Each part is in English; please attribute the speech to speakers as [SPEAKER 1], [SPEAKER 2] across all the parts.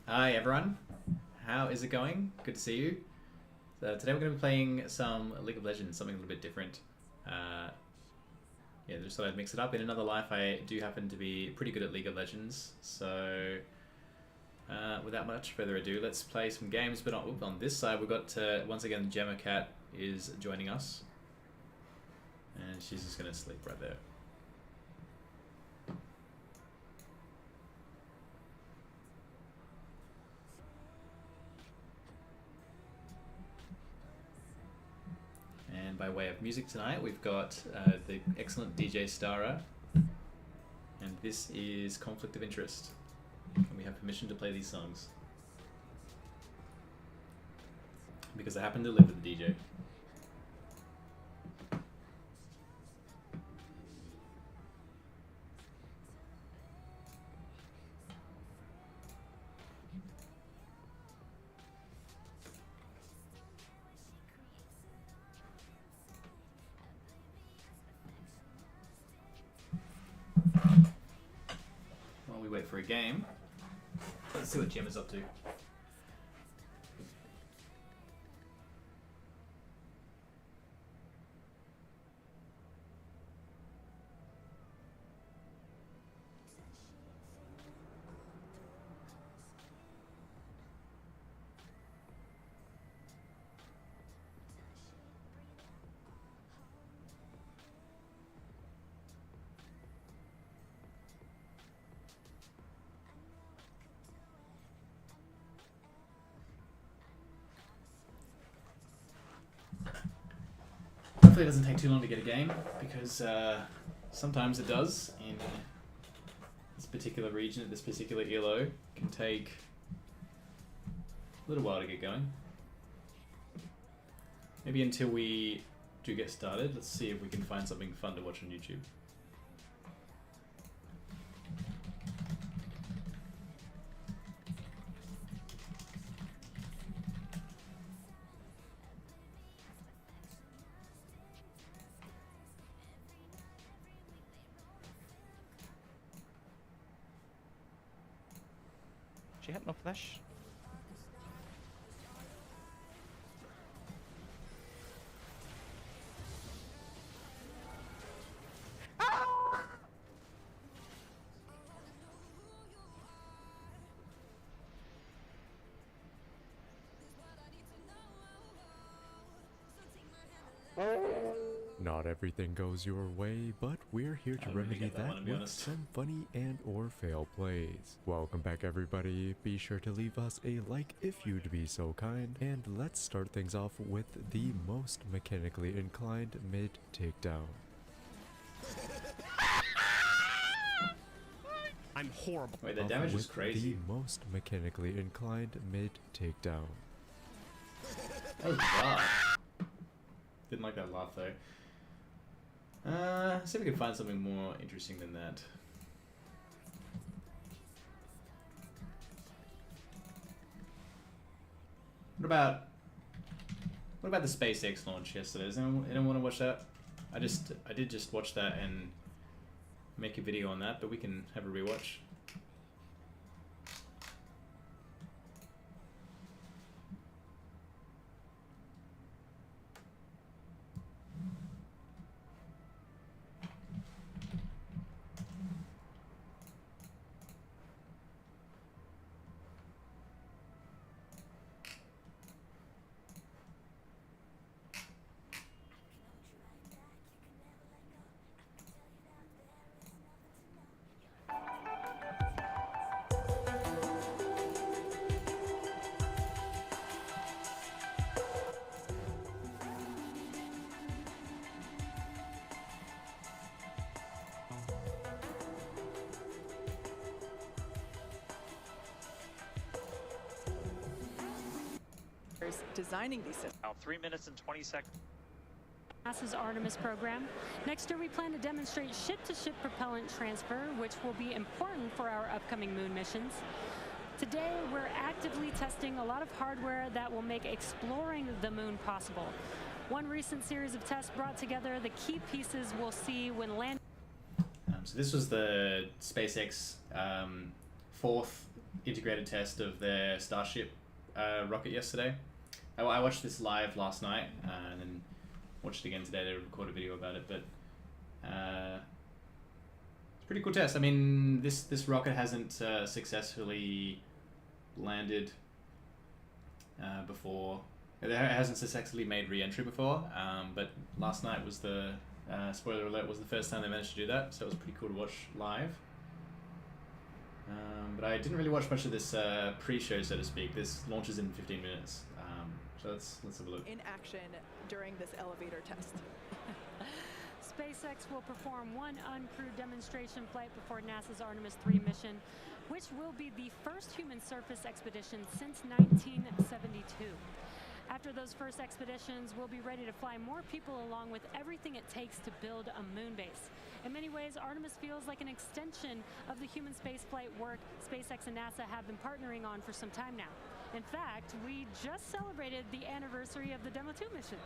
[SPEAKER 1] Hi everyone, how is it going? Good to see you. So today we're going to be playing some League of Legends, something a little bit different. Yeah, just thought I'd mix it up. In another life I do happen to be pretty good at League of Legends, so without much further ado, let's play some games. But on this side we've got, once again, Gemma Cat is joining us. And she's just going to sleep right there. And by way of music tonight, we've got the excellent DJ Stara, and this is Conflict of Interest. And we have permission to play these songs because I happen to live with the DJ. While we wait for a game, let's see what Jim is up to. Hopefully it doesn't take too long to get a game, because sometimes it does in this particular region at this particular ELO. It can take a little while to get going. Maybe until we do get started, let's see if we can find something fun to watch on YouTube.
[SPEAKER 2] She had no flash.
[SPEAKER 3] Not everything goes your way, but we're here to remedy that with
[SPEAKER 1] honest.
[SPEAKER 3] some funny and or fail plays. Welcome back everybody, be sure to leave us a like if you'd be so kind, and let's start things off with the most mechanically inclined mid takedown.
[SPEAKER 2] I'm horrible.
[SPEAKER 1] Wait, the damage is
[SPEAKER 3] With
[SPEAKER 1] crazy.
[SPEAKER 3] the most mechanically inclined mid takedown.
[SPEAKER 1] That was bizarre. Didn't like that laugh though. See if we can find something more interesting than that. What about the SpaceX launch yesterday? Does anyone want to watch that? I did just watch that and make a video on that, but we can have a rewatch.
[SPEAKER 4] Designing these systems.
[SPEAKER 2] Now 3 minutes and 20 seconds.
[SPEAKER 5] NASA's Artemis program. Next year, we plan to demonstrate ship-to-ship propellant transfer, which will be important for our upcoming moon missions. Today, we're actively testing a lot of hardware that will make exploring the moon possible. One recent series of tests brought together the key pieces we'll see when landing.
[SPEAKER 1] So this was the SpaceX fourth integrated test of their Starship rocket yesterday. I watched this live last night and then watched it again today to record a video about it. But it's a pretty cool test. I mean, this rocket hasn't successfully landed before. It hasn't successfully made re-entry before. But last night was the spoiler alert, was the first time they managed to do that. So it was pretty cool to watch live. But I didn't really watch much of this pre-show, so to speak. This launches in 15 minutes. So let's have a look.
[SPEAKER 4] In action during this elevator test.
[SPEAKER 5] SpaceX will perform one uncrewed demonstration flight before NASA's Artemis 3 mission, which will be the first human surface expedition since 1972. After those first expeditions, we'll be ready to fly more people along with everything it takes to build a moon base. In many ways, Artemis feels like an extension of the human spaceflight work SpaceX and NASA have been partnering on for some time now. In fact, we just celebrated the anniversary of the Demo 2 mission.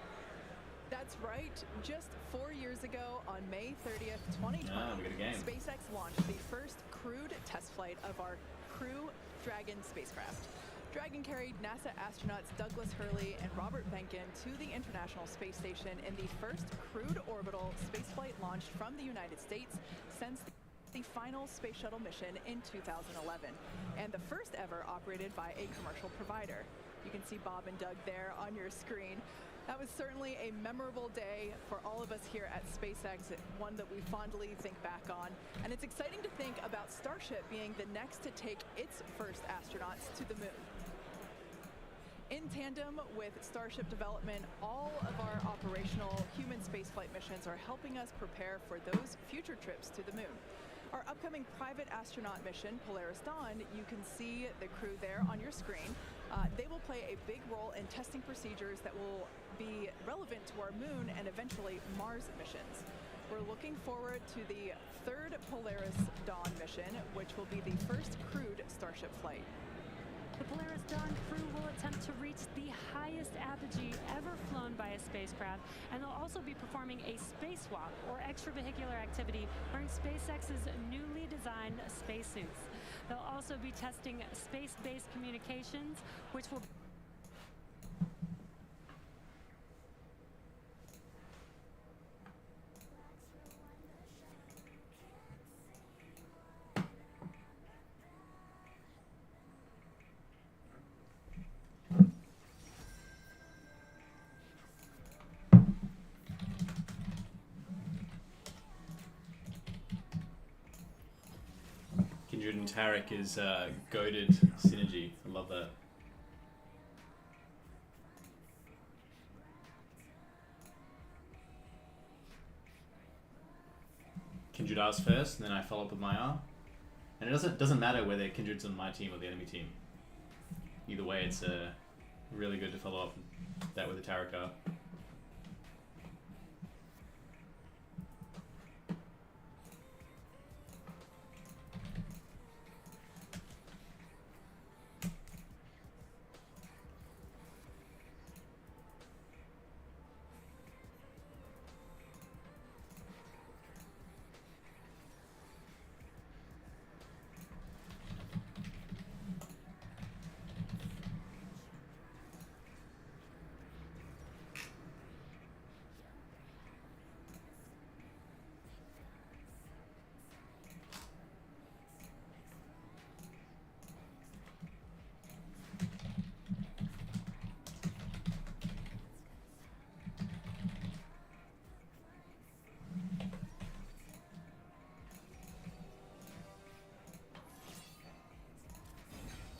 [SPEAKER 4] That's right. Just 4 years ago, on May 30th, 2020,
[SPEAKER 1] we got a game.
[SPEAKER 4] SpaceX launched the first crewed test flight of our Crew Dragon spacecraft. Dragon carried NASA astronauts Douglas Hurley and Robert Behnken to the International Space Station in the first crewed orbital spaceflight launched from the United States since the final space shuttle mission in 2011, and the first ever operated by a commercial provider. You can see Bob and Doug there on your screen. That was certainly a memorable day for all of us here at SpaceX, one that we fondly think back on. And it's exciting to think about Starship being the next to take its first astronauts to the moon. In tandem with Starship development, all of our operational human spaceflight missions are helping us prepare for those future trips to the moon. Our upcoming private astronaut mission, Polaris Dawn, you can see the crew there on your screen. They will play a big role in testing procedures that will be relevant to our moon and eventually Mars missions. We're looking forward to the third Polaris Dawn mission, which will be the first crewed Starship flight.
[SPEAKER 5] The Polaris Dawn crew will attempt to reach the highest apogee ever flown by a spacecraft, and they'll also be performing a spacewalk, or extravehicular activity, wearing SpaceX's newly designed spacesuits. They'll also be testing space-based communications, which will
[SPEAKER 1] Kindred and Taric is goated synergy. I love that. Kindred R's first, and then I follow up with my R. And it doesn't matter whether Kindred's on my team or the enemy team. Either way, it's really good to follow up that with a Taric R.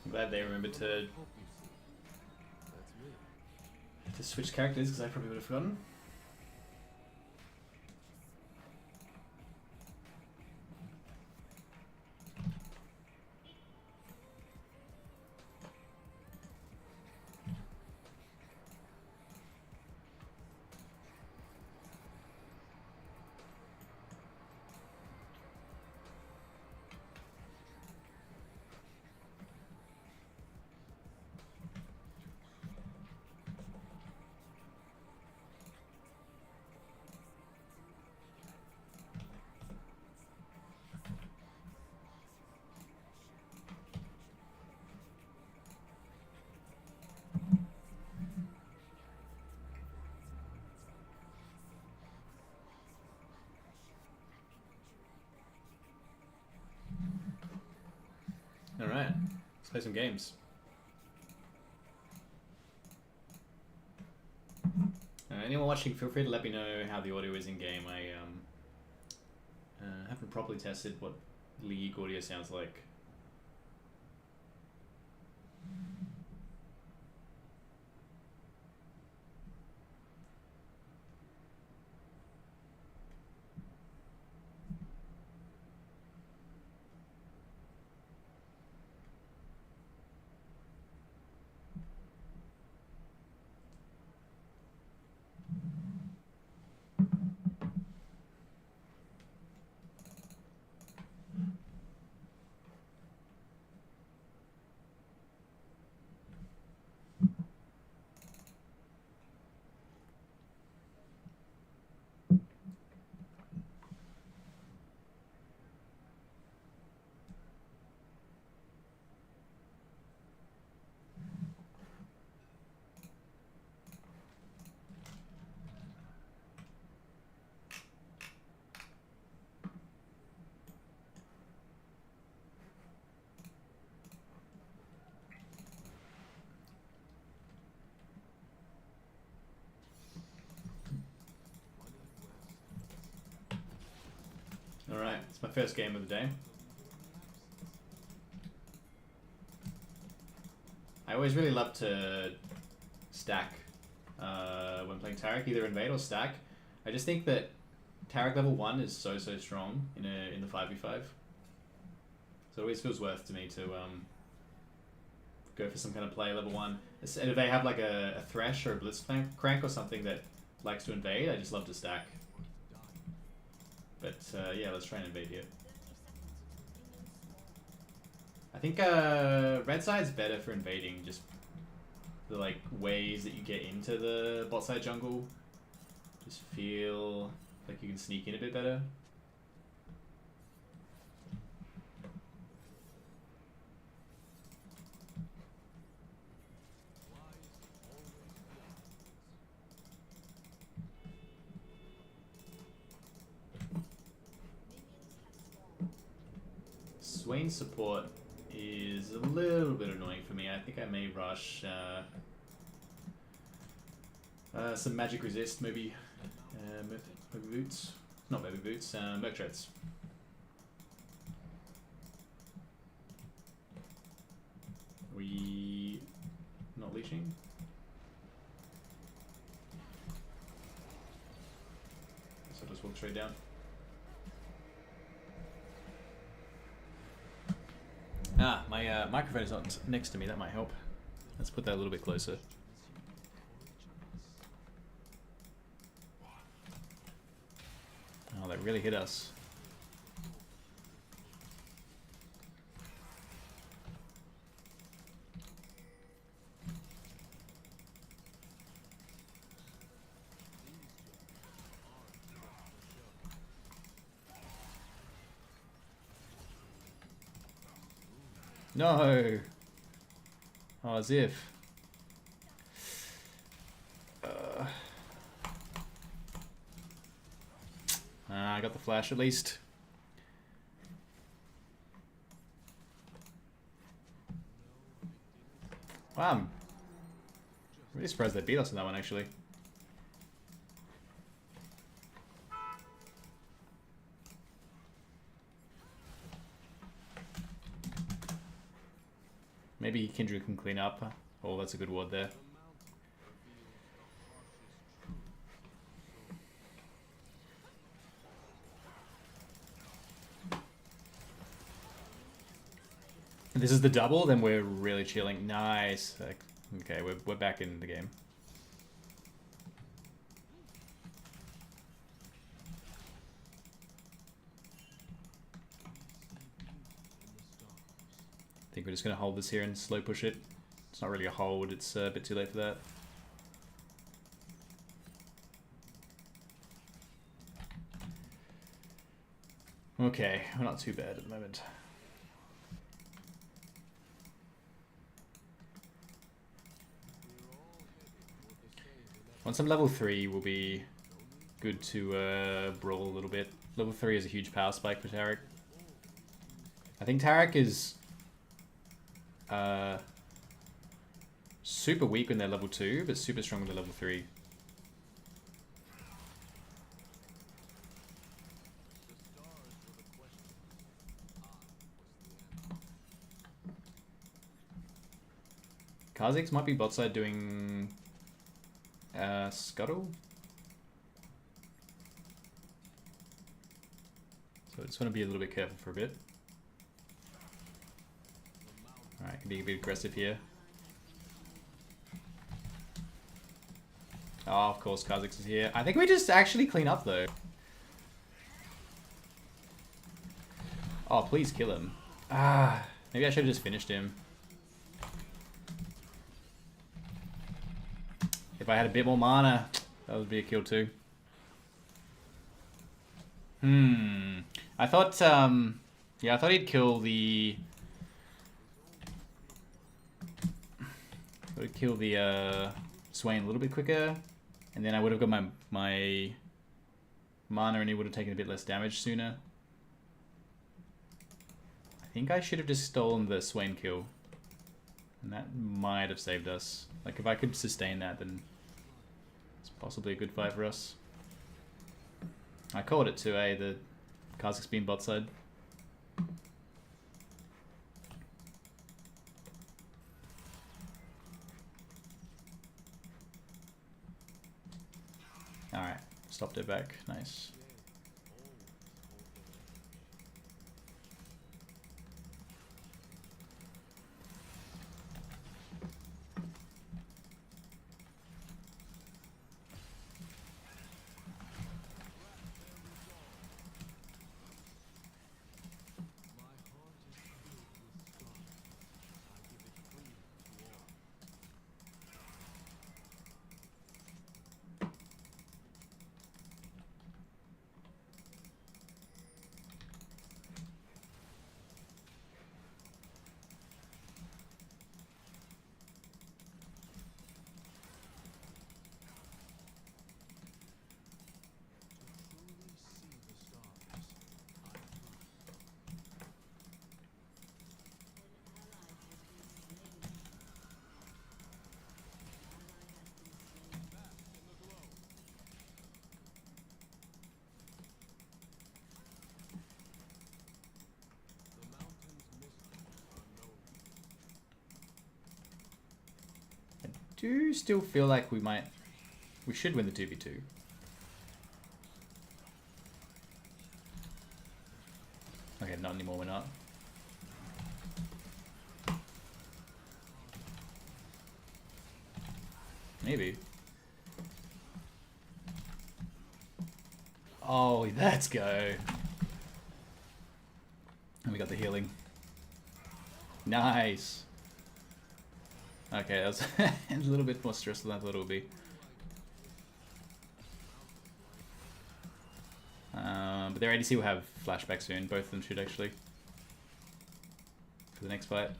[SPEAKER 1] I'm glad they remembered to switch characters, because I probably would have forgotten. play some games. Anyone watching, feel free to let me know how the audio is in game. I haven't properly tested what League audio sounds like. Alright, it's my first game of the day. I always really love to stack when playing Taric, either invade or stack. I just think that Taric level 1 is so strong in the 5v5. So it always feels worth to me to go for some kind of play level 1. And if they have like a Thresh or a Blitzcrank or something that likes to invade, I just love to stack. But yeah, let's try and invade here. I think red side's better for invading, just the like ways that you get into the bot side jungle just feel like you can sneak in a bit better. Swain's support is a little bit annoying for me. I think I may rush some magic resist, maybe boots. Not maybe boots, Merc Treads. We not leashing? So I'll just walk straight down. Ah, my microphone is not next to me, that might help. Let's put that a little bit closer. Oh, that really hit us. No! Oh, as if. I got the flash at least. Wow, I'm really surprised they beat us in that one actually. Maybe Kindred can clean up. Oh, that's a good ward there. If this is the double, then we're really chilling. Nice. Okay, we're back in the game. I think we're just going to hold this here and slow push it. It's not really a hold, it's a bit too late for that. Okay, we're not too bad at the moment. Once I'm level 3, will be good to brawl a little bit. Level 3 is a huge power spike for Taric. I think Taric is... super weak when they're level 2, but super strong when they're level 3. Kha'Zix might be bot side doing Scuttle. So I just want to be a little bit careful for a bit. Alright, can be a bit aggressive here. Oh, of course, Kha'Zix is here. I think we just actually clean up, though. Oh, please kill him. Ah, maybe I should have just finished him. If I had a bit more mana, that would be a kill too. I thought, yeah, I thought he'd kill the... Swain a little bit quicker, and then I would have got my mana and he would have taken a bit less damage sooner. I think I should have just stolen the Swain kill, and that might have saved us. Like, if I could sustain that, then it's possibly a good fight for us. I called it too, the Kha'Zix being bot side. Alright, stopped it back. Nice. Do still feel like we should win the 2v2. Okay, not anymore, we're not. Maybe. Oh, let's go. And we got the healing. Nice. Okay, that was a little bit more stressful than I thought it would be. But their ADC will have flashback soon. Both of them should actually. For the next fight.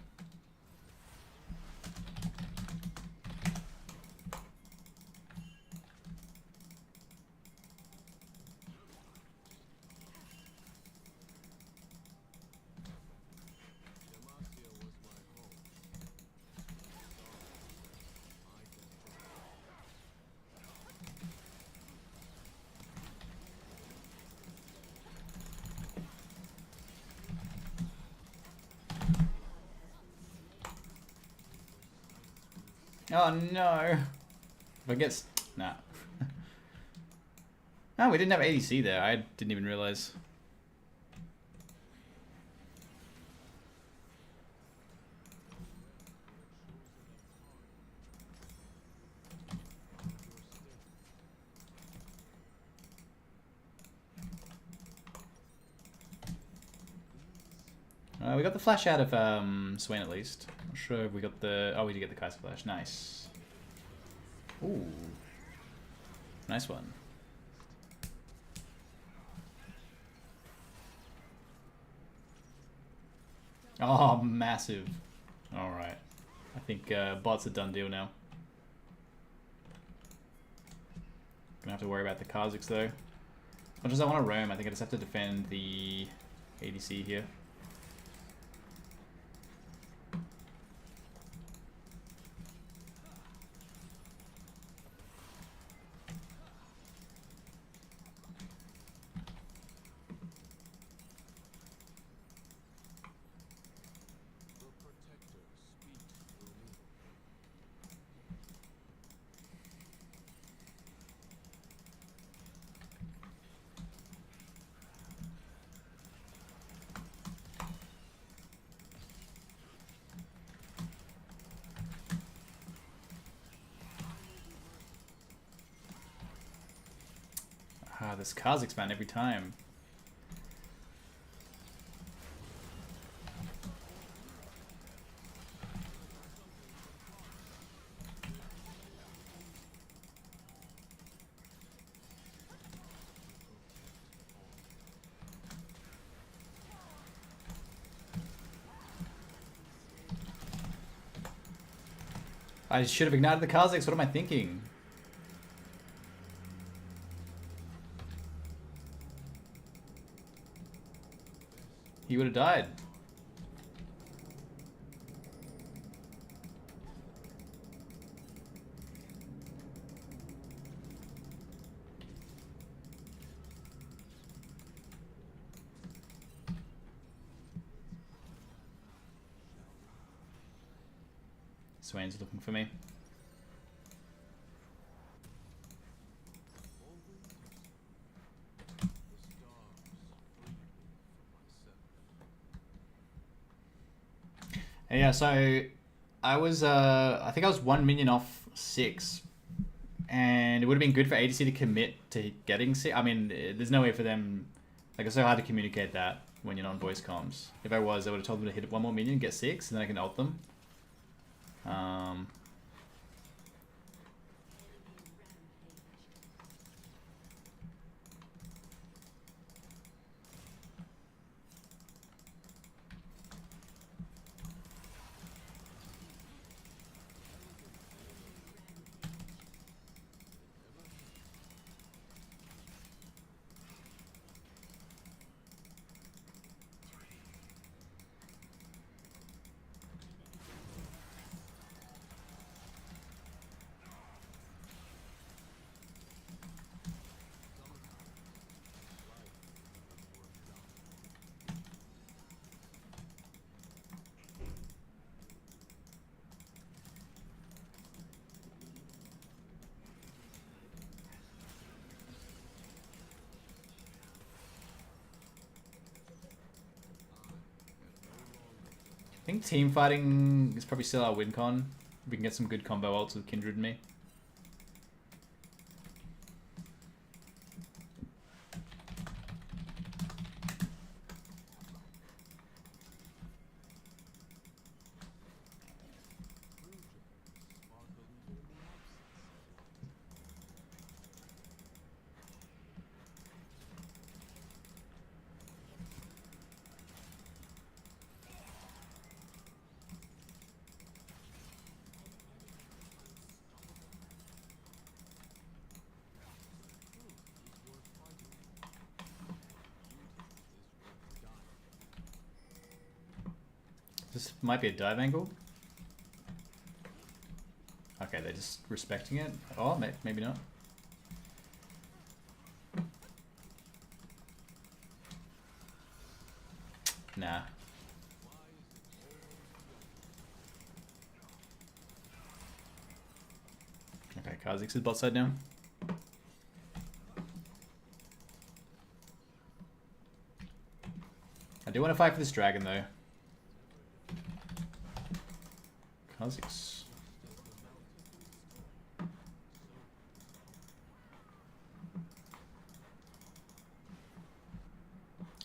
[SPEAKER 1] Oh no! If I get... Nah. Oh, we didn't have ADC there. I didn't even realize. We got the flash out of Swain at least. Not sure if we got the... Oh, we did get the Kaiser flash. Nice. Ooh. Nice one. Oh, massive. Alright. I think bot's a done deal now. Gonna have to worry about the Kha'Zix though. As much as I want to roam, I think I just have to defend the ADC here. Ah, this Kazakhs man every time. I should have ignited the Kazakhs. What am I thinking? He would have died. Swain's looking for me. Yeah, so I was, I think I was 1 minion off 6. And it would have been good for ADC to commit to getting 6. I mean, there's no way for them, like, it's so hard to communicate that when you're not on voice comms. If I was, I would have told them to hit 1 more minion, get 6, and then I can ult them. I think team fighting is probably still our win con. We can get some good combo ults with Kindred and me. This might be a dive angle. Okay, they're just respecting it. Oh, maybe not. Nah. Okay, Kazakhs is bot side now. I do want to fight for this dragon though. Kazakhs.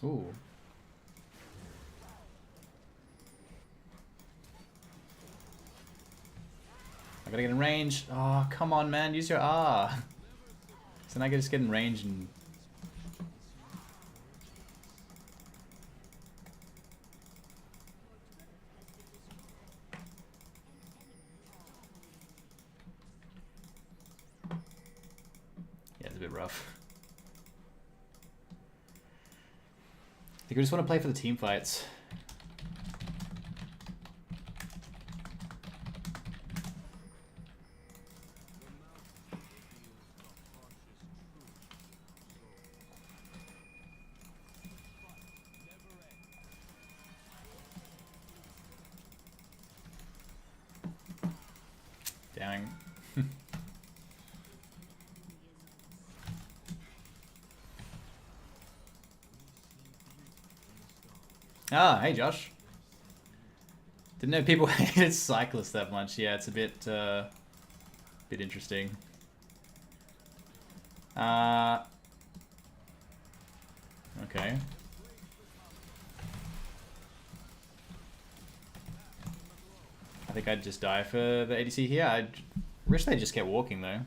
[SPEAKER 1] Ooh. I gotta get in range. Oh, come on, man. Use your R. So now I can just get in range and... Yeah, it's a bit rough. I think we just want to play for the team fights. Dang. Ah, hey Josh. Didn't know people hated cyclists that much. Yeah, it's a bit interesting. Okay. I think I'd just die for the ADC here. I wish they'd just kept walking though.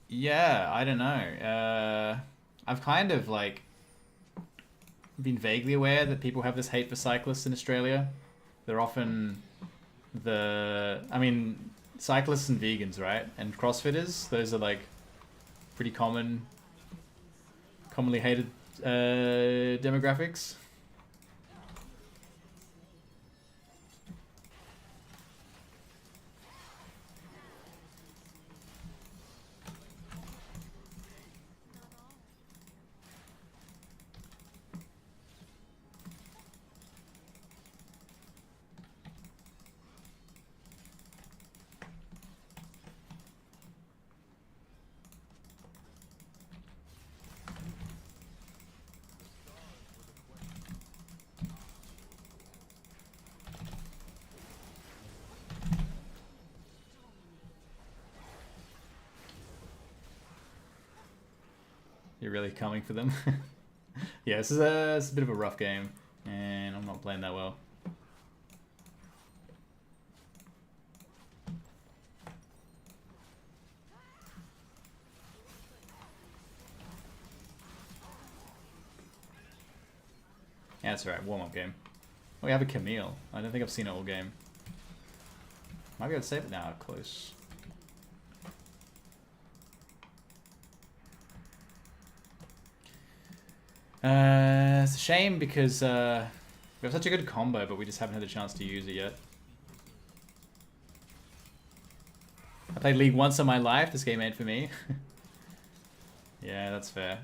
[SPEAKER 1] Yeah, I don't know. I've kind of like been vaguely aware that people have this hate for cyclists in Australia. They're often I mean, cyclists and vegans, right? And CrossFitters, those are like pretty commonly hated demographics. You're really coming for them. Yeah, this is it's a bit of a rough game, and I'm not playing that well. Yeah, that's alright, warm-up game. Oh, we have a Camille. I don't think I've seen it all game. Might be able to save it now, close. It's a shame because we have such a good combo, but we just haven't had a chance to use it yet. I played League once in my life. This game ain't for me. Yeah, that's fair.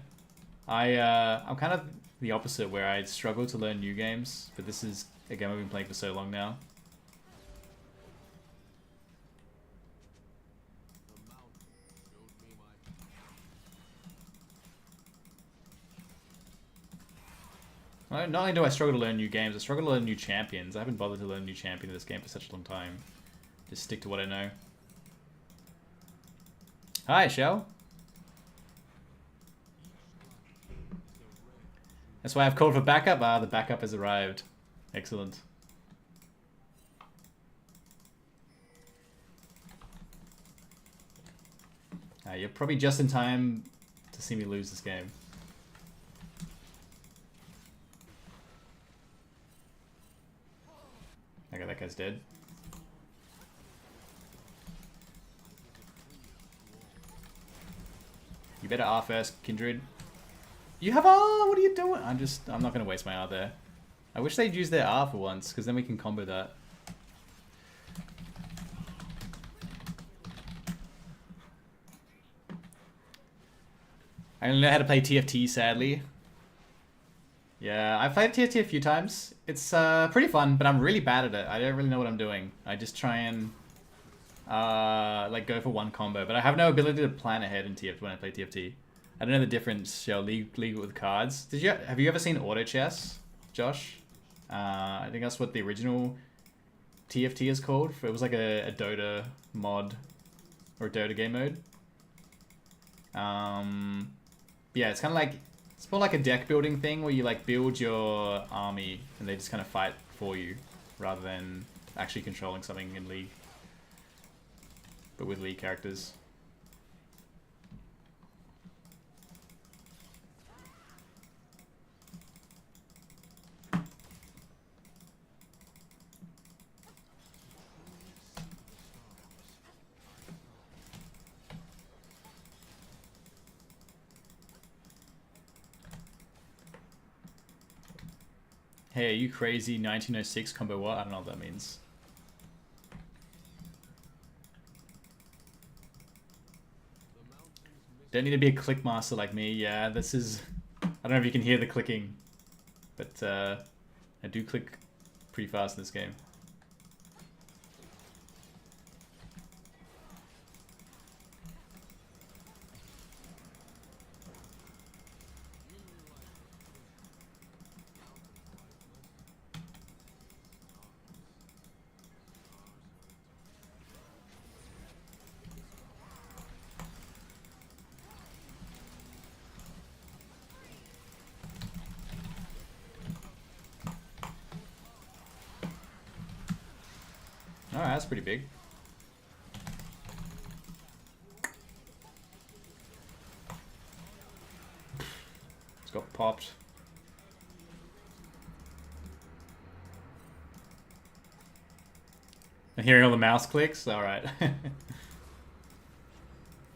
[SPEAKER 1] I'm kind of the opposite, where I struggle to learn new games, but this is a game I've been playing for so long now. Well, not only do I struggle to learn new games, I struggle to learn new champions. I haven't bothered to learn a new champion in this game for such a long time. Just stick to what I know. Hi, Shell. That's why I've called for backup. Ah, the backup has arrived. Excellent. You're probably just in time to see me lose this game. Okay, that guy's dead. You better R first, Kindred. You have R? What are you doing? I'm not going to waste my R there. I wish they'd use their R for once, because then we can combo that. I only know how to play TFT, sadly. Yeah, I've played TFT a few times. It's pretty fun, but I'm really bad at it. I don't really know what I'm doing. I just try and like go for one combo, but I have no ability to plan ahead in TFT when I play TFT. I don't know the difference. League with cards. Have you ever seen auto chess, Josh? I think that's what the original TFT is called. It was like a Dota mod or a Dota game mode. Yeah, it's kind of like, it's more like a deck building thing where you like build your army and they just kind of fight for you rather than actually controlling something in League, but with League characters. Hey, are you crazy? 1906 combo what? I don't know what that means. Don't need to be a click master like me. Yeah, this is... I don't know if you can hear the clicking, but I do click pretty fast in this game. Alright, that's pretty big. It's got popped. I'm hearing all the mouse clicks? Alright.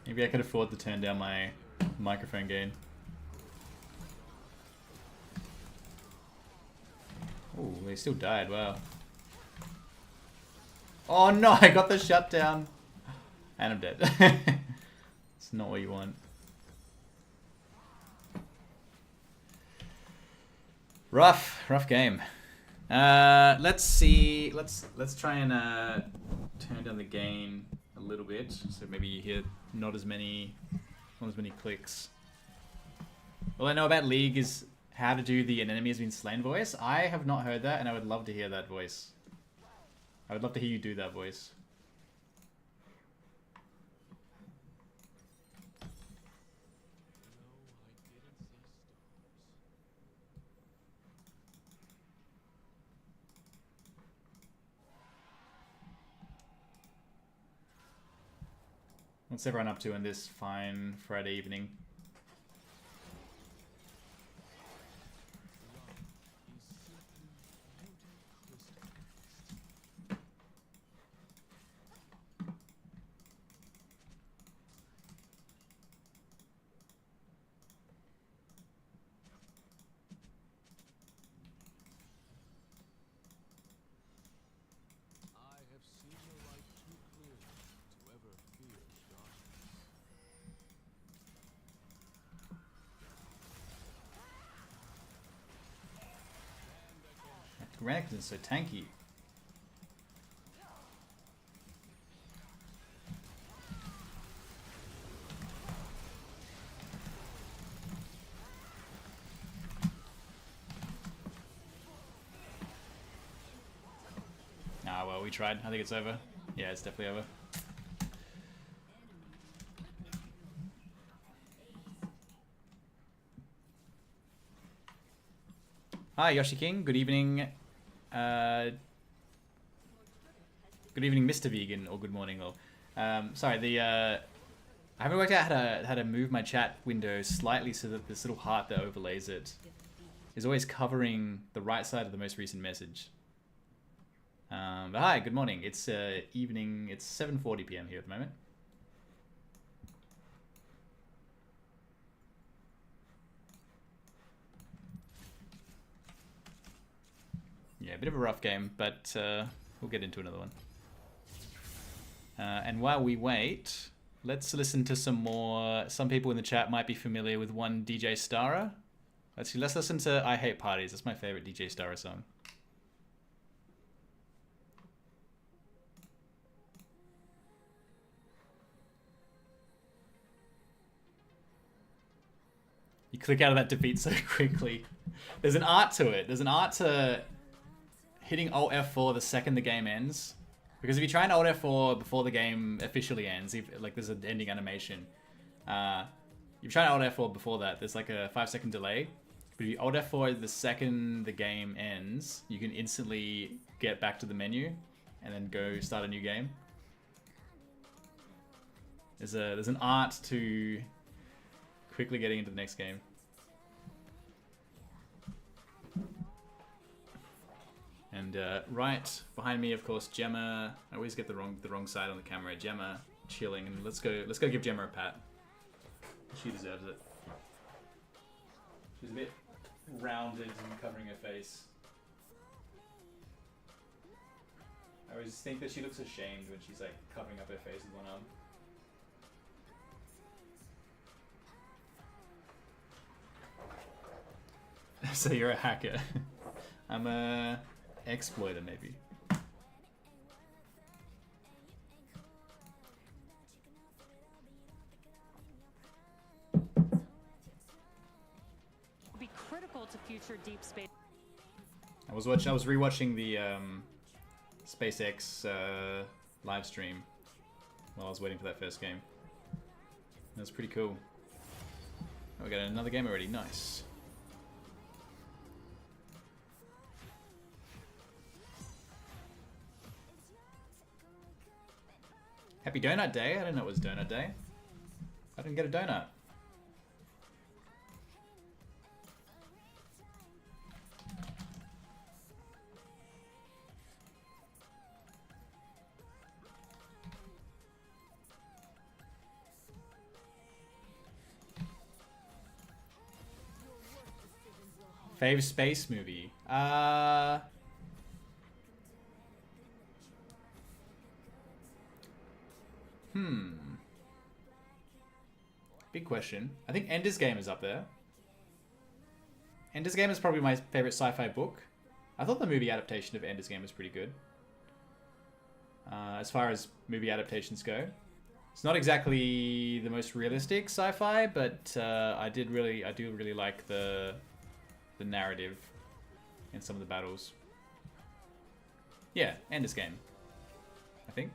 [SPEAKER 1] Maybe I could afford to turn down my microphone gain. Oh, they still died, wow. Oh no, I got the shutdown. And I'm dead. It's not what you want. Rough game. Let's see. Let's try and turn down the gain a little bit, so maybe you hear not as many clicks. All I know about League is how to do the "an enemy has been slain" voice. I have not heard that, and I would love to hear that voice. I would love to hear you do that voice. What's everyone up to on this fine Friday evening? Renekton's so tanky. Ah, well, we tried. I think it's over. Yeah, it's definitely over. Hi, Yoshi King. Good evening. Good evening, Mr. Vegan, or good morning, or sorry. I haven't worked out how to move my chat window slightly so that this little heart that overlays it is always covering the right side of the most recent message. But hi, good morning. It's evening. It's 7:40 p.m. here at the moment. Yeah, a bit of a rough game, but we'll get into another one. And while we wait, let's listen to some more. Some people in the chat might be familiar with one DJ Stara. Let's listen to "I Hate Parties." That's my favorite DJ Stara song. You click out of that defeat so quickly. There's an art to it. There's an art to hitting Alt F4 the second the game ends. Because if you try and Alt F4 before the game officially ends, like there's an ending animation. If you try and Alt F4 before that, there's like a 5-second delay. But if you Alt F4 the second the game ends, you can instantly get back to the menu and then go start a new game. There's an art to quickly getting into the next game. And right behind me, of course, Gemma. I always get the wrong side on the camera. Gemma chilling, and let's go give Gemma a pat. She deserves it. She's a bit rounded and covering her face. I always think that she looks ashamed when she's like covering up her face with one arm. So you're a hacker. I'm a exploiter, maybe.
[SPEAKER 5] Will be critical to future deep space.
[SPEAKER 1] I was rewatching the SpaceX live stream while I was waiting for that first game. That was pretty cool. Oh, we got another game already. Nice. Happy Donut Day. I didn't know it was Donut Day. I didn't get a donut. Fave space movie. Big question. I think Ender's Game is up there. Ender's Game is probably my favorite sci-fi book. I thought the movie adaptation of Ender's Game was pretty good. As far as movie adaptations go. It's not exactly the most realistic sci-fi, but I do really like the narrative in some of the battles. Yeah, Ender's Game, I think.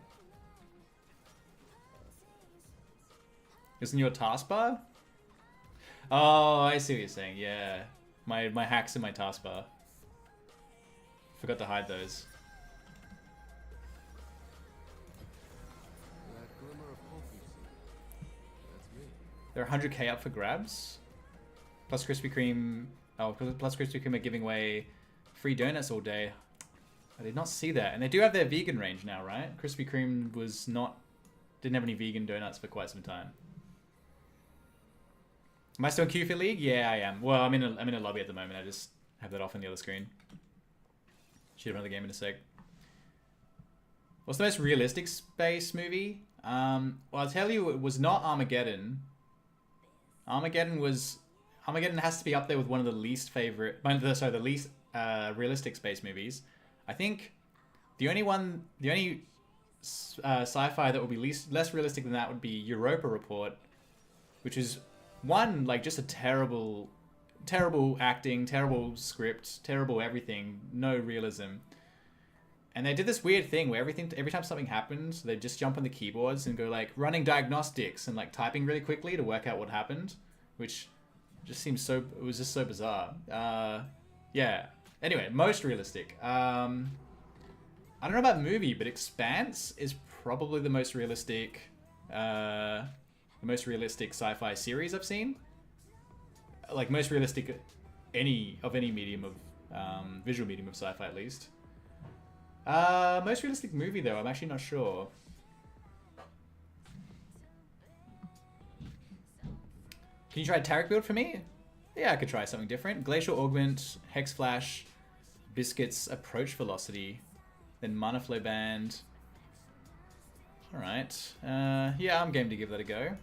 [SPEAKER 1] Isn't your taskbar? Oh, I see what you're saying. Yeah, my hacks in my taskbar. Forgot to hide those. They're 100k up for grabs. Plus Krispy Kreme. Oh, plus Krispy Kreme are giving away free donuts all day. I did not see that. And they do have their vegan range now, right? Krispy Kreme didn't have any vegan donuts for quite some time. Am I still in queue for League? Yeah, I am. Well, I'm in a lobby at the moment. I just have that off on the other screen. Should have another game in a sec. What's the most realistic space movie? Well, I'll tell you, it was not Armageddon. Armageddon has to be up there with one of the least realistic space movies. I think the only sci-fi that would be less realistic than that would be Europa Report, which is one, like, just a terrible acting, terrible script, terrible everything, no realism. And they did this weird thing where every time something happened, they'd just jump on the keyboards and go like running diagnostics and like typing really quickly to work out what happened, which just seems it was just so bizarre. Yeah. Anyway, most realistic. I don't know about movie, but Expanse is probably the most realistic sci-fi series I've seen. Like most realistic any medium of visual medium of sci-fi at least. Most realistic movie though, I'm actually not sure. Can you try a Taric build for me? Yeah, I could try something different. Glacial Augment, Hex Flash, Biscuits, Approach Velocity, then Mana Flow Band. Alright. Yeah, I'm game to give that a go.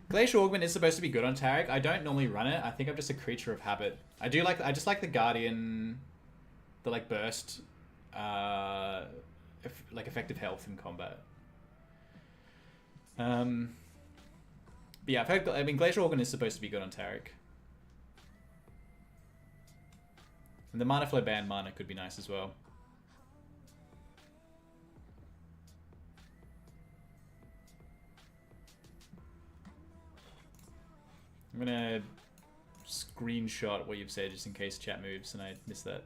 [SPEAKER 1] Glacial Augment is supposed to be good on Taric. I don't normally run it. I think I'm just a creature of habit. I just like the Guardian, the like burst, like effective health in combat. But yeah, I mean, Glacial Organ is supposed to be good on Taric. And the Mana Flow Band mana could be nice as well. I'm gonna screenshot what you've said just in case chat moves and I missed that.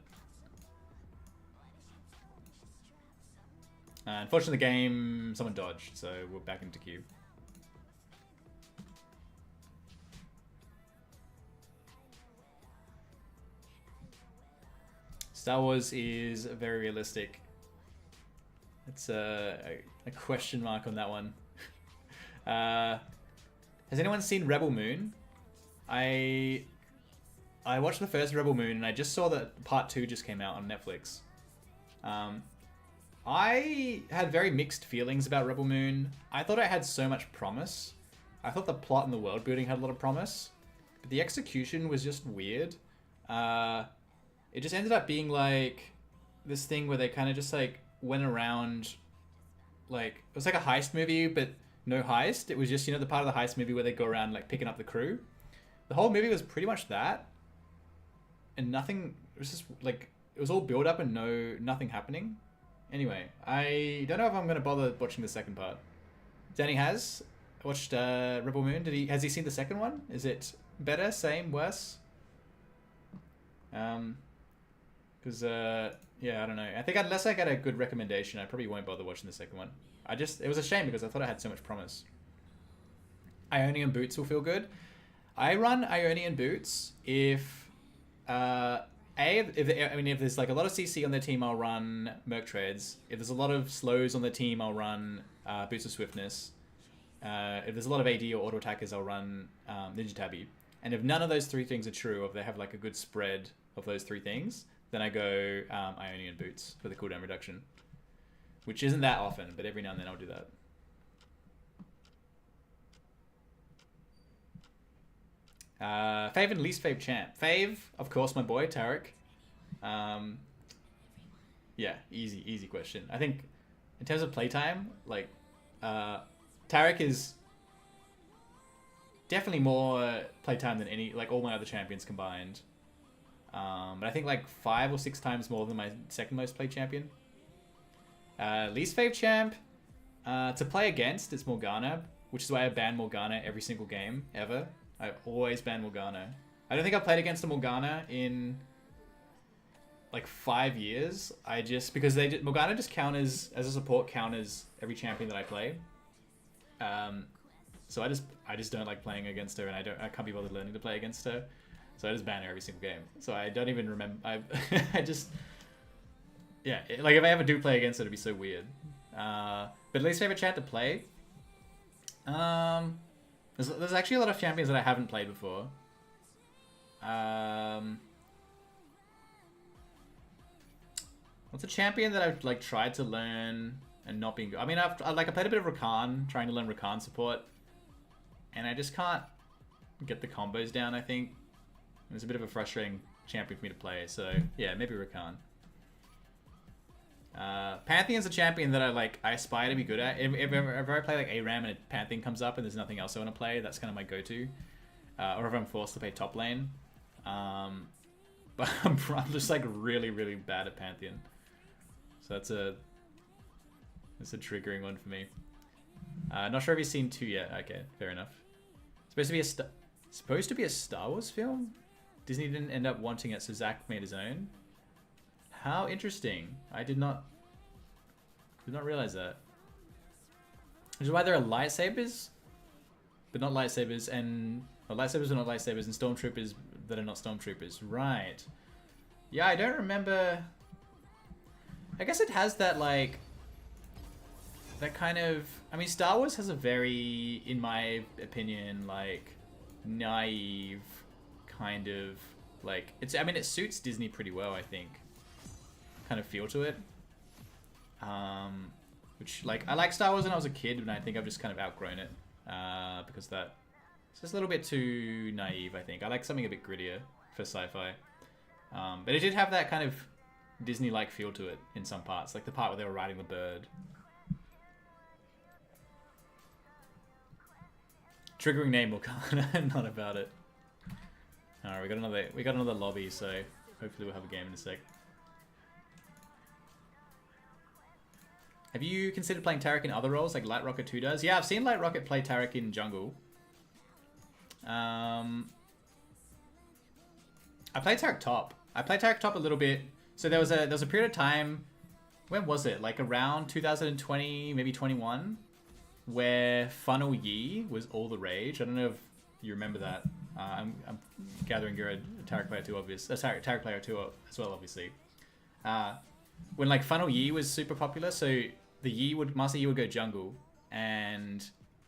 [SPEAKER 1] Unfortunately, the game, someone dodged, so we're back into queue. Star Wars is very realistic. It's a question mark on that one. Has anyone seen Rebel Moon? I watched the first Rebel Moon and I just saw that part 2 just came out on Netflix. I had very mixed feelings about Rebel Moon. I thought it had so much promise. I thought the plot and the world building had a lot of promise. But the execution was just weird. It just ended up being like this thing where they kind of just like went around, like, it was like a heist movie, but no heist. It was just, you know, the part of the heist movie where they go around like picking up the crew. The whole movie was pretty much that. And nothing, it was just like, it was all build up and nothing happening. Anyway, I don't know if I'm going to bother watching the second part. Danny has watched Rebel Moon. Has he seen the second one? Is it better, same, worse? Because Because, yeah, I don't know. I think unless I get a good recommendation, I probably won't bother watching the second one. It was a shame because I thought I had so much promise. Ionian Boots will feel good. I run Ionian Boots if, if there's like a lot of CC on their team, I'll run Merc Treads. If there's a lot of slows on their team, I'll run Boots of Swiftness. If there's a lot of AD or auto attackers, I'll run Ninja Tabby. And if none of those three things are true, or if they have like a good spread of those three things, then I go Ionian Boots for the cooldown reduction. Which isn't that often, but every now and then I'll do that. Fave and least fave champ. Fave, of course, my boy, Taric. Yeah, easy question. I think in terms of playtime, like, Taric is definitely more playtime than all my other champions combined. But I think like 5 or 6 times more than my second most played champion. Least fave champ, to play against, it's Morgana, which is why I ban Morgana every single game, ever. I always ban Morgana. I don't think I've played against a Morgana in like 5 years. Because Morgana just counters, as a support, counters every champion that I play. So I just don't like playing against her, and I can't be bothered learning to play against her. So I just ban her every single game. So I don't even remember. I just, yeah, like if I ever do play against her, it'd be so weird. But least favorite chat to play. There's actually a lot of champions that I haven't played before. What's a champion that I've like tried to learn and not being good? I mean, I played a bit of Rakan, trying to learn Rakan support, and I just can't get the combos down. I think it's a bit of a frustrating champion for me to play. So yeah, maybe Rakan. Pantheon's a champion that I aspire to be good at. If I play like ARAM and a Pantheon comes up and there's nothing else I want to play, that's kind of my go-to. Or if I'm forced to play top lane. But I'm just like really, really bad at Pantheon. So that's a triggering one for me. Not sure if you've seen 2 yet. Okay, fair enough. Supposed to be a Star Wars film? Disney didn't end up wanting it, so Zach made his own. How interesting. I did not realize that. Which is why there are lightsabers, but not lightsabers, and lightsabers are not lightsabers, and stormtroopers that are not stormtroopers. Right. Yeah, I don't remember. I guess it has that like that kind of. I mean, Star Wars has a very, in my opinion, like naive kind of like it's. I mean, it suits Disney pretty well, I think. Kind of feel to it. Which like I like Star Wars when I was a kid, and I think I've just kind of outgrown it because it's just a little bit too naive. I think I like something a bit grittier for sci-fi. But it did have that kind of Disney-like feel to it in some parts, like the part where they were riding the bird. Triggering name Morgana, not about it. Alright, we got another lobby, so hopefully we'll have a game in a sec. Have you considered playing Taric in other roles like Light Rocket 2 does? Yeah, I've seen Light Rocket play Taric in jungle. I played Taric top. I played Taric top a little bit. So there was a period of time, when was it? Like around 2020, maybe 21, where Funnel Yi was all the rage. I don't know if you remember that. I'm gathering you're a Taric player too, obvious. Taric player too as well, obviously. When like Funnel Yi was super popular, so the Master Yi would go jungle, and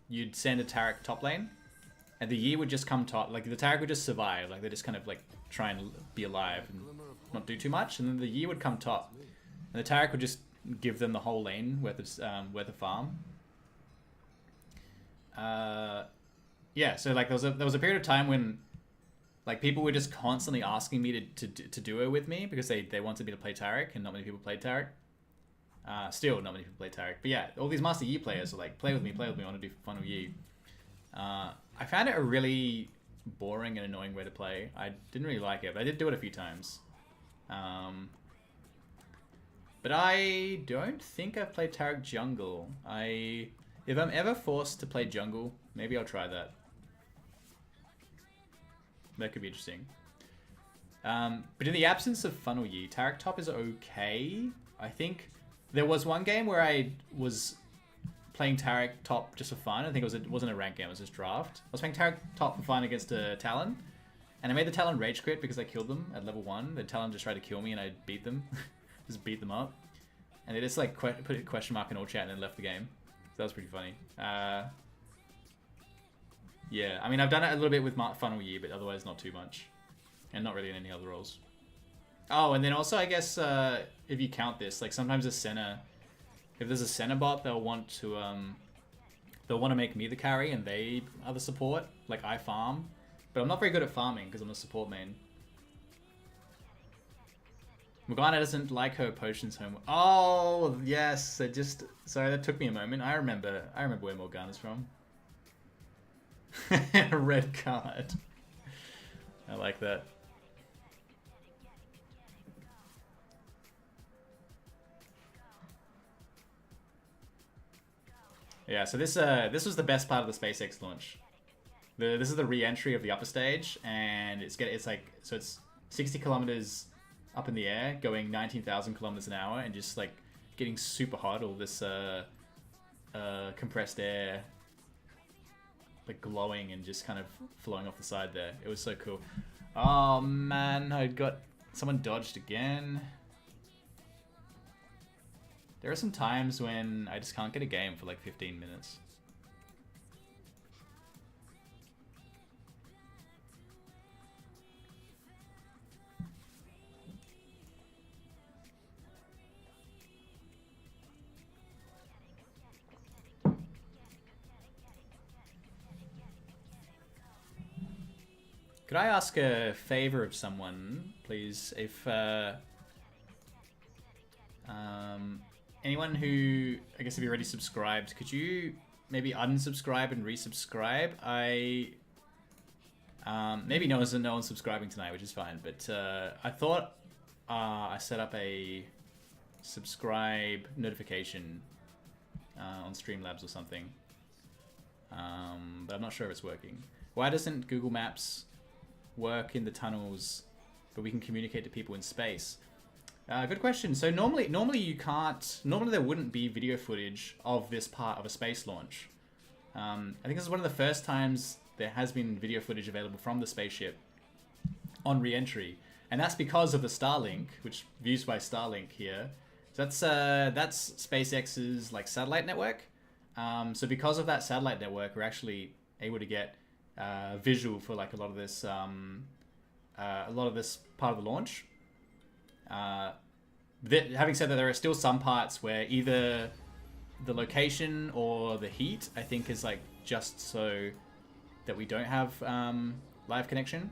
[SPEAKER 1] you'd send a Taric top lane, and the Yi would just come top. Like the Taric would just survive, like they just kind of like try and be alive and not do too much, and then the Yi would come top, and the Taric would just give them the whole lane worth of farm. Yeah, so like there was a period of time when like people were just constantly asking me to duo with me because they wanted me to play Taric, and not many people played Taric. Still, not many people play Taric. But yeah, all these Master Yi players are like, play with me, I want to do Funnel Yi. I found it a really boring and annoying way to play. I didn't really like it, but I did do it a few times. But I don't think I've played Taric jungle. If I'm ever forced to play jungle, maybe I'll try that. That could be interesting. But in the absence of Funnel Yi, Taric top is okay. I think there was one game where I was playing Taric top just for fun. I think it wasn't a ranked game, it was just draft. I was playing Taric top for fun against a Talon. And I made the Talon rage quit because I killed them at level 1. The Talon just tried to kill me and I beat them. Just beat them up. And they just like put a question mark in all chat and then left the game. So that was pretty funny. Yeah, I mean I've done it a little bit with Funnel Yi, but otherwise not too much. And not really in any other roles. Oh, and then also I guess if you count this, like sometimes a center, if there's a center bot, they'll want to make me the carry and they are the support. Like I farm. But I'm not very good at farming because I'm a support main. Morgana doesn't like her potions home. Oh yes, sorry, that took me a moment. I remember where Morgana's from. Red card. I like that. Yeah, so this was the best part of the SpaceX launch. This is the re-entry of the upper stage, and it's 60 kilometers up in the air, going 19,000 kilometers an hour, and just like getting super hot. All this compressed air, like glowing and just kind of flowing off the side there. It was so cool. Oh man, someone dodged again. There are some times when I just can't get a game for like 15 minutes. Could I ask a favor of someone, please? If anyone who, I guess if you're already subscribed, could you maybe unsubscribe and resubscribe? Maybe no one's subscribing tonight, which is fine. But I thought I set up a subscribe notification on Streamlabs or something, but I'm not sure if it's working. Why doesn't Google Maps work in the tunnels, but we can communicate to people in space? Good question. So normally you can't. Normally there wouldn't be video footage of this part of a space launch. I think this is one of the first times there has been video footage available from the spaceship on re-entry, and that's because of the Starlink, which views by Starlink here. So that's SpaceX's like satellite network. So because of that satellite network, we're actually able to get visual for like a lot of this part of the launch. Having said that, there are still some parts where either the location or the heat, I think, is like just so that we don't have live connection.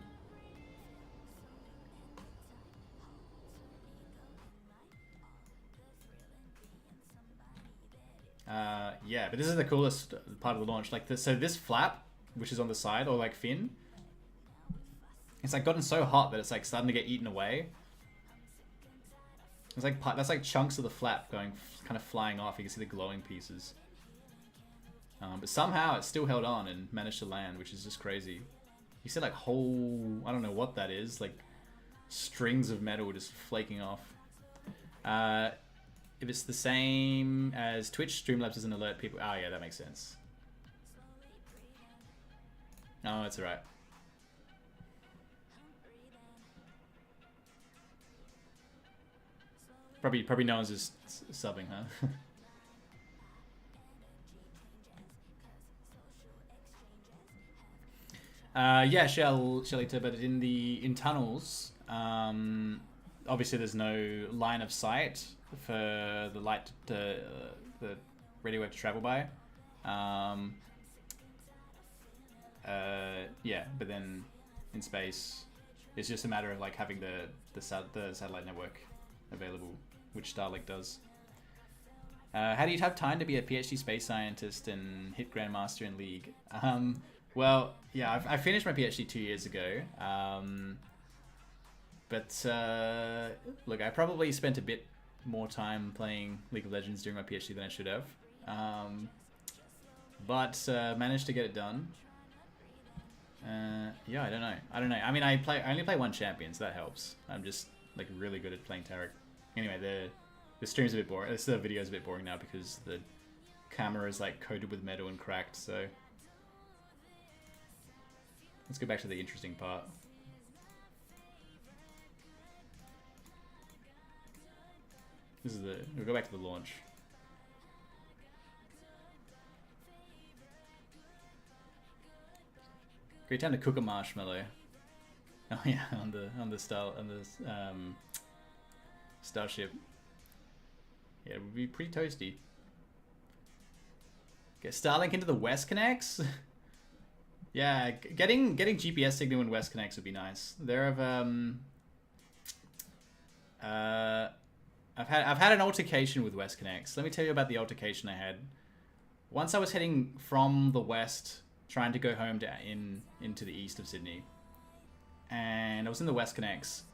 [SPEAKER 1] Yeah, but this is the coolest part of the launch. Like so this flap, which is on the side, or like fin, it's like gotten so hot that it's like starting to get eaten away. It's like that's like chunks of the flap going kind of flying off. You can see the glowing pieces. But somehow it still held on and managed to land, which is just crazy. You see like whole, I don't know what that is, like strings of metal just flaking off. If it's the same as Twitch, Streamlabs doesn't alert people. Oh yeah, that makes sense. Oh, it's alright. Probably no one's just subbing, huh? Yeah, Shelita, but in tunnels, obviously there's no line of sight for the light the radioactive to travel by. Yeah, but then in space, it's just a matter of like having the satellite network available, which Starlink does. How do you have time to be a PhD space scientist and hit Grandmaster in League? Well, yeah, I finished my PhD 2 years ago. But look, I probably spent a bit more time playing League of Legends during my PhD than I should have. But managed to get it done. Yeah, I don't know. I mean, I only play one champion, so that helps. I'm just like really good at playing Taric. Anyway, the stream's a bit boring. The video's a bit boring now because the camera is like coated with metal and cracked. So let's go back to the interesting part. We'll go back to the launch. Great time to cook a marshmallow. Oh yeah, on the starship. Yeah, it would be pretty toasty. Get Starlink into the West Connects. Yeah, getting GPS signal in West Connects would be nice. There I've had an altercation with West Connects. Let me tell you about the altercation I had. Once I was heading from the west, trying to go home into the east of Sydney, and I was in the West Connects,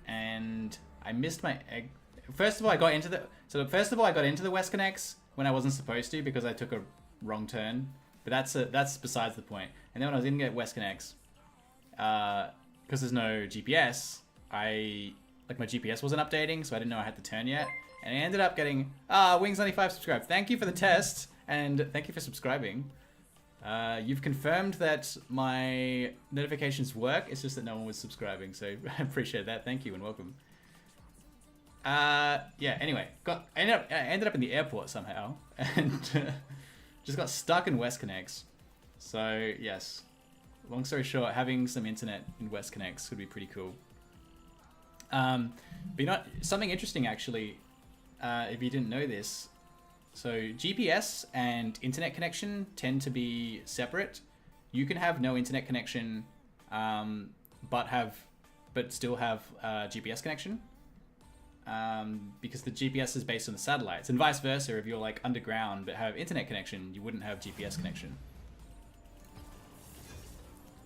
[SPEAKER 1] and I missed my egg. First of all, I got into the West Connects when I wasn't supposed to because I took a wrong turn. But that's besides the point. And then when I was in West Connects, because there's no GPS, my GPS wasn't updating, so I didn't know I had the turn yet. And I ended up getting, Wings95 subscribed. Thank you for the test, and thank you for subscribing. You've confirmed that my notifications work, it's just that no one was subscribing, so I appreciate that. Thank you and welcome. Yeah, anyway, I ended up in the airport somehow, and just got stuck in West Connects. So, yes. Long story short, having some internet in West Connects would be pretty cool. But something interesting actually, if you didn't know this, so GPS and internet connection tend to be separate. You can have no internet connection, but still have GPS connection, because the GPS is based on the satellites, and vice versa. If you're like underground but have internet connection, you wouldn't have GPS connection.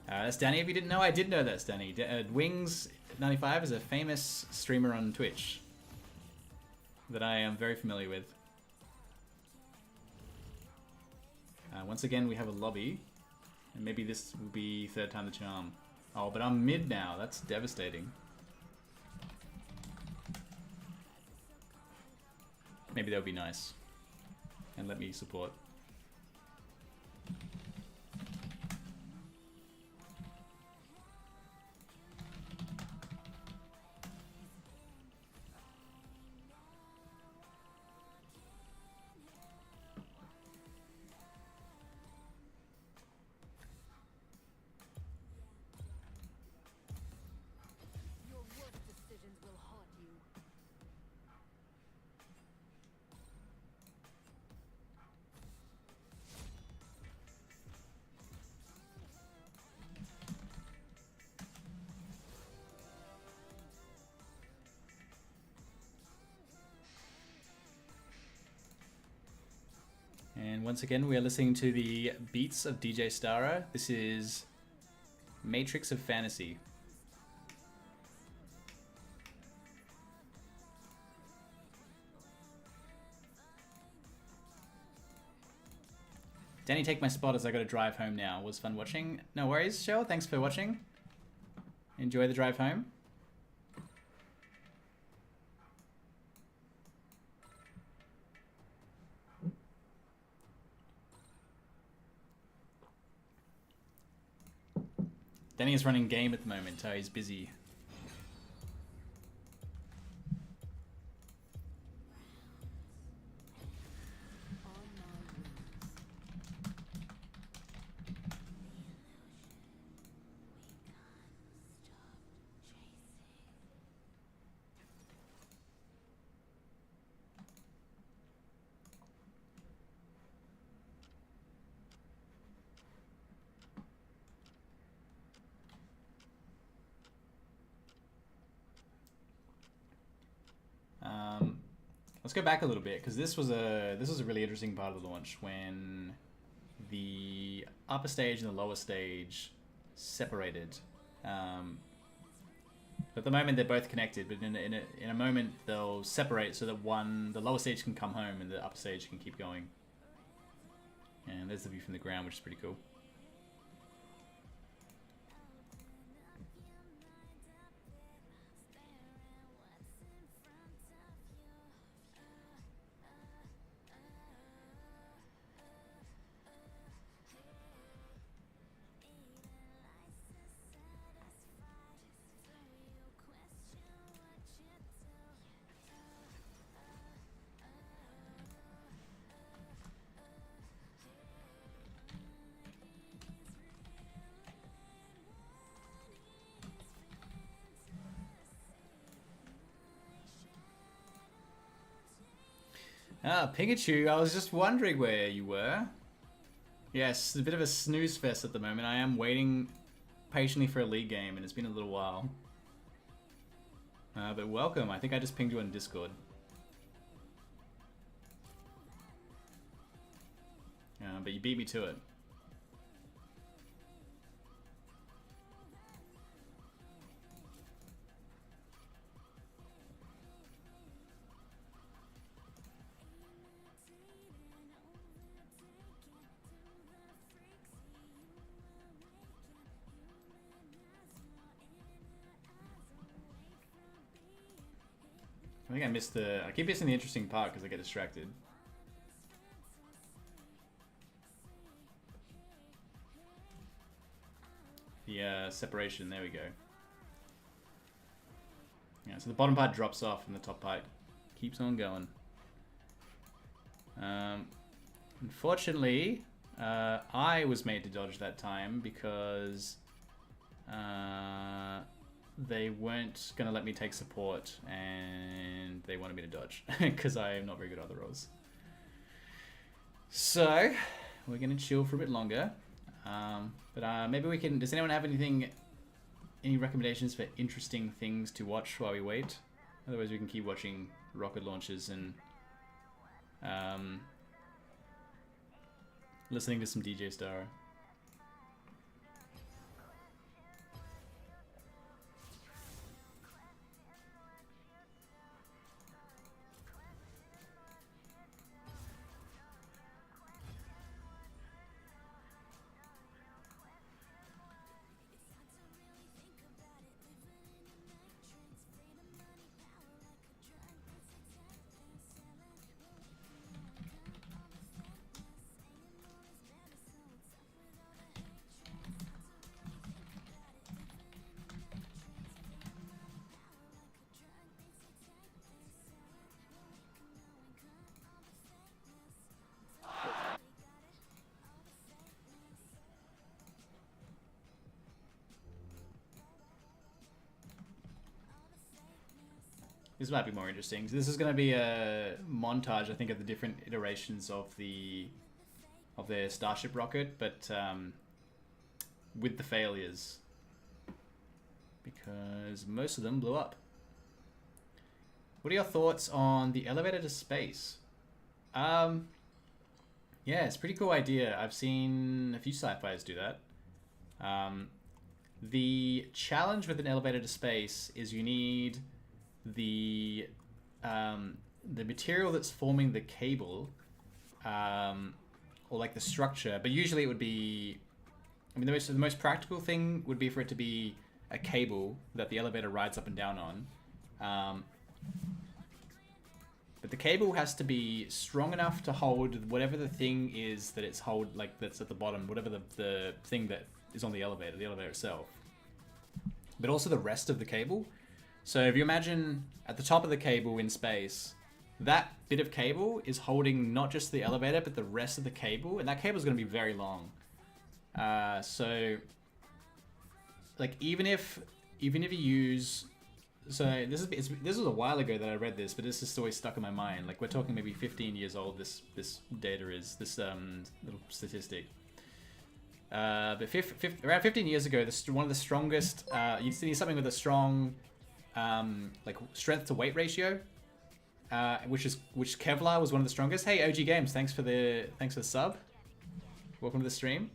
[SPEAKER 1] That's Danny. If you didn't know, I did know that's Danny. Wings95 is a famous streamer on Twitch that I am very familiar with. Once again, we have a lobby, and maybe this will be third time the charm. Oh, but I'm mid now. That's devastating. Maybe that would be nice, and let me support. And once again, we are listening to the beats of DJ Stara. This is Matrix of Fantasy. Danny, take my spot as I gotta drive home now. Was fun watching. No worries, Shell. Thanks for watching. Enjoy the drive home. Danny is running game at the moment, so he's busy. Let's go back a little bit, because this was a really interesting part of the launch when the upper stage and the lower stage separated. At the moment they're both connected, but in a moment they'll separate so that the lower stage can come home and the upper stage can keep going. And there's the view from the ground, which is pretty cool. Ah, Pikachu, I was just wondering where you were. Yes, a bit of a snooze fest at the moment. I am waiting patiently for a league game, and it's been a little while. But welcome. I think I just pinged you on Discord. But you beat me to it. I think I missed I keep missing the interesting part because I get distracted. The separation, there we go. Yeah, so the bottom part drops off and the top part keeps on going. Unfortunately, I was made to dodge that time because they weren't going to let me take support and they wanted me to dodge because I am not very good at other roles. So, we're going to chill for a bit longer. But maybe we can... Does anyone have any recommendations for interesting things to watch while we wait? Otherwise we can keep watching rocket launches and listening to some DJ Star. This might be more interesting. So this is going to be a montage, I think, of the different iterations of their Starship rocket, but with the failures, because most of them blew up. What are your thoughts on the elevator to space? Yeah, it's a pretty cool idea. I've seen a few sci-fis do that. The challenge with an elevator to space is you need the material that's forming the cable, or like the structure, but usually it would be, I mean, the most practical thing would be for it to be a cable that the elevator rides up and down on. But the cable has to be strong enough to hold whatever the thing is that it's that's at the bottom, whatever the thing that is on the elevator itself. But also the rest of the cable. So if you imagine at the top of the cable in space, that bit of cable is holding not just the elevator, but the rest of the cable, and that cable is going to be very long. So, like, even if you use, so this was a while ago that I read this, but this is always stuck in my mind. Like, we're talking maybe 15 years old. This data is this little statistic. But around 15 years ago, one of the strongest. You need something with a strong, like, strength to weight ratio, which Kevlar was one of the strongest. Hey, OG Games, thanks for the sub. Welcome to the stream.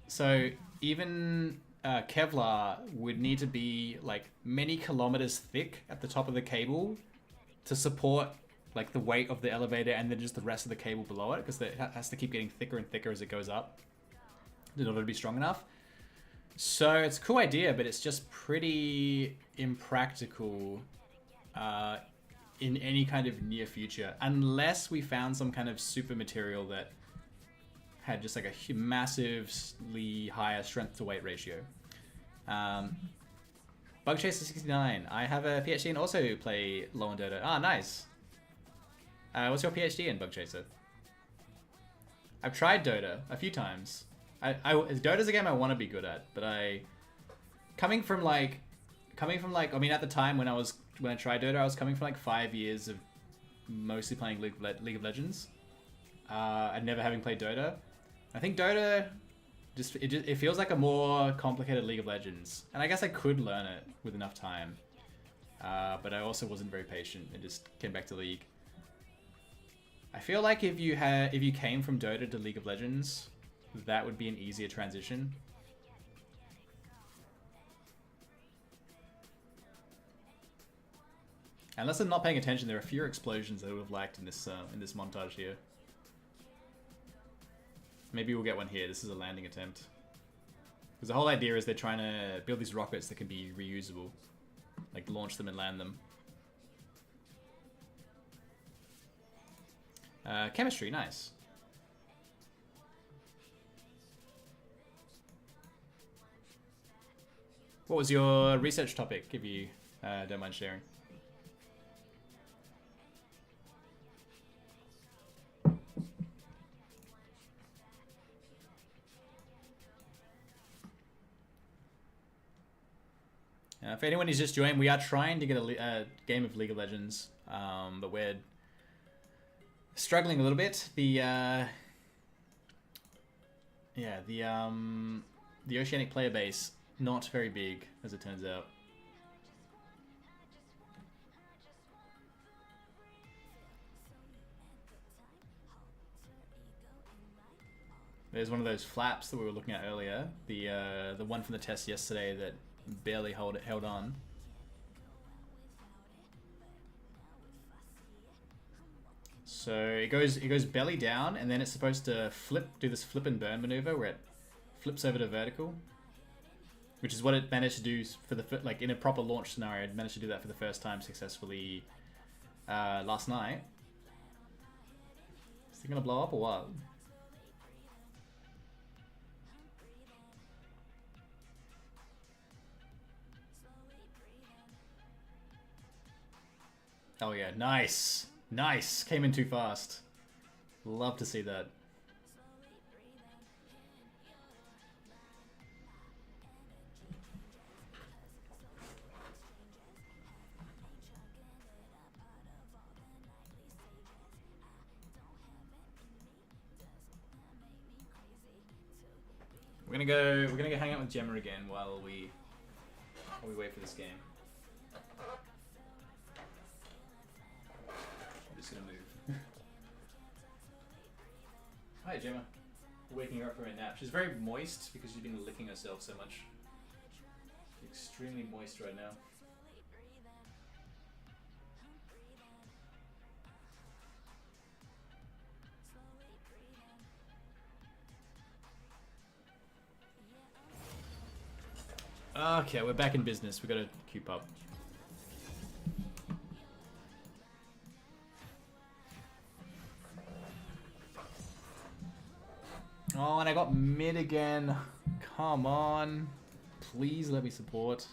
[SPEAKER 1] So even Kevlar would need to be like many kilometers thick at the top of the cable to support like the weight of the elevator and then just the rest of the cable below it, because it has to keep getting thicker and thicker as it goes up in order to be strong enough. So it's a cool idea, but it's just pretty impractical in any kind of near future, unless we found some kind of super material that had just like a massively higher strength to weight ratio. Bugchaser69, I have a PhD and also play low and Dota. Ah, nice. What's your PhD in, Bugchaser? I've tried Dota a few times. Dota's a game I want to be good at, but coming from like, I mean, at the time when I tried Dota, I was coming from like 5 years of mostly playing League of Legends, and never having played Dota. I think Dota it feels like a more complicated League of Legends, and I guess I could learn it with enough time, but I also wasn't very patient and just came back to League. I feel like if you came from Dota to League of Legends, that would be an easier transition. Unless I'm not paying attention, there are fewer explosions that I would have liked in this montage here. Maybe we'll get one here. This is a landing attempt. Because the whole idea is they're trying to build these rockets that can be reusable. Like launch them and land them. Chemistry, nice. What was your research topic, if you don't mind sharing? For anyone who's just joined, we are trying to get a game of League of Legends, but we're struggling a little bit. The Oceanic player base, not very big, as it turns out. There's one of those flaps that we were looking at earlier. The one from the test yesterday that barely held on. So it goes belly down, and then it's supposed to do this flip and burn maneuver where it flips over to vertical, which is what it managed to do for like in a proper launch scenario. It managed to do that for the first time successfully last night. Is it gonna blow up or what? Oh yeah, nice! Nice! Came in too fast. Love to see that. We're gonna go hang out with Gemma again while we wait for this game. Just gonna move. Hi Gemma. Waking her up from her nap. She's very moist because she's been licking herself so much. She's extremely moist right now. Okay, we're back in business. We gotta keep up. Oh, and I got mid again. Come on. Please let me support.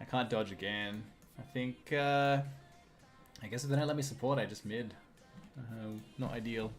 [SPEAKER 1] I can't dodge again. I think, I guess if they don't let me support, I just mid. Not ideal.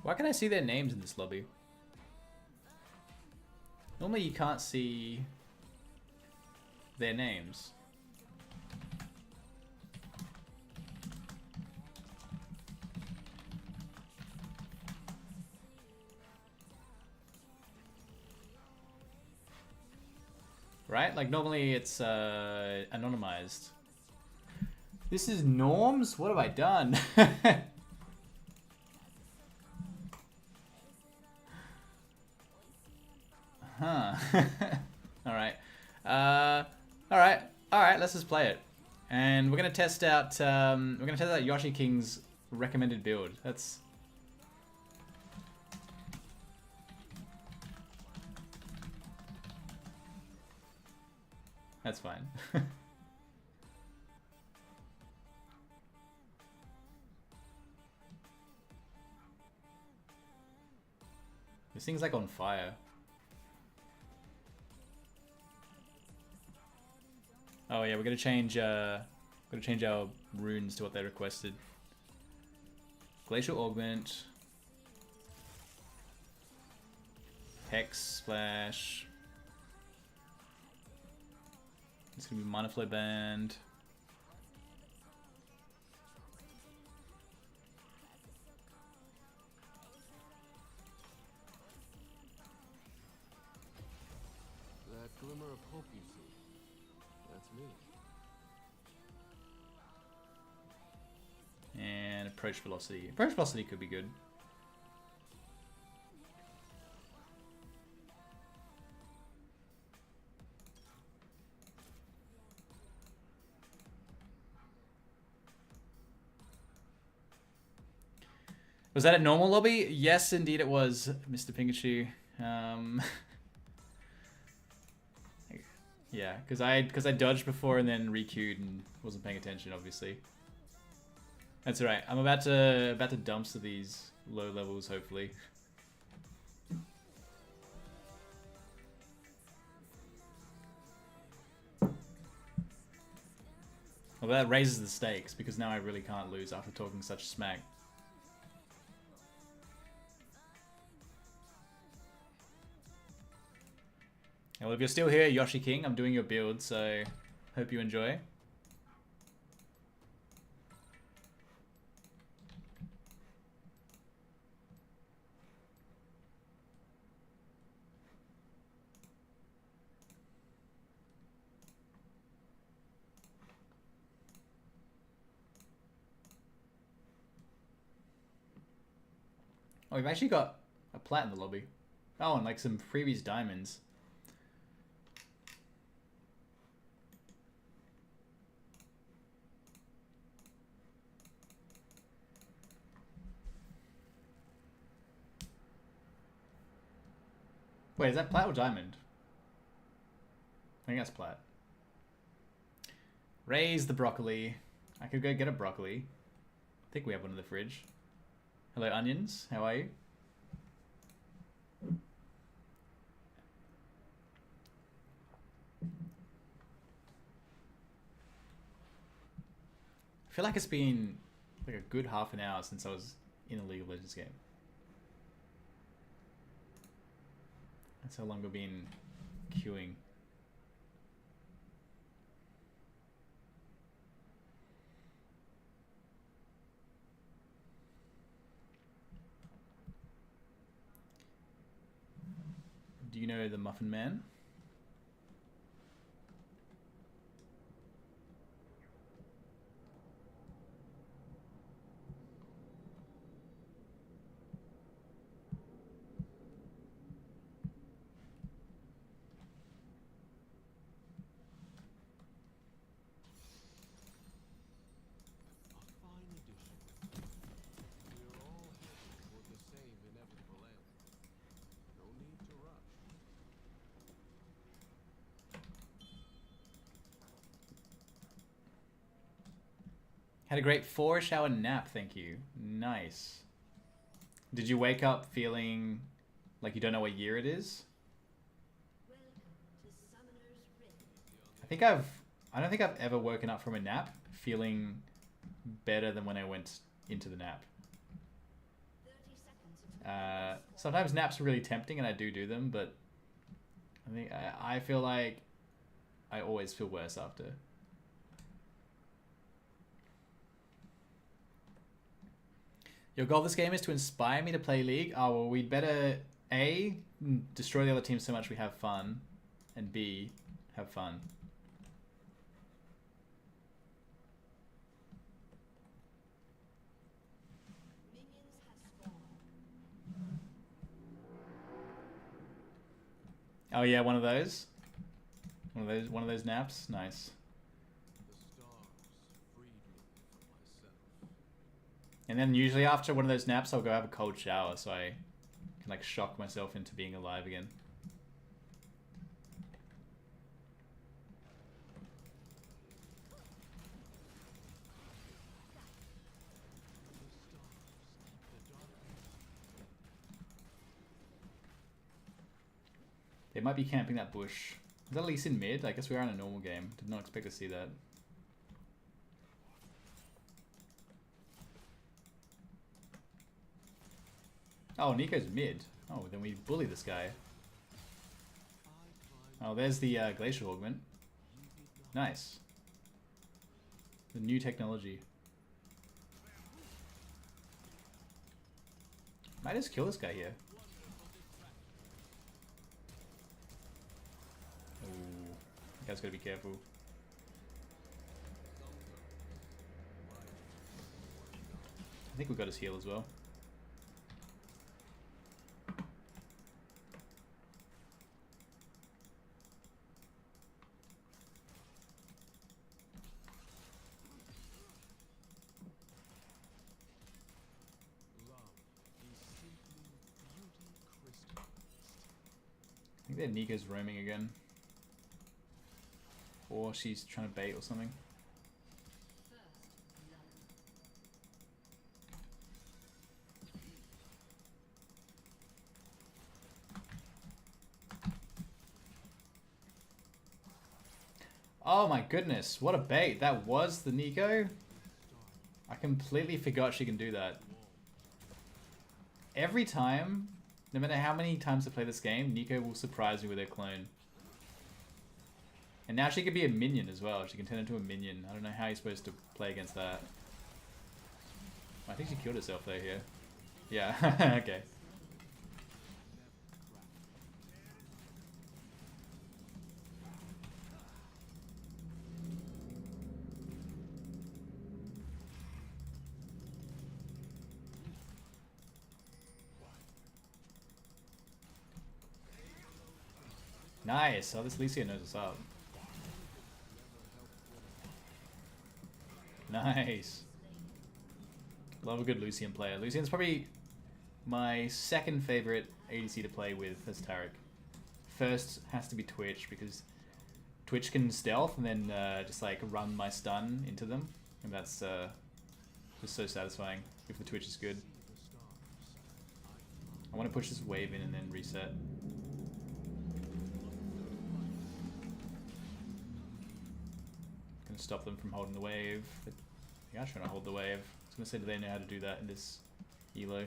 [SPEAKER 1] Why can I see their names in this lobby? Normally you can't see their names. Right? Like normally it's anonymized. This is Norms? What have I done? Huh. Alright. Alright, let's just play it. And we're gonna test out Yoshi King's recommended build. That's fine. This thing's like on fire. Oh yeah, we're gonna change our runes to what they requested. Glacial Augment, Hex Splash. It's gonna be Mana Flow Band.
[SPEAKER 6] That glimmer of hope you see, that's me.
[SPEAKER 1] And Approach Velocity. Approach Velocity could be good. Was that a normal lobby? Yes, indeed it was, Mr. Pikachu. Yeah, because I dodged before and then re-queued and wasn't paying attention, obviously. That's alright. I'm about to dumpster these low levels, hopefully. Well, that raises the stakes because now I really can't lose after talking such smack. Well, if you're still here, Yoshi King, I'm doing your build, so hope you enjoy. Oh, we've actually got a plat in the lobby. Oh, and like some previous diamonds. Wait, is that plat or diamond? I think that's plat. Raise the broccoli. I could go get a broccoli. I think we have one in the fridge. Hello, onions. How are you? I feel like it's been like a good half an hour since I was in a League of Legends game. That's how long we've been queuing. Do you know the Muffin Man?
[SPEAKER 6] A fine addition. We're all heading toward the same inevitable end. No need to rush.
[SPEAKER 1] Had a great 4-hour nap, thank you. Nice. Did you wake up feeling like you don't know what year it is? I don't think I've ever woken up from a nap feeling better than when I went into the nap. Sometimes naps are really tempting and I do them, but I think I feel like I always feel worse after. Your goal this game is to inspire me to play League? Oh, well, we'd better A, destroy the other team so much we have fun, and B, have fun. Oh yeah, one of those naps. Nice.
[SPEAKER 6] The stars
[SPEAKER 1] And then usually after one of those naps, I'll go have a cold shower so I can like shock myself into being alive again. They might be camping that bush. Is that at least in mid? I guess we are in a normal game. Did not expect to see that. Oh, Nico's mid. Oh, then we bully this guy. Oh, there's the glacial augment. Nice. The new technology. Might just kill this guy here. Ooh, you guys gotta be careful. I think we got his heal as well. I think that Nika's roaming again. Or she's trying to bait or something. Oh my goodness, what a bait. That was the Nico? I completely forgot she can do that. Every time, no matter how many times I play this game, Nico will surprise me with her clone. And now she could be a minion as well. She can turn into a minion. I don't know how you're supposed to play against that. I think she killed herself though here. Yeah, okay. Nice. Oh, this Lucio knows what's up. Nice. Love a good Lucian player. Lucian's probably my second favorite ADC to play with as Taric. First has to be Twitch, because Twitch can stealth and then just like run my stun into them. And that's just so satisfying if the Twitch is good. I want to push this wave in and then reset. Gonna stop them from holding the wave. They are trying to hold the wave. I was gonna say, do they know how to do that in this elo?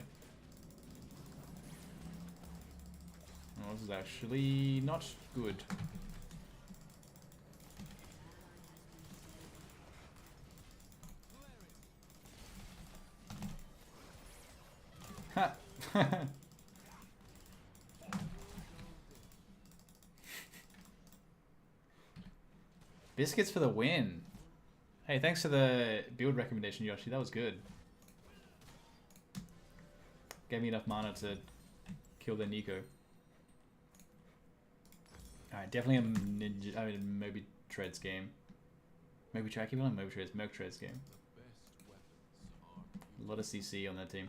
[SPEAKER 1] Oh, this is actually not good. Ha! Biscuits for the win. Hey, thanks for the build recommendation, Yoshi. That was good. Gave me enough mana to kill the Nico. Alright, definitely a ninja. I mean, Moby Treads game. Moby Treads? I keep on Moby Treads. Merc Treads game. A lot of CC on that team.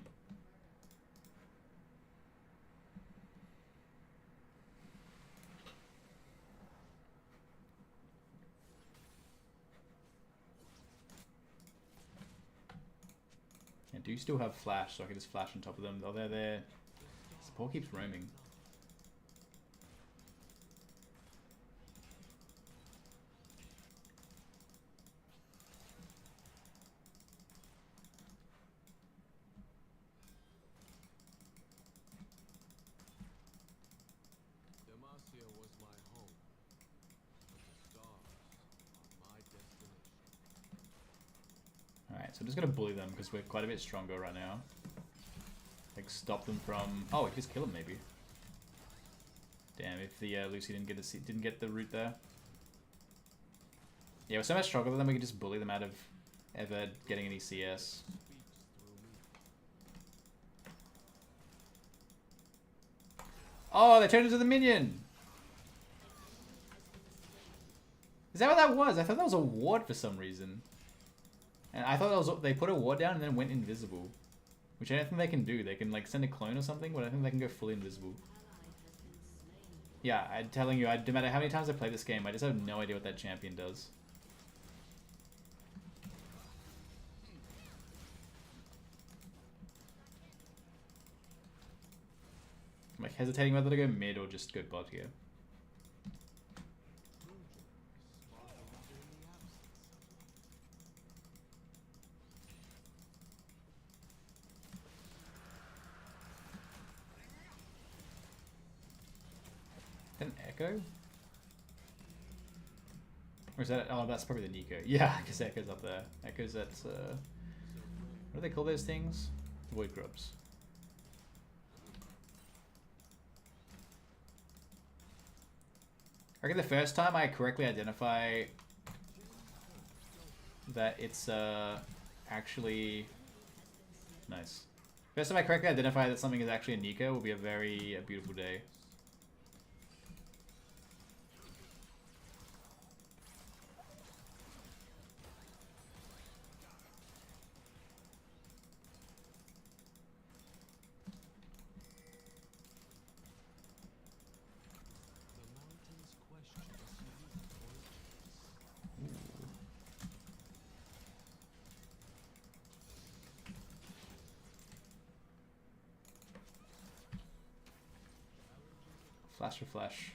[SPEAKER 1] I do still have flash, so I can just flash on top of them. Oh, they're there. Support keeps roaming.
[SPEAKER 6] Demacia was my home, but the stars are my destination.
[SPEAKER 1] Alright, so I'm just gonna bully them because we're quite a bit stronger right now. Like, stop them from... Oh, we just kill them maybe. Damn, if the Lucy didn't get the root there. Yeah, we're so much stronger than them, we can just bully them out of ever getting any CS. Oh, they turned into the minion! Is that what that was? I thought that was a ward for some reason. And I thought they put a ward down and then went invisible. Which I don't think they can do. They can like send a clone or something, but I don't think they can go fully invisible. Yeah, I'm telling you, no matter how many times I play this game, I just have no idea what that champion does. I'm like hesitating whether to go mid or just go bot here. An Echo? Or is that... Oh, that's probably the Nico. Yeah, because Echo's up there. Echo's at... what do they call those things? Void grubs. I reckon the first time I correctly identify that it's actually... Nice. First time I correctly identify that something is actually a Nico will be a beautiful day. Flash for flash.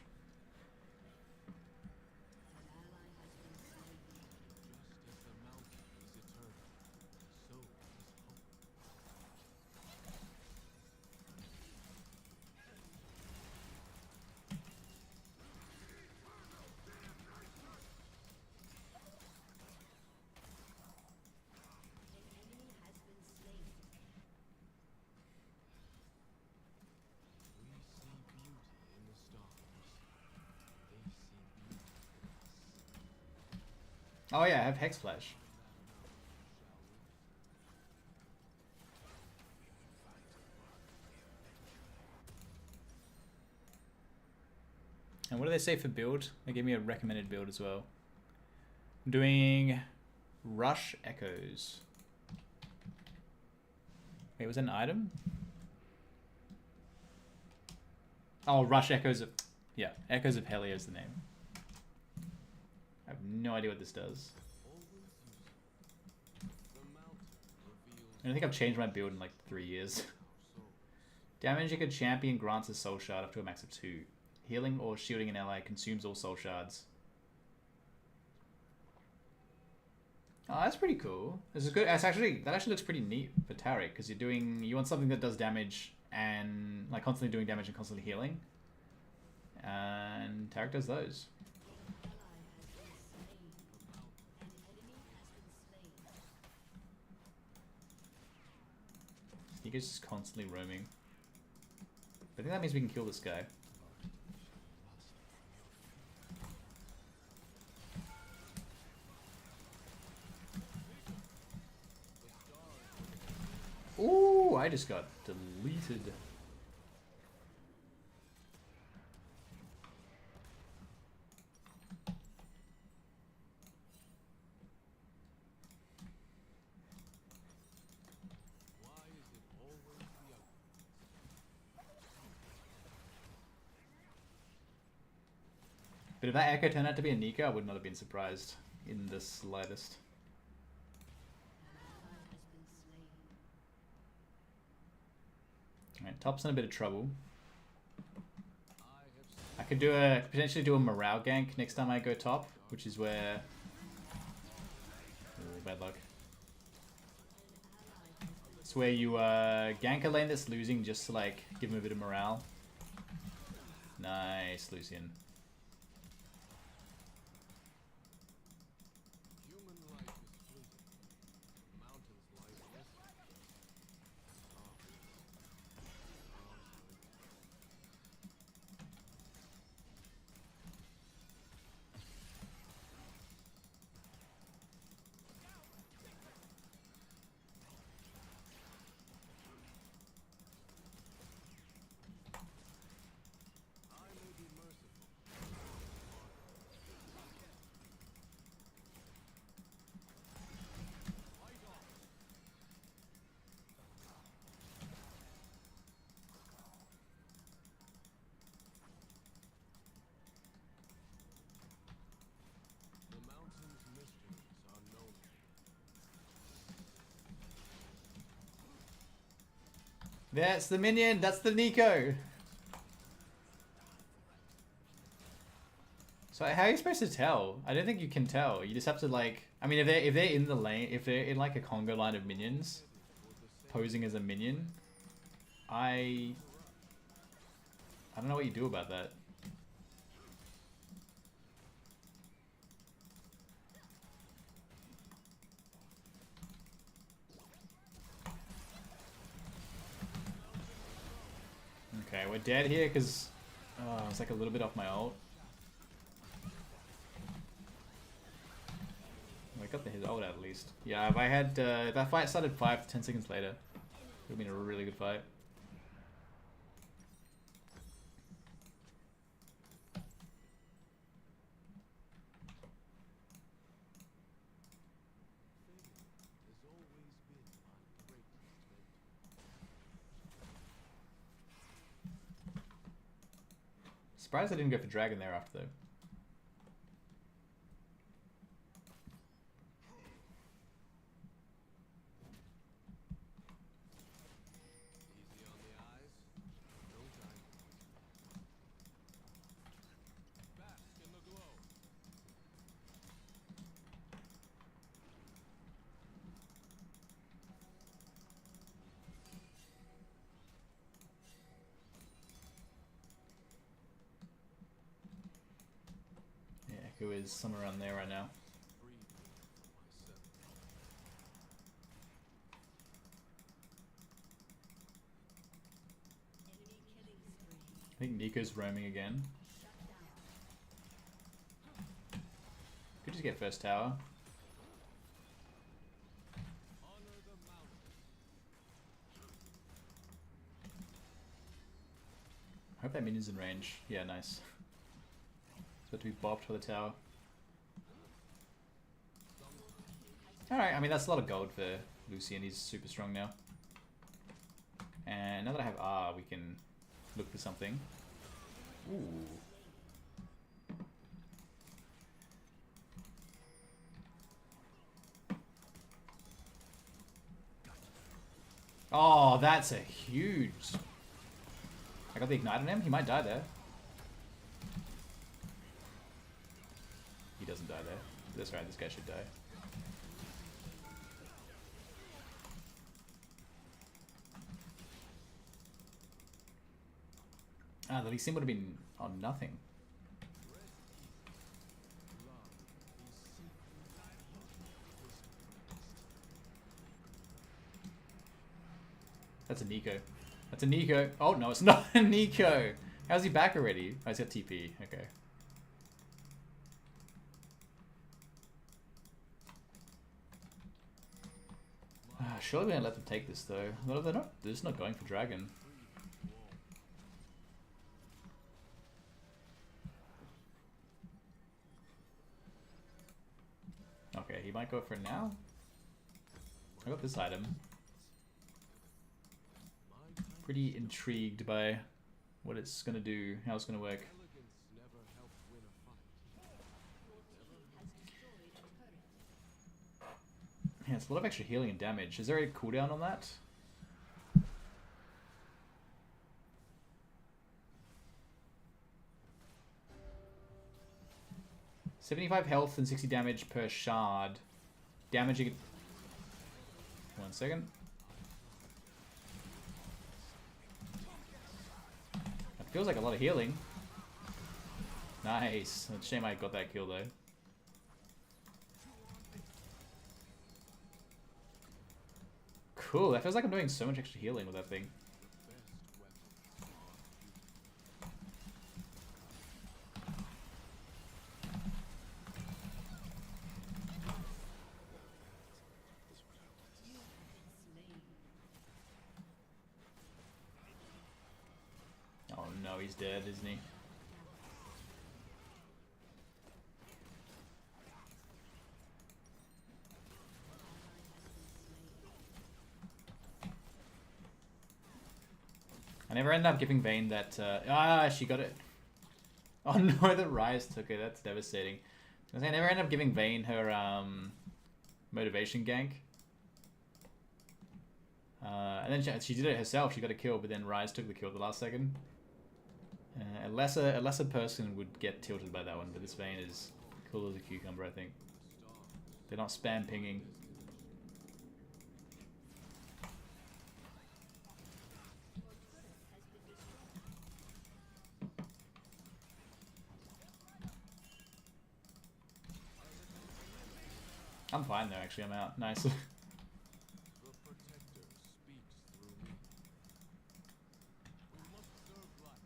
[SPEAKER 1] Oh yeah, I have Hex Flash. And what do they say for build? They gave me a recommended build as well. I'm doing Rush Echoes. Wait, was that an item? Oh, Rush Echoes of... Yeah, Echoes of Helia is the name. I have no idea what this does. I don't think I've changed my build in like 3 years. Damage a champion grants a soul shard up to a max of 2. Healing or shielding an ally consumes all soul shards. Oh, that's pretty cool. This is good. That actually looks pretty neat for Taric because you want something that does damage and like constantly doing damage and constantly healing. And Taric does those. Sneaker's just constantly roaming. But I think that means we can kill this guy. Ooh, I just got deleted. But if that Echo turned out to be a Nico, I would not have been surprised in the slightest. Alright, top's in a bit of trouble. I could potentially do a morale gank next time I go top, which is where... Oh, bad luck. It's where you gank a lane that's losing just to like give him a bit of morale. Nice, Lucian. That's the minion. That's the Nico. So how are you supposed to tell? I don't think you can tell. You just have to like. I mean, if they're in the lane, if they're in like a Congo line of minions, posing as a minion, I don't know what you do about that. Okay, we're dead here because I was like a little bit off my ult. I got his ult at least. Yeah, if I had if that fight started 5 to 10 seconds later, it would have been a really good fight.
[SPEAKER 6] Has always been my greatest mentor.
[SPEAKER 1] Surprised I didn't go for dragon there after though.
[SPEAKER 6] Easy on the eyes, no time. Bask in the glow.
[SPEAKER 1] Yeah, Echo is somewhere around there right now.
[SPEAKER 6] Freed me from myself.
[SPEAKER 1] I think Nico's roaming again. Could just get first tower.
[SPEAKER 6] Honor the mountain.
[SPEAKER 1] I hope that minion's in range. Yeah, nice. It's about to be bopped for the tower. Alright, I mean that's a lot of gold for Lucian, he's super strong now. And now that I have R, we can look for something. Ooh. Oh, that's a huge... I got the ignite on him, he might die there. He doesn't die there. That's right, this guy should die. Ah, the Lee Sin would have been on nothing. That's a Nico. That's a Nico. Oh no, it's not a Nico. How's he back already? Oh, he's got TP. Okay. Surely we don't let them take this though. No, they're not. They're just not going for dragon. Okay, he might go for it now. I got this item. Pretty intrigued by what it's gonna do, how it's gonna work.
[SPEAKER 6] Elegance never helped win a fight.
[SPEAKER 1] Yeah, it's a lot of extra healing and damage. Is there a cooldown on that? $75 health and 60 damage per shard. Damaging... 1 second. That feels like a lot of healing. Nice. It's a shame I got that kill though. Cool, that feels like I'm doing so much extra healing with that thing. Oh no, he's dead, isn't he? I never ended up giving Vayne that, she got it. Oh no, that Rise took it, that's devastating. I never ended up giving Vayne her, motivation gank. And then she did it herself. She got a kill, but then Ryze took the kill at the last second. A lesser person would get tilted by that one, but this Vayne is cool as a cucumber, I think. They're not spam pinging. I'm fine though, actually. I'm out. Nice.
[SPEAKER 6] The protector speaks through me. We must serve life.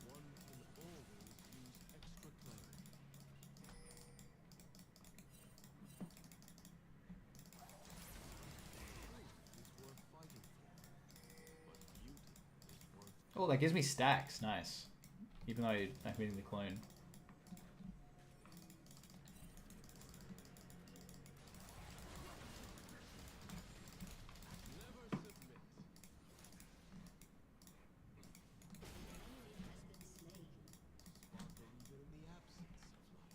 [SPEAKER 6] One can always use extra clarity. Truth is worth fighting for, but beauty is worth.
[SPEAKER 1] Oh, that gives me stacks. Nice. Even though I'm hitting the clone.
[SPEAKER 6] Never submit. Sparkle even in the absence of light.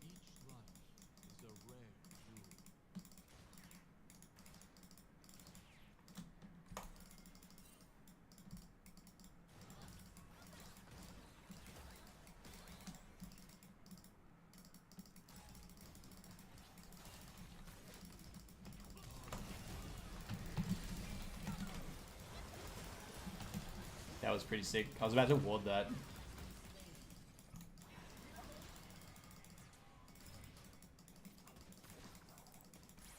[SPEAKER 6] Each life is a rare jewel.
[SPEAKER 1] That was pretty sick. I was about to ward that.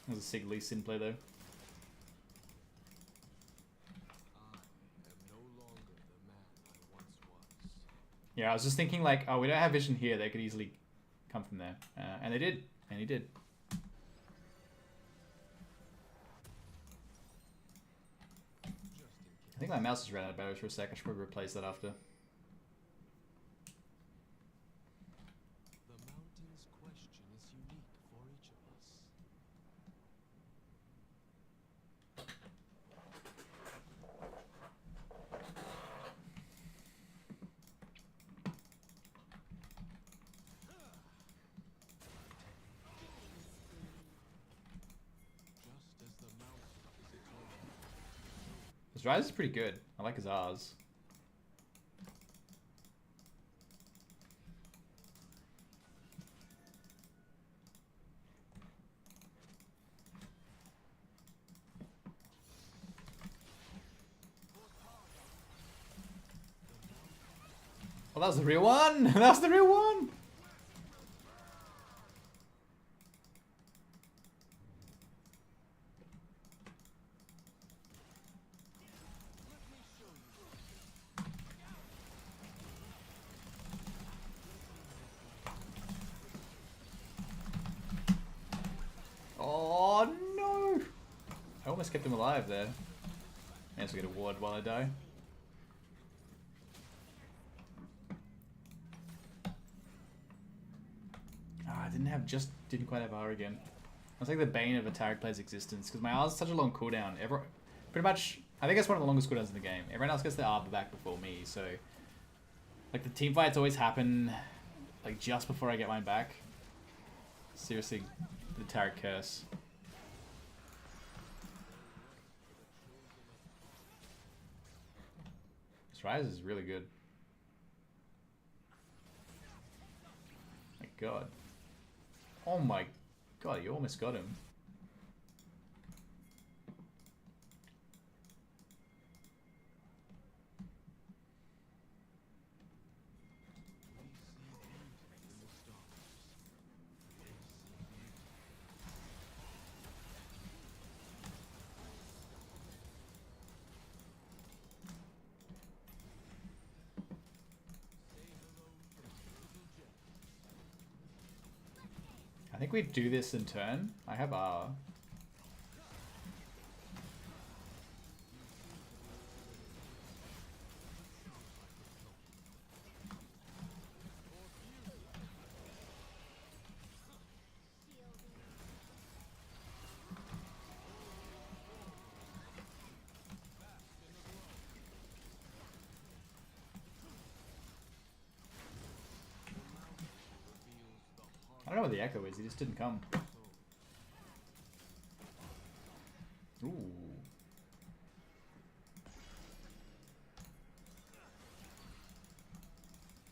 [SPEAKER 1] That was a sick Lee Sin play though.
[SPEAKER 6] I am no longer the man I once was.
[SPEAKER 1] Yeah, I was just thinking like, oh, we don't have vision here. They could easily come from there. And they did. And he did. I think my mouse has ran out of batteries for a sec. I should probably replace that after.
[SPEAKER 6] The mountain's question is unique for each of us. Just as the mountain is eternal.
[SPEAKER 1] His Ryze is pretty good. I like his R's. Oh, that was the real one! That was the real one! Oh no! I almost kept him alive there. I also get a ward while I die. Ah, I didn't quite have R again. That's like the bane of a Taric player's existence because my R is such a long cooldown. Pretty much, I think it's one of the longest cooldowns in the game. Everyone else gets their R back before me, so like the team fights always happen like just before I get mine back. Seriously, the Taric curse. This Ryze is really good. My god. Oh my god, you almost got him. I think we do this in turn. I have R. where the echo is. He just didn't come. Ooh.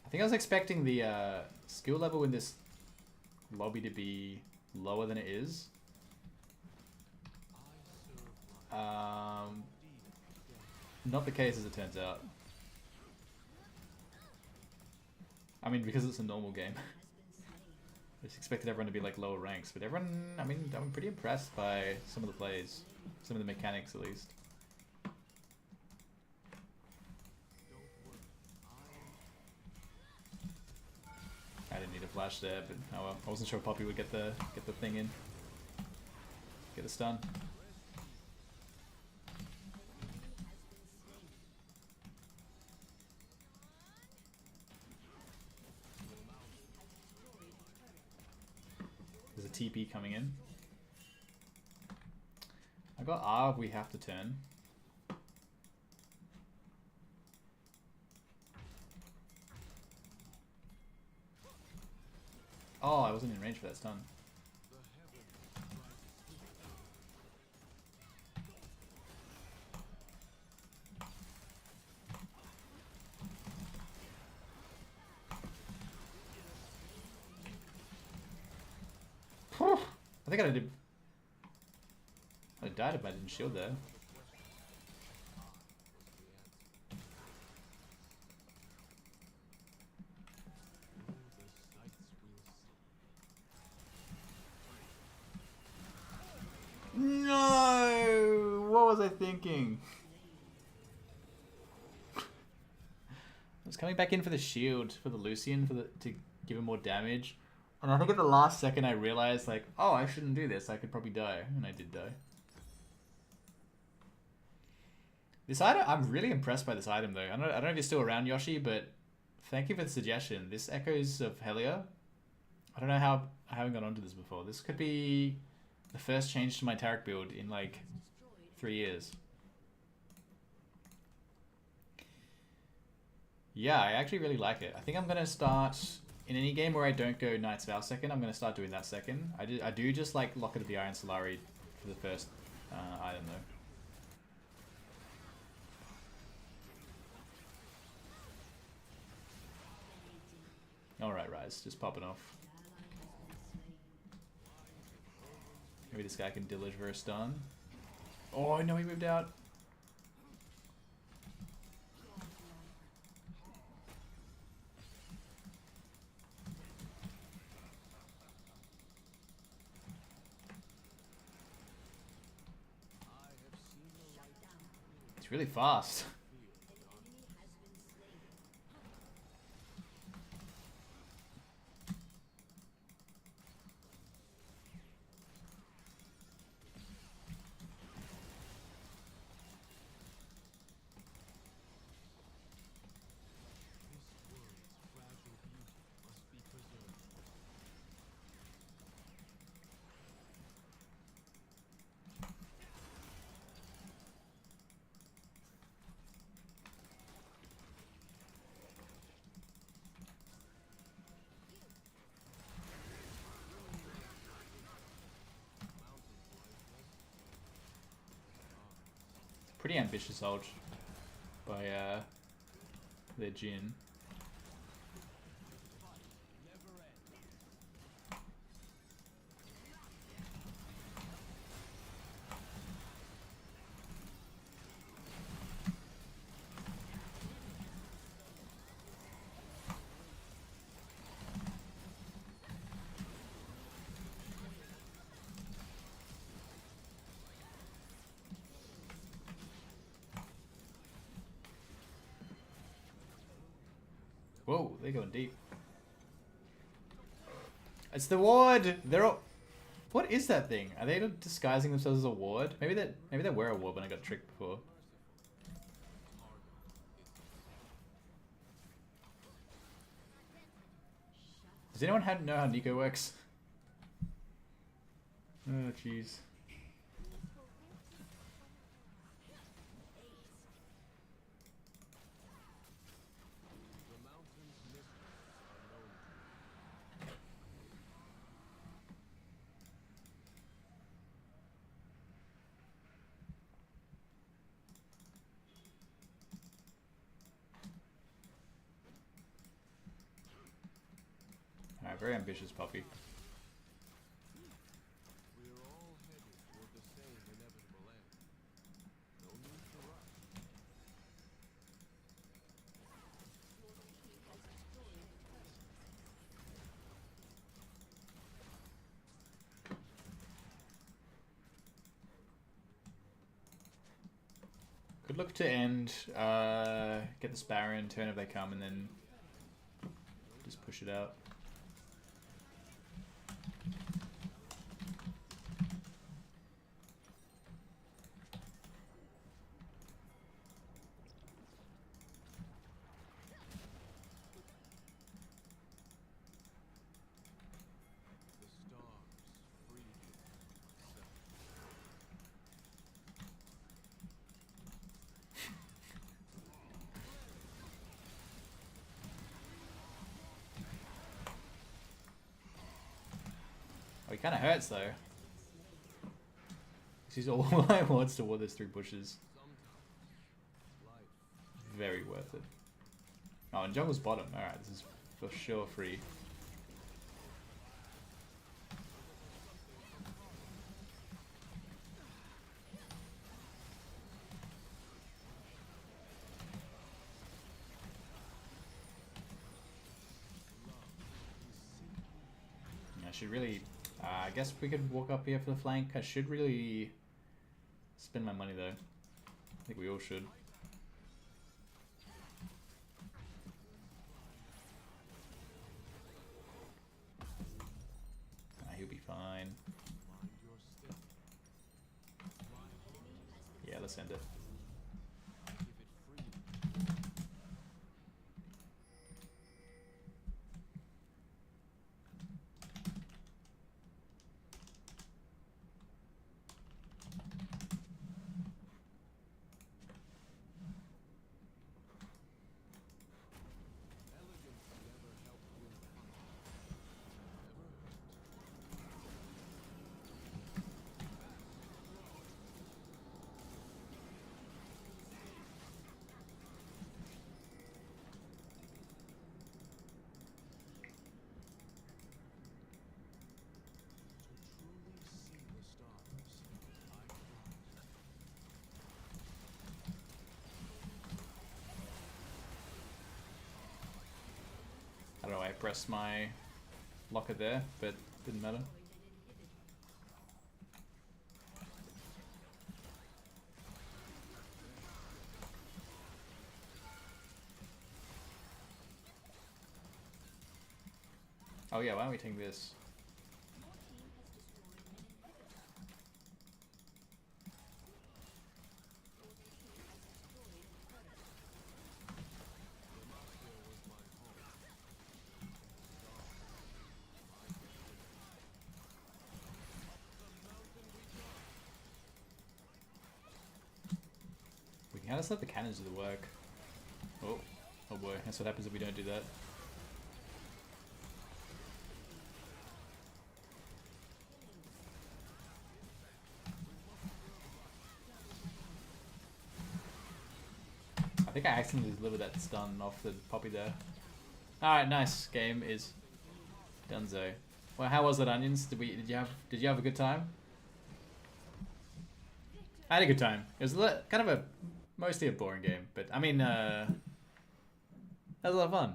[SPEAKER 1] I think I was expecting the skill level in this lobby to be lower than it is. Not the case as it turns out. I mean, because it's a normal game. I just expected everyone to be like lower ranks, but everyone, I mean, I'm pretty impressed by some of the plays, some of the mechanics at least. I didn't need a flash there, but oh well. I wasn't sure Poppy would get the thing in, get a stun. There's a TP coming in. I got R, we have to turn. Oh, I wasn't in range for that stun. I think I'd have died if I didn't shield there. No! What was I thinking? I was coming back in for the shield, for the Lucian, to give him more damage. And I think at the last second I realized, like, oh, I shouldn't do this. I could probably die. And I did die. This item, I'm really impressed by this item, though. I don't know if you're still around, Yoshi, but thank you for the suggestion. This Echoes of Helia. I don't know how I haven't gone onto this before. This could be the first change to my Taric build in, like, 3 years. Yeah, I actually really like it. I think I'm going to start... In any game where I don't go Knight's Vow second, I'm going to start doing that second. I do just like Locket of the Iron Solari for the first item though. Alright, Rise, just popping off. Maybe this guy can deliver a stun. Oh no, he moved out. It's really fast. Pretty ambitious ult by their Jhin. Whoa, they're going deep. It's the ward! They're all... What is that thing? Are they disguising themselves as a ward? Maybe they were a ward when I got tricked before. Does anyone know how Nico works? Oh, jeez. very ambitious puppy.
[SPEAKER 6] We are all headed toward the same inevitable end. No need to rush.
[SPEAKER 1] Could look to end, get this Baron, turn if they come, and then just push it out.
[SPEAKER 6] The stars free you.
[SPEAKER 1] Oh, he kind of hurts though. He's all I wants toward those 3 bushes. Very worth it. Oh, and jungle's bottom. Alright, this is for sure free. I should really... I guess we could walk up here for the flank. I should really spend my money though. I think we all should. He'll be fine.
[SPEAKER 6] Mind your step.
[SPEAKER 1] Yeah, let's end it.
[SPEAKER 6] Give it freedom. Elegance never helped win a fight. Never hurt. To truly see the stars, I cried.
[SPEAKER 1] I don't know, I pressed my locker there, but didn't matter. Oh yeah, why don't we take this? We can kind of let the cannons do the work. Oh, oh boy, that's what happens if we don't do that. I think I accidentally delivered that stun off the poppy there. Alright, nice. Game is donezo. Well, how was it, Onions? Did you have a good time? I had a good time. It was kind of mostly a boring game, but I mean, that was a lot of fun.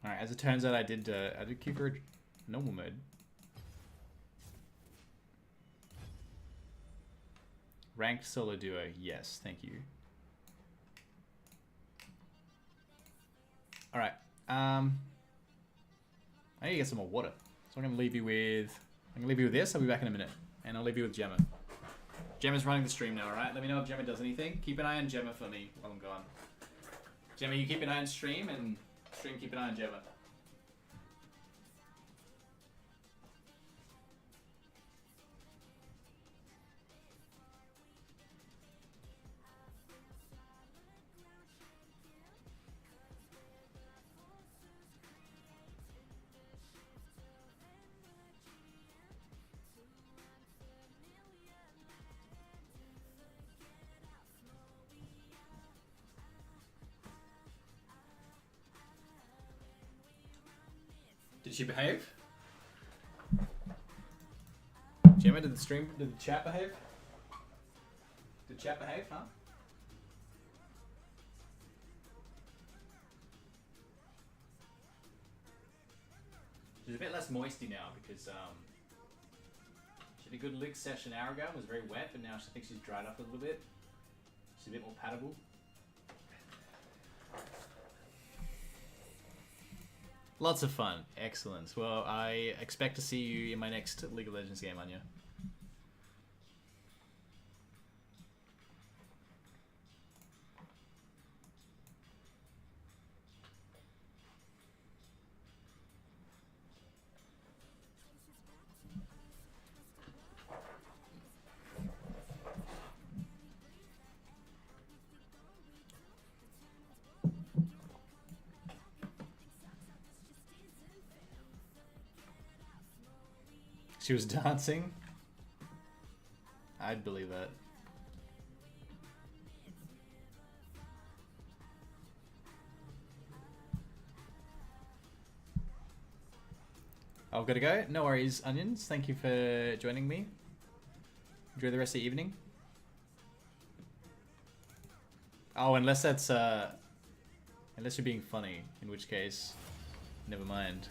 [SPEAKER 1] Alright, as it turns out, I did queue for normal mode. Ranked solo duo, yes, thank you. Alright, I need to get some more water. So I'm gonna leave you with this. I'll be back in a minute. And I'll leave you with Gemma. Gemma's running the stream now, alright? Let me know if Gemma does anything. Keep an eye on Gemma for me while I'm gone. Gemma, you keep an eye on stream and Stream, keep an eye on Gemma. Did she behave? Gemma, did the chat behave? Did chat behave, huh? She's a bit less moisty now because she had a good lick session an hour ago. It was very wet, but now she thinks she's dried up a little bit. She's a bit more paddable. Lots of fun. Excellent. Well, I expect to see you in my next League of Legends game, Anya. She was dancing? I'd believe that. I've got to go. No worries, Onions. Thank you for joining me. Enjoy the rest of the evening. Oh, unless that's unless you're being funny, in which case, never mind.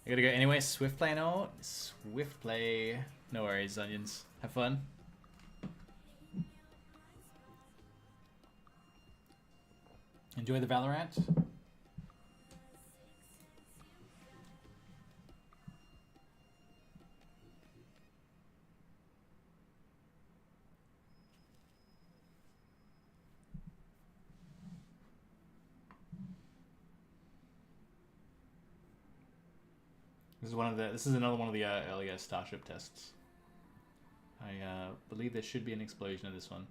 [SPEAKER 1] I gotta go anyway. Swift play now. Swift play. No worries, Onions. Have fun. Enjoy the Valorant. This is another one of the earlier Starship tests. I believe there should be an explosion of this one.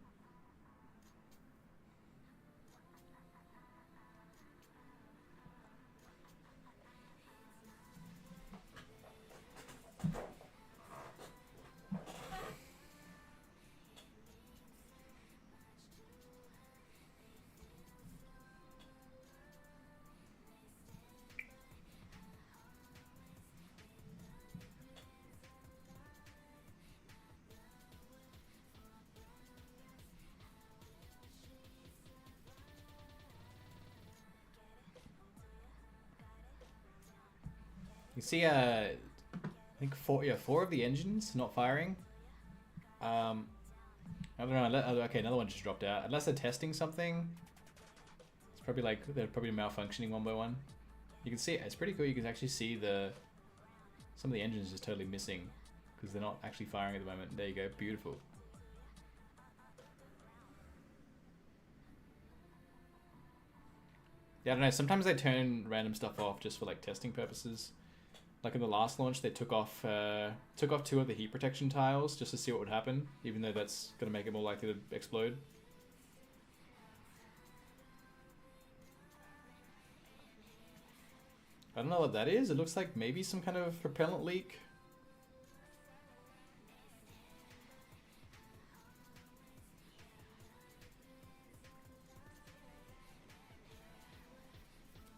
[SPEAKER 1] You see, I think four of the engines not firing. I don't know. Okay, another one just dropped out. Unless they're testing something, it's probably like they're probably malfunctioning one by one. You can see it's pretty cool. You can actually see some of the engines just totally missing because they're not actually firing at the moment. There you go, beautiful. Yeah, I don't know. Sometimes they turn random stuff off just for like testing purposes. Like in the last launch, they took off 2 of the heat protection tiles just to see what would happen, even though that's going to make it more likely to explode. I don't know what that is. It looks like maybe some kind of propellant leak.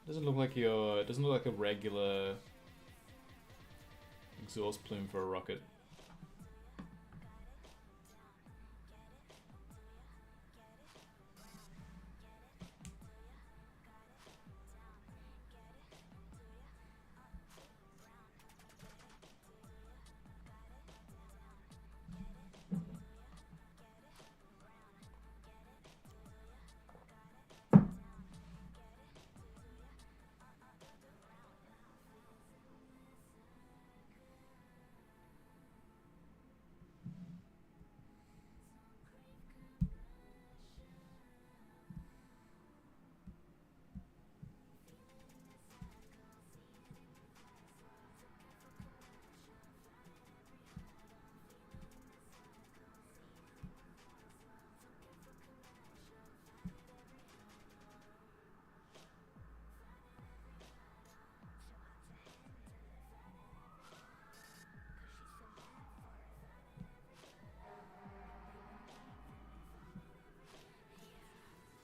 [SPEAKER 1] Doesn't look like your. It doesn't look like a regular exhaust plume for a rocket.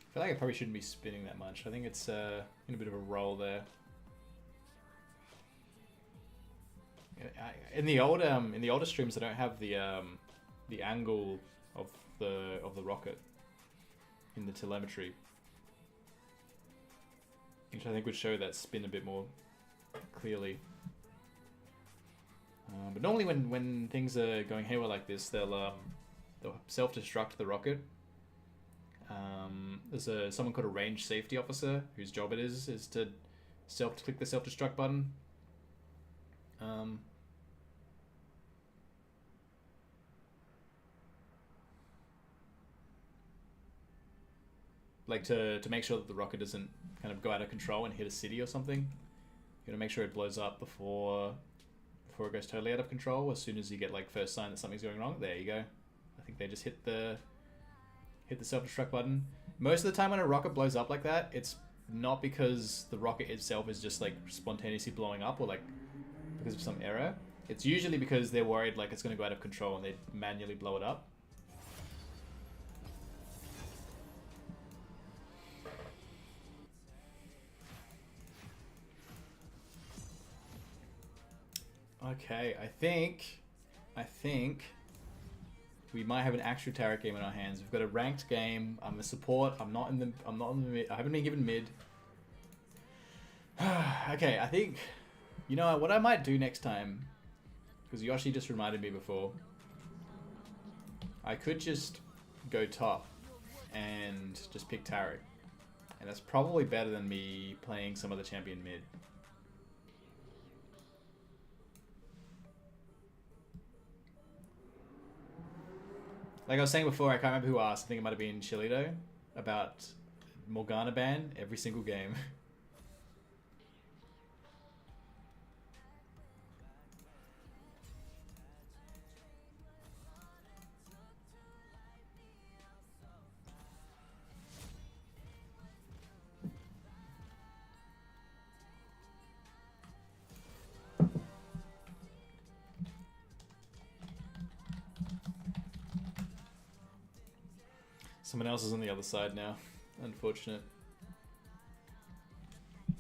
[SPEAKER 1] I feel like I probably shouldn't be spinning that much. I think it's in a bit of a roll there. In the older streams, I don't have the angle of the rocket in the telemetry, which I think would show that spin a bit more clearly. But normally when things are going haywire like this, they'll self-destruct the rocket. There's someone called a range safety officer whose job it is to click the self-destruct button. Like to make sure that the rocket doesn't kind of go out of control and hit a city or something. You gotta make sure it blows up before it goes totally out of control. As soon as you get like first sign that something's going wrong, there you go. I think they just hit the self-destruct button. Most of the time when a rocket blows up like that, it's not because the rocket itself is just like spontaneously blowing up or like because of some error. It's usually because they're worried like it's going to go out of control and they manually blow it up. Okay, I think we might have an actual Taric game in our hands. We've got a ranked game. I'm a support. I'm not in the mid. I haven't been given mid. Okay, I think, you know what I might do next time, because Yoshi just reminded me before. I could just go top and just pick Taric, and that's probably better than me playing some other champion mid. Like I was saying before, I can't remember who asked, I think it might have been Chilito, about Morgana ban every single game. Someone else is on the other side now. Unfortunate. I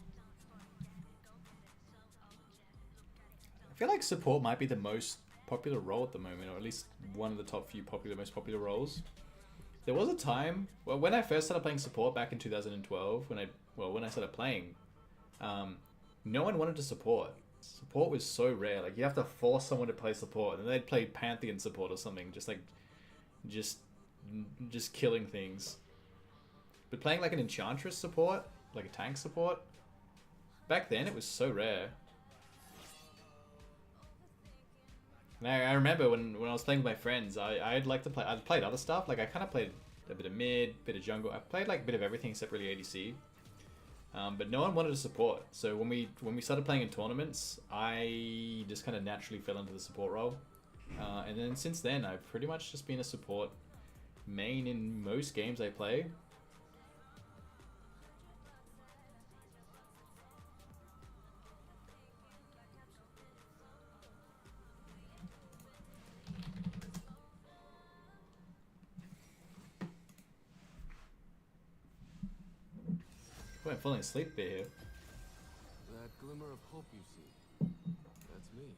[SPEAKER 1] feel like support might be the most popular role at the moment, or at least one of the top few most popular roles. There was a time, well, when I first started playing support back in 2012, when I started playing, no one wanted to support. Support was so rare. Like you have to force someone to play support, and they'd play Pantheon support or something, just killing things. But playing like an Enchantress support, like a tank support, back then it was so rare. And I remember when I was playing with my friends, I'd like to play. I'd played other stuff. Like I kind of played a bit of mid, bit of jungle. I played like a bit of everything except really ADC. But no one wanted to support. So when we started playing in tournaments, I just kind of naturally fell into the support role. And then since then, I've pretty much just been a support main in most games I play. Oh, I'm falling asleep a bit here.
[SPEAKER 6] glimmer of hope you see. That's me.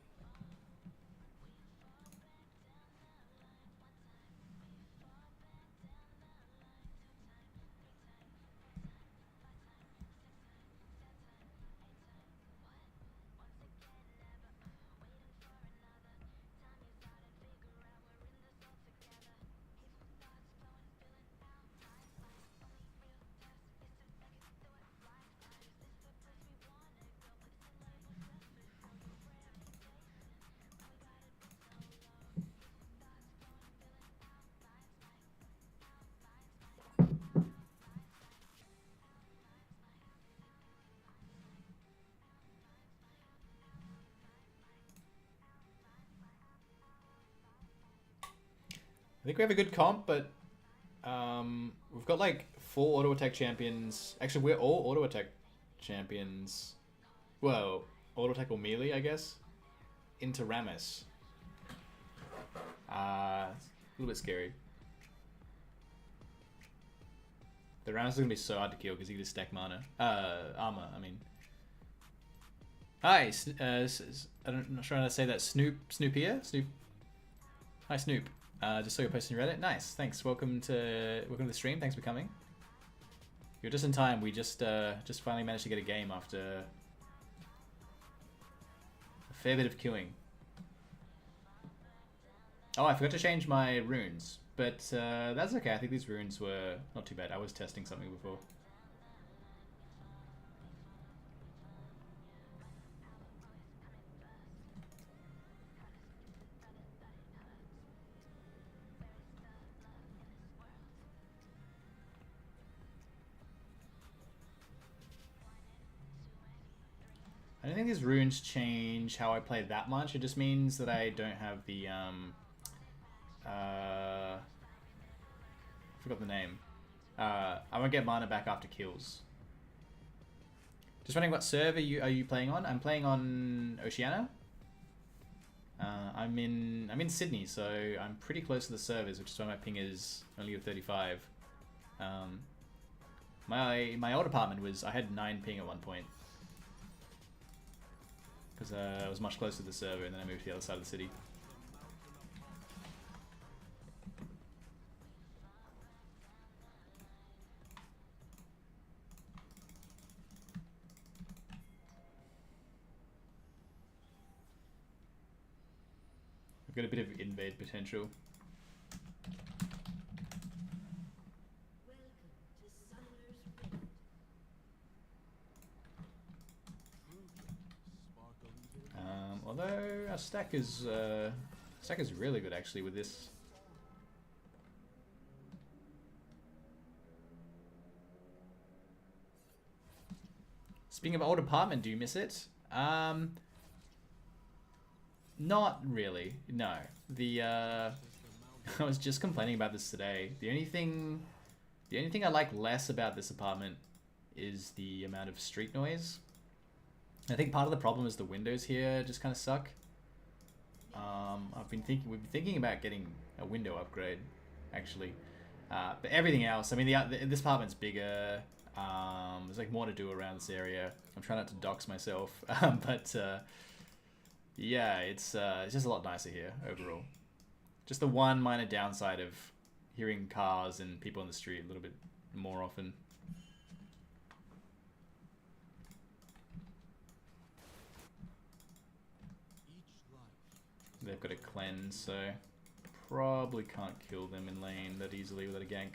[SPEAKER 1] I think we have a good comp, but we've got like 4 auto attack champions. Actually, we're all auto attack champions. Well, auto attack or melee, I guess. Into Rammus. A little bit scary. The Rammus is gonna be so hard to kill because he can just stack mana. Armor, I mean. Hi, I'm not sure how to say that. Snoop here? Snoop. Hi, Snoop. Just saw your post on Reddit. Nice, thanks. Welcome to the stream. Thanks for coming. You're just in time. We just finally managed to get a game after a fair bit of queuing. Oh, I forgot to change my runes, but that's okay. I think these runes were not too bad. I was testing something before. I don't think these runes change how I play that much. It just means that I don't have the I forgot the name. I won't get mana back after kills. Just wondering what server are you playing on? I'm playing on Oceania. I'm in Sydney, so I'm pretty close to the servers, which is why my ping is only 35. My old apartment I had 9 ping at one point. Because I was much closer to the server, and then I moved to the other side of the city. I've got a bit of invade potential. Although our stack is really good actually with this. Speaking of old apartment, do you miss it? Not really. No. I was just complaining about this today. The only thing I like less about this apartment is the amount of street noise. I think part of the problem is the windows here just kind of suck. We've been thinking about getting a window upgrade, actually. But everything else, I mean, this apartment's bigger. There's like more to do around this area. I'm trying not to dox myself, but yeah, it's just a lot nicer here overall. Just the one minor downside of hearing cars and people on the street a little bit more often. They've got a cleanse, so probably can't kill them in lane that easily without a gank.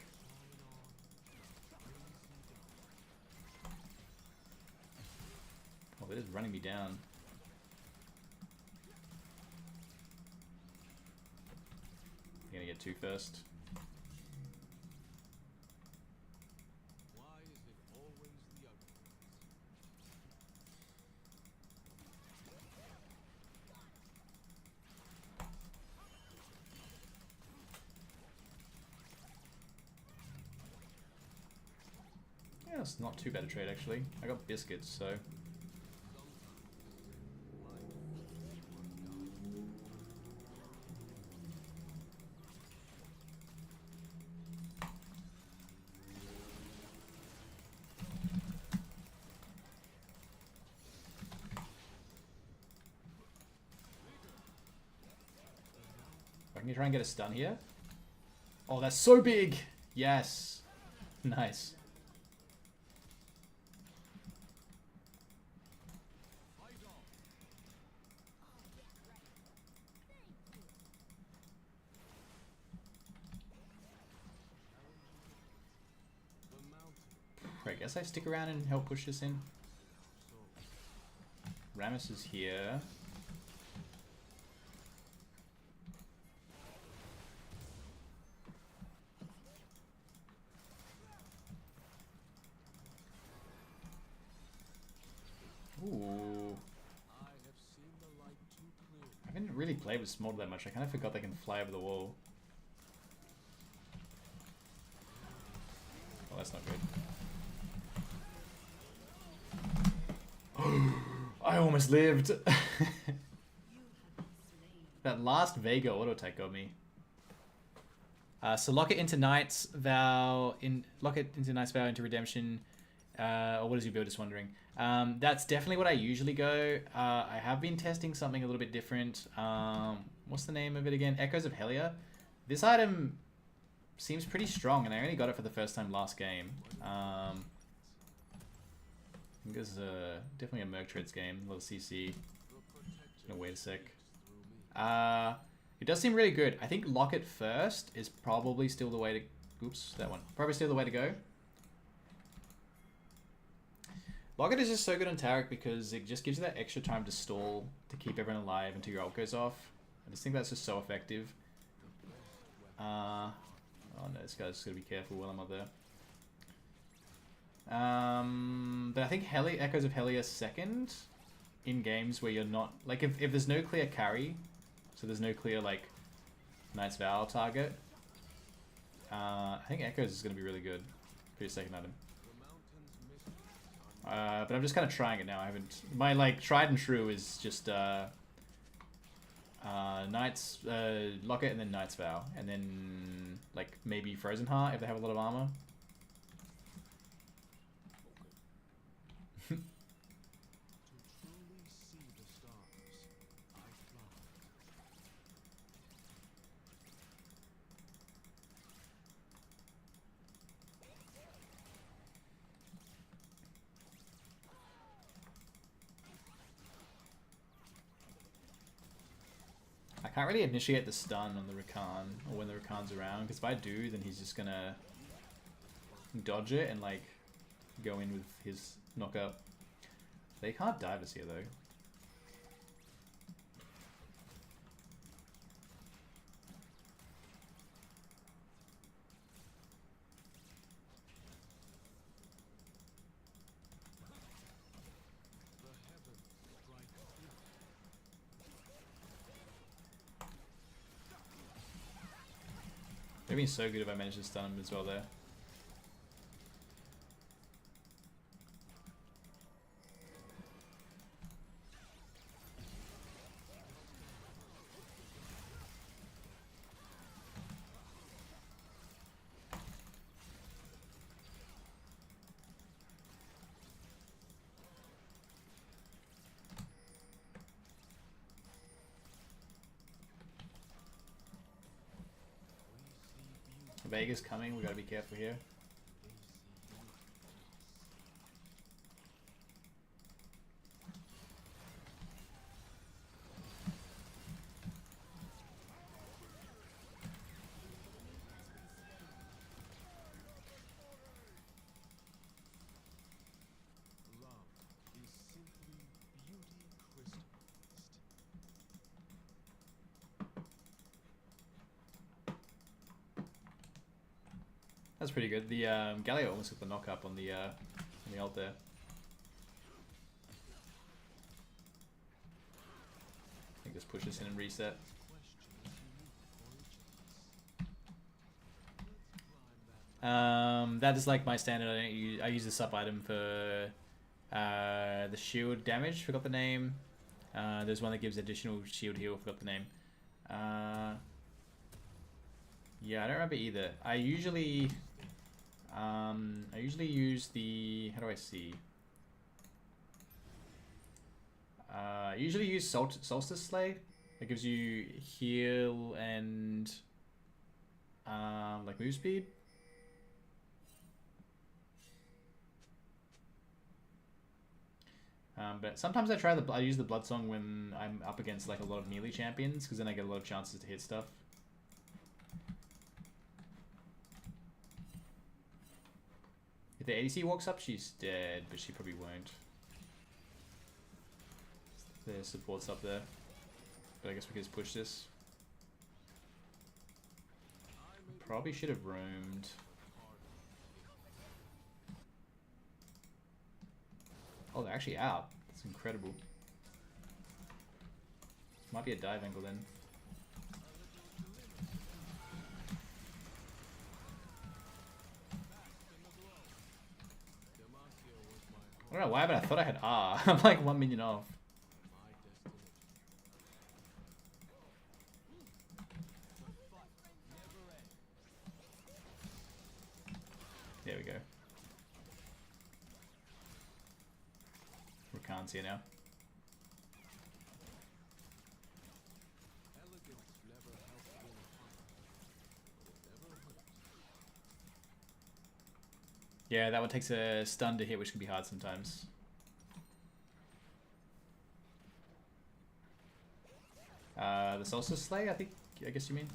[SPEAKER 1] Oh, they're just running me down. I'm gonna get 2 first.
[SPEAKER 6] Why is it always the ugly ones?
[SPEAKER 1] Yeah, it's not too bad a trade actually. I got biscuits, so. Can you try and get a stun here? Oh, that's so big! Yes. Nice. I guess I stick around and help push this in. Rammus is here. Ooh. I haven't really played with Smolder that much. I kind of forgot they can fly over the wall. Oh, that's not good. I almost lived. That last Vega auto attack got me. So lock it into Knight's Vow into Redemption. Or what is your build? Just wondering. That's definitely what I usually go. I have been testing something a little bit different. What's the name of it again? Echoes of Helia. This item seems pretty strong, and I only got it for the first time last game. I think this is definitely a Merc Treads game. A little CC. Just gonna wait a sec. It does seem really good. I think lock it first is probably still the way to... Oops, that one. Probably still the way to go. Locket is just so good on Taric because it just gives you that extra time to stall to keep everyone alive until your ult goes off. I just think that's just so effective. Oh no, this guy's gotta be careful while I'm up there. But I think Echoes of Helia second in games where you're not... Like, if there's no clear carry, so there's no clear, like, Knight's Vow target, I think Echoes is gonna be really good for your second item. But I'm just kind of trying it now. I haven't... My, like, tried and true is just, Knight's, Locket and then Knight's Vow. And then, like, maybe Frozen Heart if they have a lot of armor. I can't really initiate the stun on the Rakan, or when the Rakan's around, because if I do, then he's just gonna dodge it and, like, go in with his knockup. They can't dive us here, though. It would be so good if I managed to stun him as well there. Vega's coming, we gotta be careful here. That's pretty good. The Galio almost got the knock up on the ult there. I think just push this in and reset. That is like my standard. I use the sub item for the shield damage. Forgot the name. There's one that gives additional shield heal. Forgot the name. Yeah, I don't remember either. I usually use the... How do I see? I usually use Solstice Slay That gives you heal and like move speed. But sometimes I use the Blood Song when I'm up against like a lot of melee champions, because then I get a lot of chances to hit stuff. If the ADC walks up, she's dead, but she probably won't. The support's up there, but I guess we can just push this. Probably should have roamed. Oh, they're actually out. That's incredible. Might be a dive angle then. I don't know why, but I thought I had R. I'm like 1 minion off. There we go. Rakan's here now. Yeah, that one takes a stun to hit, which can be hard sometimes. The Solstice Slay, I guess you mean?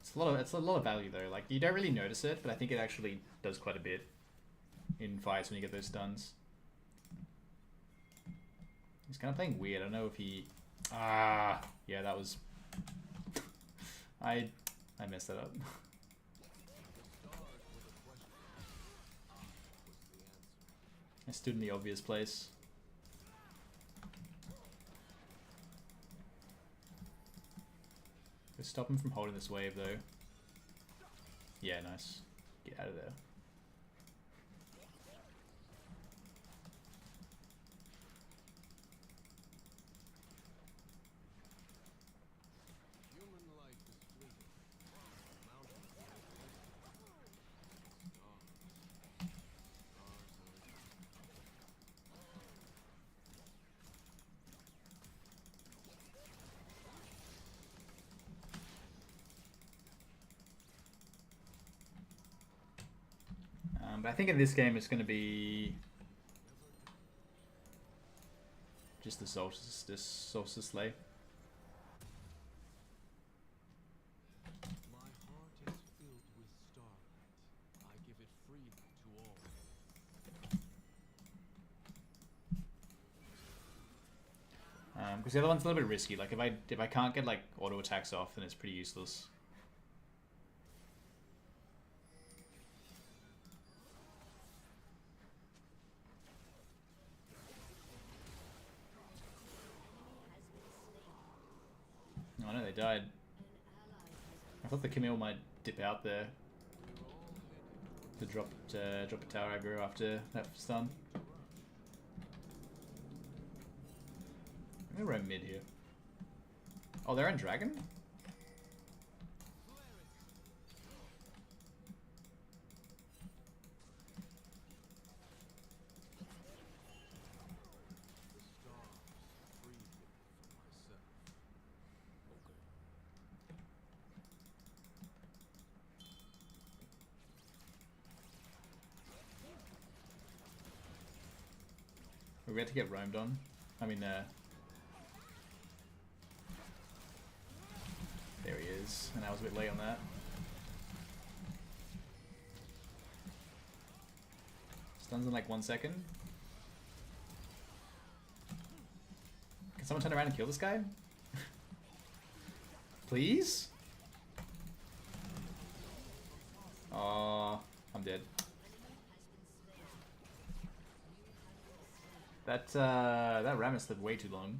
[SPEAKER 1] It's a lot of value though. Like, you don't really notice it, but I think it actually does quite a bit in fights when you get those stuns. He's kind of playing weird. I don't know if he... yeah, that was... I messed that up. I stood in the obvious place. Let's stop him from holding this wave though. Yeah, nice. Get out of there. But I think in this game it's going to be just the Solstice Slay.
[SPEAKER 6] My heart is filled with starlight. I give it freely to all.
[SPEAKER 1] Because the other one's a little bit risky. Like if I can't get like auto attacks off, then it's pretty useless. Oh no, they died. I thought the Camille might dip out there to drop a tower aggro after that stun. I'm gonna roam mid here. Oh, they're on dragon? We had to get roamed on. I mean, there he is, and I was a bit late on that. Stuns in like 1 second. Can someone turn around and kill this guy? Please? Oh, I'm dead. That Rammus lived way too long.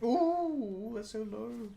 [SPEAKER 1] Ooh, that's so low.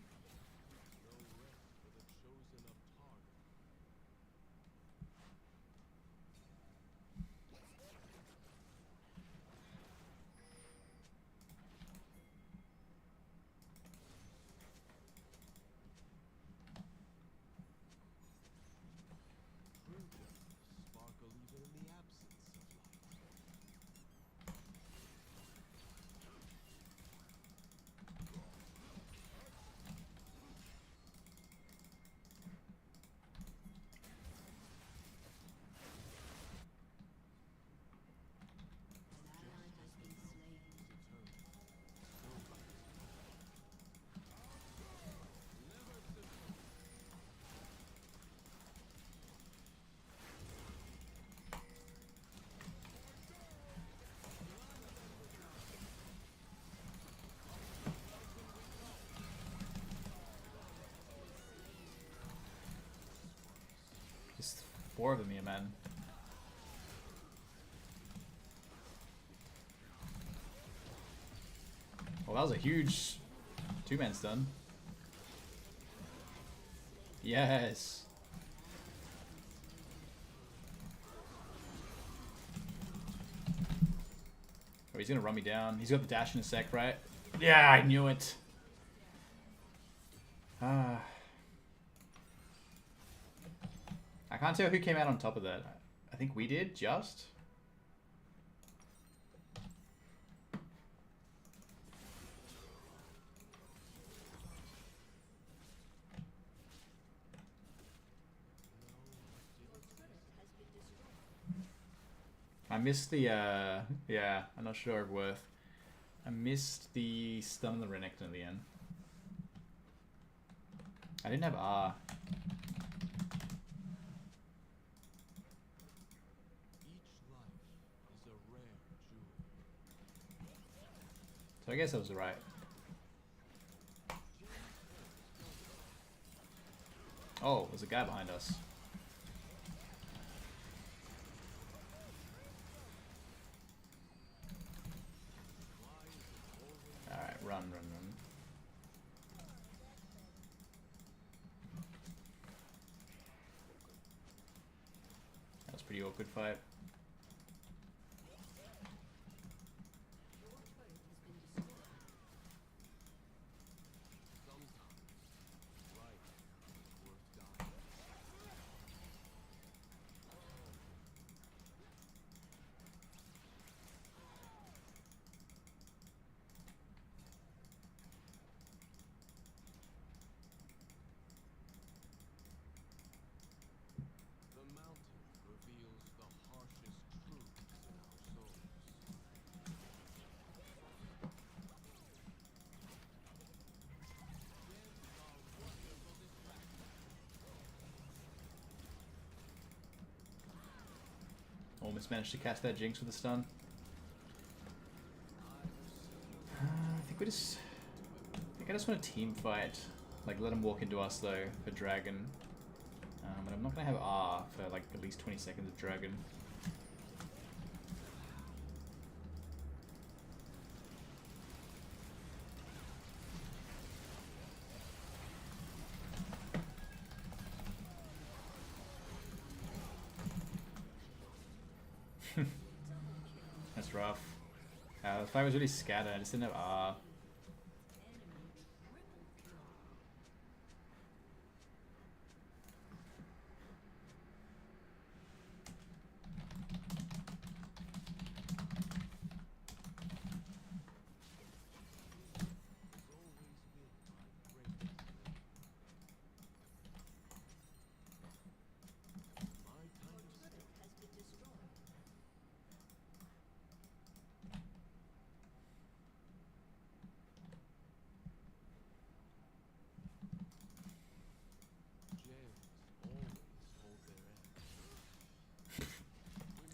[SPEAKER 1] 4 of them here, man. Well, that was a huge 2-man stun. Yes. Oh, he's gonna run me down. He's got the dash in a sec, right? Yeah, I knew it. I can't tell who came out on top of that. I think we did, just. I missed the, yeah, I'm not sure of worth. I missed the stun on the Renekton at the end. I didn't have R.
[SPEAKER 6] Each life is a rare jewel.
[SPEAKER 1] So I guess I was right. Oh, there's a guy behind us. Alright, run, run, run. That was a pretty awkward fight.
[SPEAKER 6] The mountain reveals the harshest truths in our souls.
[SPEAKER 1] Almost managed to catch that Jinx with a stun. I think we just... I think I just want a team fight. Like, let him walk into us, though, for Dragon. But I'm not going to have R for, like, at least 20 seconds of Dragon. That's rough. The fight was really scattered. I just didn't have R.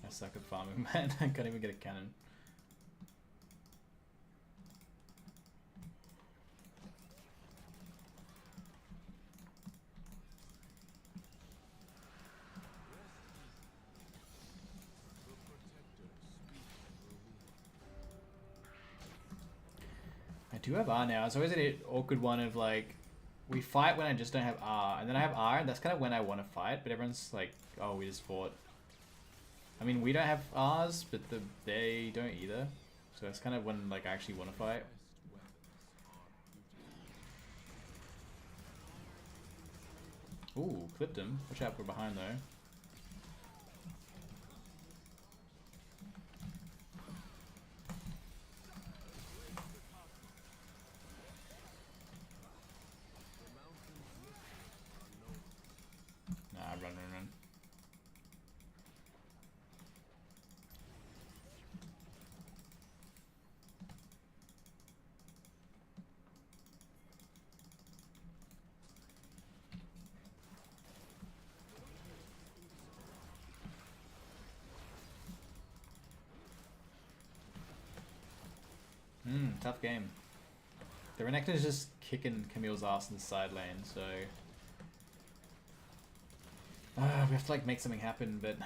[SPEAKER 1] I suck at farming, man. I can't even get a cannon. I do have R now. It's always an awkward one of like, we fight when I just don't have R, and then I have R, and that's kind of when I want to fight, but everyone's like, oh, we just fought. I mean, we don't have R's, but they don't either. So that's kind of when like I actually want to fight. Ooh, clipped him. Watch out, we're behind though. Nah, run, run, run. Tough game. The Renekton is just kicking Camille's ass in the side lane, so... We have to like make something happen, but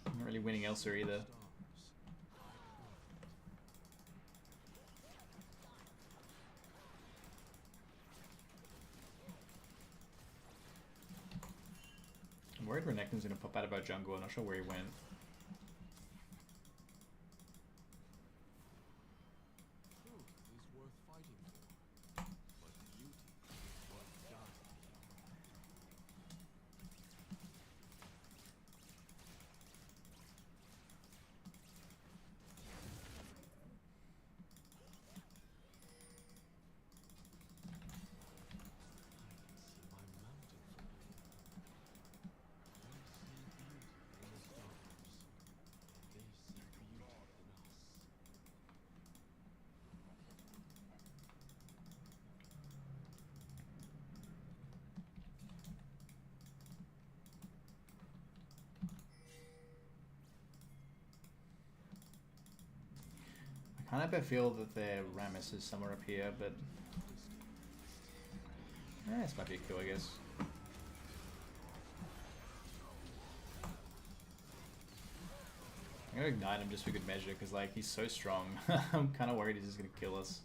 [SPEAKER 1] I'm not really winning elsewhere either. I'm worried Renekton's gonna pop out of our jungle. I'm not sure where he went.
[SPEAKER 6] Truth is worth fighting for, but beauty is worth dying for.
[SPEAKER 1] I kind of feel that their Rammus is somewhere up here, but this might be a kill, I guess. I'm gonna ignite him just for good measure, because like he's so strong. I'm kind of worried he's just gonna kill us.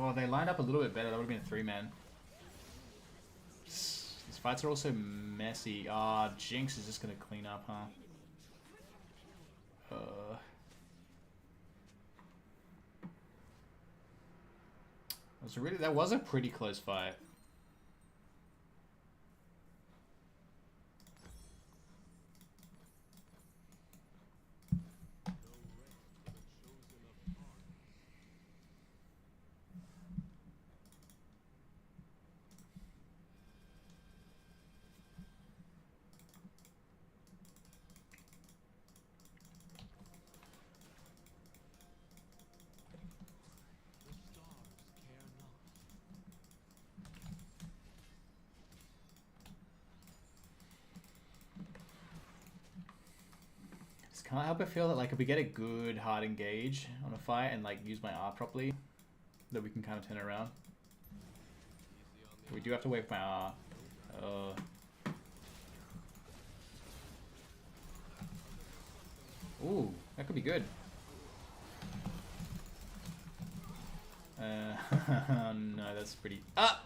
[SPEAKER 1] Oh, they lined up a little bit better. That would have been a 3-man. These fights are also messy. Ah, Jinx is just gonna clean up, huh? That was a pretty close fight. Can't help but feel that like if we get a good hard engage on a fight and like use my R properly, that we can kind of turn it around. We do have to wait for my R. Ooh, that could be good. No, that's pretty. Ah!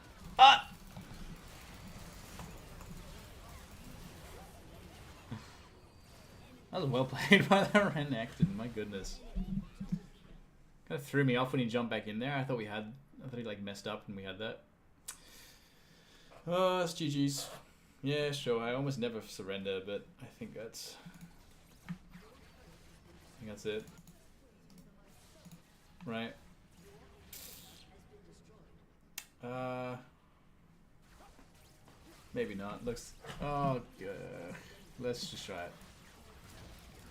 [SPEAKER 1] That was well played by that Renekton, my goodness. Kind of threw me off when he jumped back in there. I thought he like messed up and we had that. Oh, it's GG's. Yeah, sure. I almost never surrender, but I think that's it. Right. Maybe not. Looks. Oh, good. Let's just try it.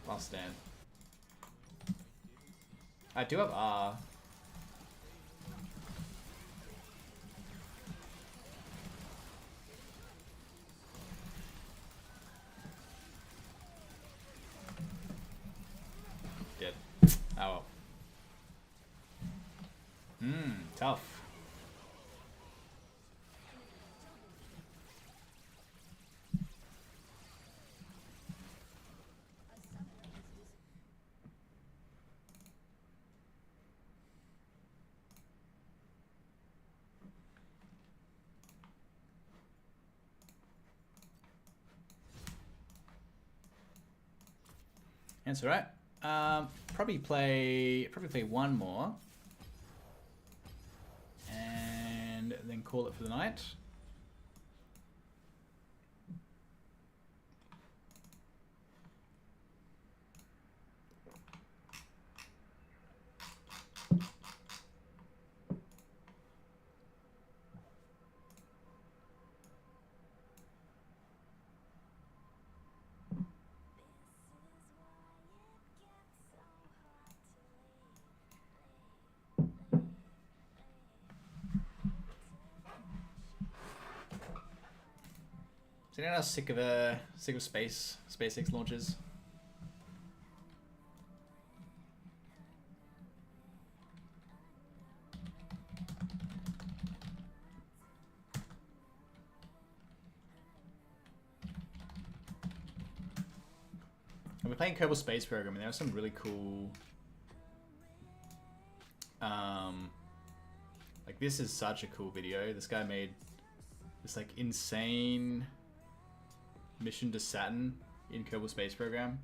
[SPEAKER 1] I'll stand. I do have R. Dead. Oh well. Tough. That's alright. Probably play one more, and then call it for the night. So now I'm sick of SpaceX launches. And we're playing Kerbal Space Program, and there are some really cool. Like this is such a cool video. This guy made this like insane mission to Saturn in Kerbal Space Program.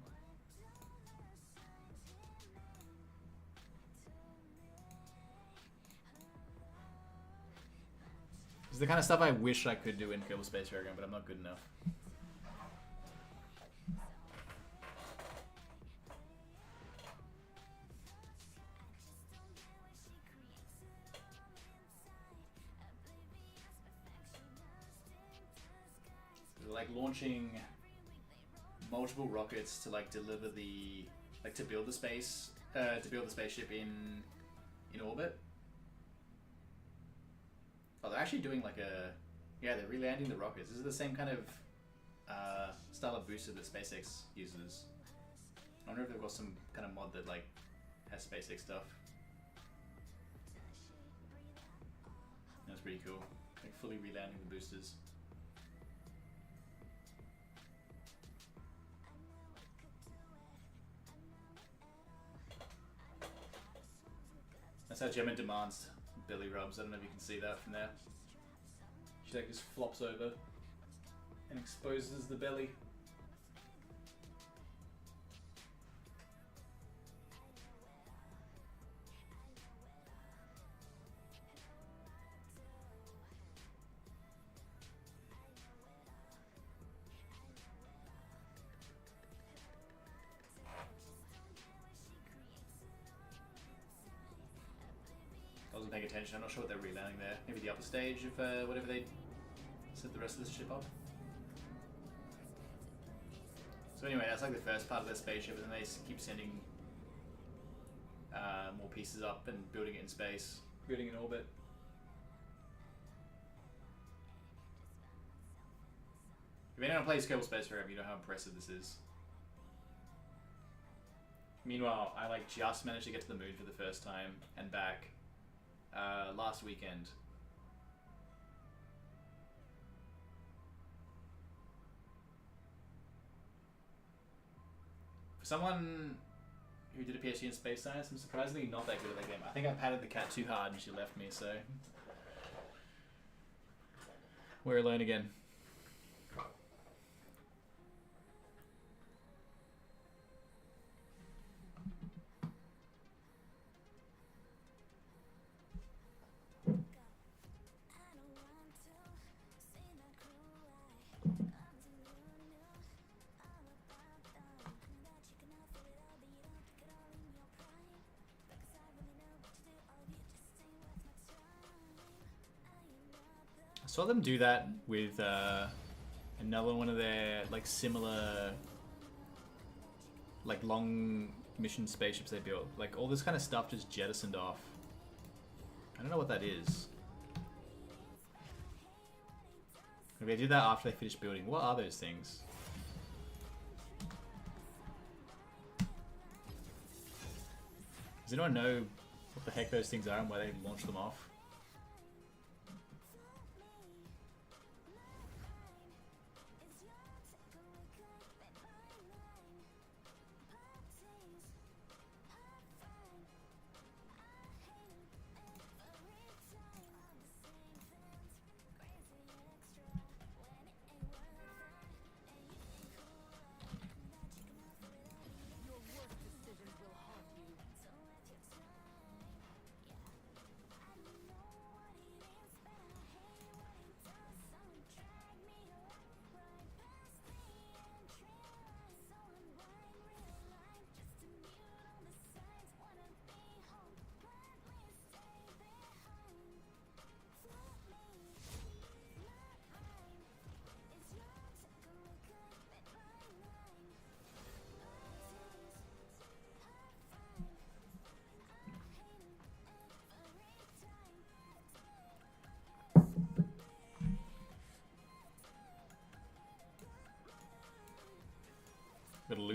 [SPEAKER 1] It's the kind of stuff I wish I could do in Kerbal Space Program, but I'm not good enough. Like launching multiple rockets to like deliver the to build the spaceship in orbit. Oh, they're actually doing like they're re-landing the rockets. This is the same kind of style of booster that SpaceX uses. I wonder if they've got some kind of mod that like has SpaceX stuff. That's pretty cool. Like fully re-landing the boosters. That's how Gemma demands belly rubs. I don't know if you can see that from there. She like just flops over and exposes the belly. I wasn't paying attention. I'm not sure what they're re-landing there. Maybe the upper stage of whatever they set the rest of the ship up. So anyway, that's like the first part of their spaceship, and then they keep sending more pieces up and building it in space, building in orbit. If anyone plays Kerbal Space Program, you know how impressive this is. Meanwhile, I like just managed to get to the moon for the first time and back last weekend. For someone who did a PhD in space science, I'm surprisingly not that good at that game. I think I patted the cat too hard and she left me, so we're alone again. I saw them do that with another one of their like similar like long mission spaceships they built. Like all this kind of stuff just jettisoned off. I don't know what that is. Maybe they did that after they finished building. What are those things? Does anyone know what the heck those things are and why they launched them off?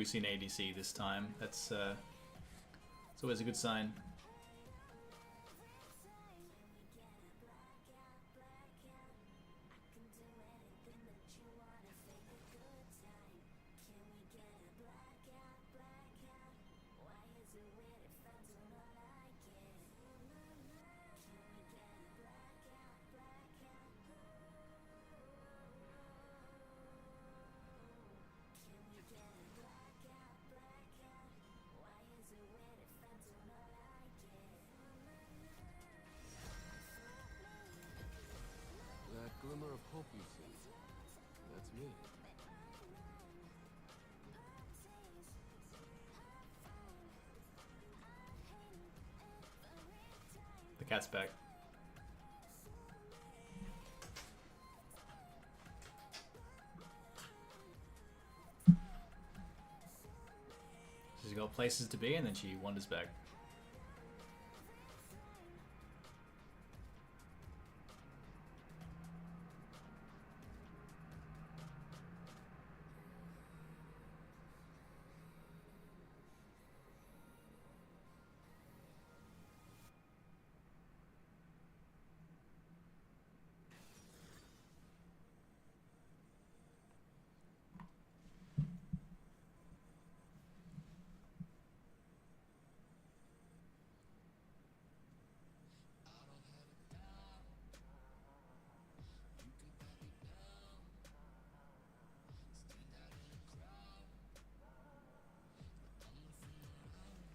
[SPEAKER 1] Lucy in ADC this time. That's it's always a good sign.
[SPEAKER 6] That glimmer of hope you see, that's me.
[SPEAKER 1] The cat's back. She's got places to be and then she wanders back.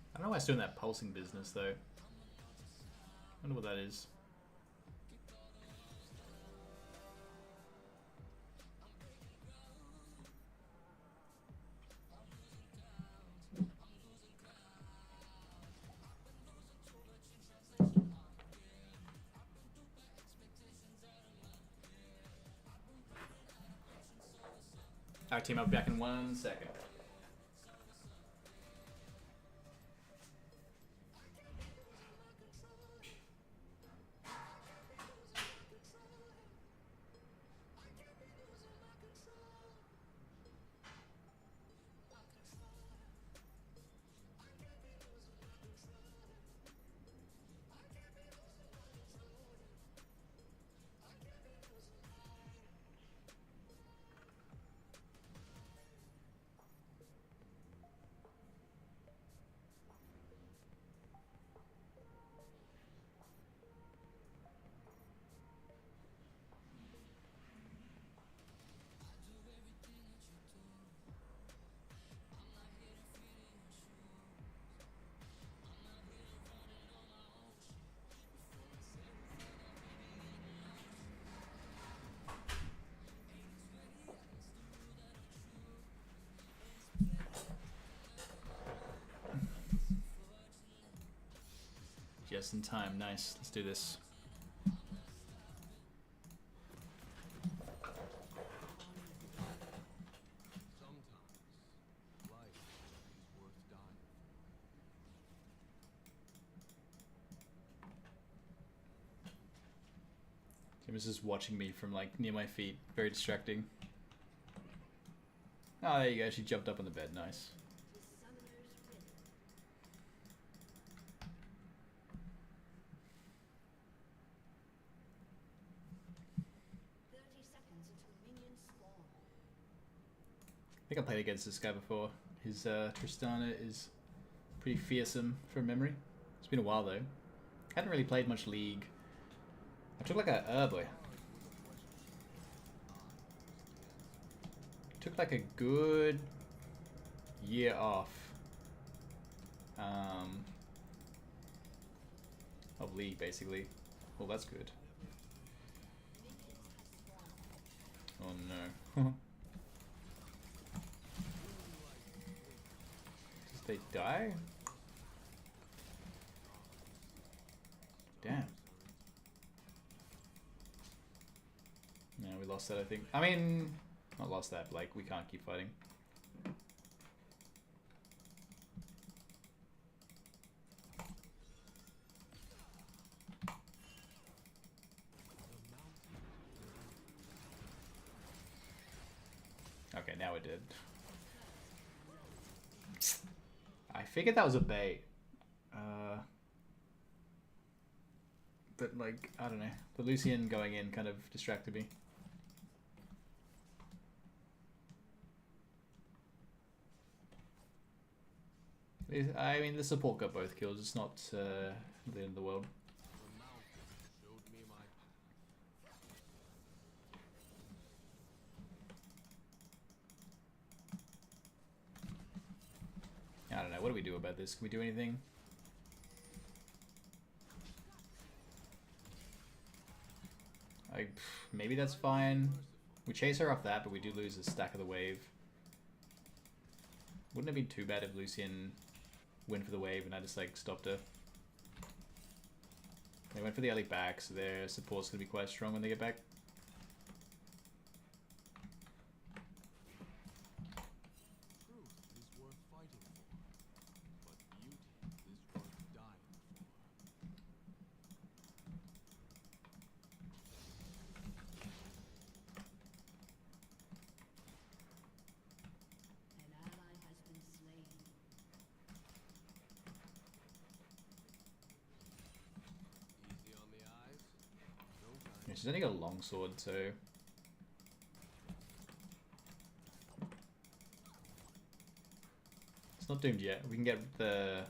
[SPEAKER 1] I don't know why it's doing that pulsing business though. I wonder what that is. Alright team, I'll be back in 1 second. Just in time, nice. Let's do this.
[SPEAKER 6] Sometimes life is worth dying.
[SPEAKER 1] Tim is just watching me from like near my feet. Very distracting. Oh, there you go. She jumped up on the bed. Nice. I think I played against this guy before. His Tristana is pretty fearsome from memory. It's been a while though. Hadn't really played much League. I took like a boy. Took like a good year off of League basically. Well, that's good. Oh no. Did they die? Damn. No, we lost that I think. I mean, not lost that, but like we can't keep fighting. Okay, now we're dead. figured that was a bait. But like, I don't know. The Lucian going in kind of distracted me. I mean, the support got both kills. It's not the end of the world.
[SPEAKER 6] The mountain showed me my path.
[SPEAKER 1] I don't know. What do we do about this? Can we do anything? Maybe that's fine. We chase her off that, but we do lose a stack of the wave. Wouldn't it be too bad if Lucian went for the wave and I just like stopped her? They went for the early back, so their support's gonna be quite strong when they get back.
[SPEAKER 6] Truth is worth fighting for, but beauty is worth dying for.
[SPEAKER 7] An ally has been slain.
[SPEAKER 6] Easy on the eyes. No time.
[SPEAKER 1] Yeah, she's only got a long sword, so it's not doomed yet. We can get the...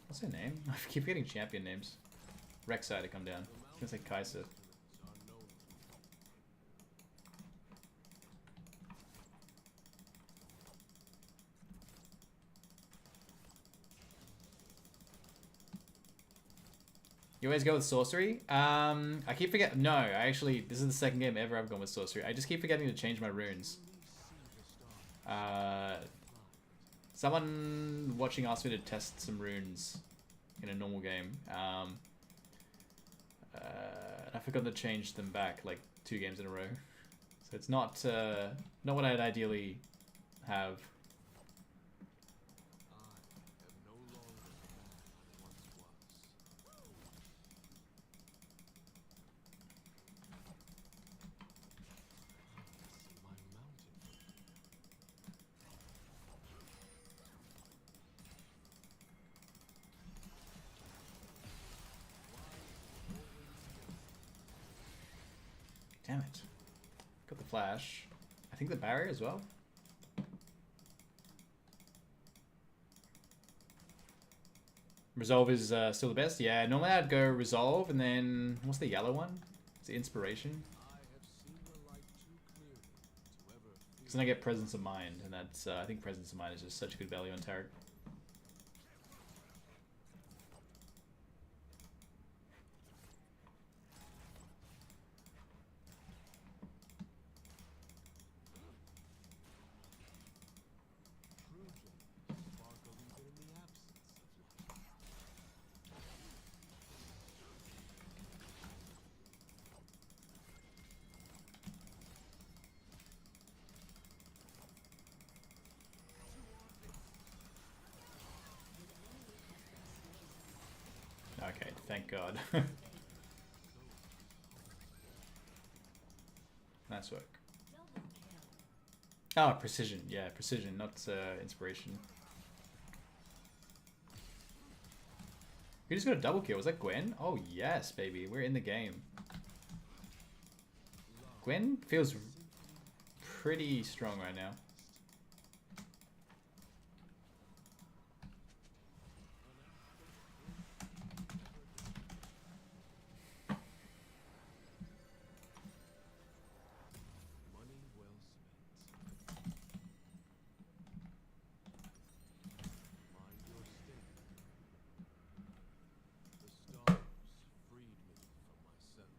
[SPEAKER 1] What's her name? I keep getting champion names. Rek'Sai to come down. I was gonna say Kai'Sa.
[SPEAKER 6] Are known to
[SPEAKER 1] You always go with sorcery? I keep forgetting. No, I actually, this is the second game ever I've gone with sorcery. I just keep forgetting to change my runes. Someone watching asked me to test some runes in a normal game. I forgot to change them back like 2 games in a row. So it's not what I'd ideally have.
[SPEAKER 6] I am no longer the man I once was. See my mountain.
[SPEAKER 1] Damn it. Got the flash. I think the barrier as well. Resolve is still the best. Yeah, normally I'd go resolve and then what's the yellow one? Is it inspiration?
[SPEAKER 6] I have seen the light too clearly to ever
[SPEAKER 1] Because then I get presence of mind, and that's I think presence of mind is just such a good value on Taric.
[SPEAKER 6] true joy sparkle even in the absence of light.
[SPEAKER 1] Okay, thank God. Nice work. Oh, precision. Yeah, precision, not inspiration. We just got a double kill. Was that Gwen? Oh, yes, baby. We're in the game. Gwen feels pretty strong right now.
[SPEAKER 6] Money well spent. Mind your step. The stars freed me from myself.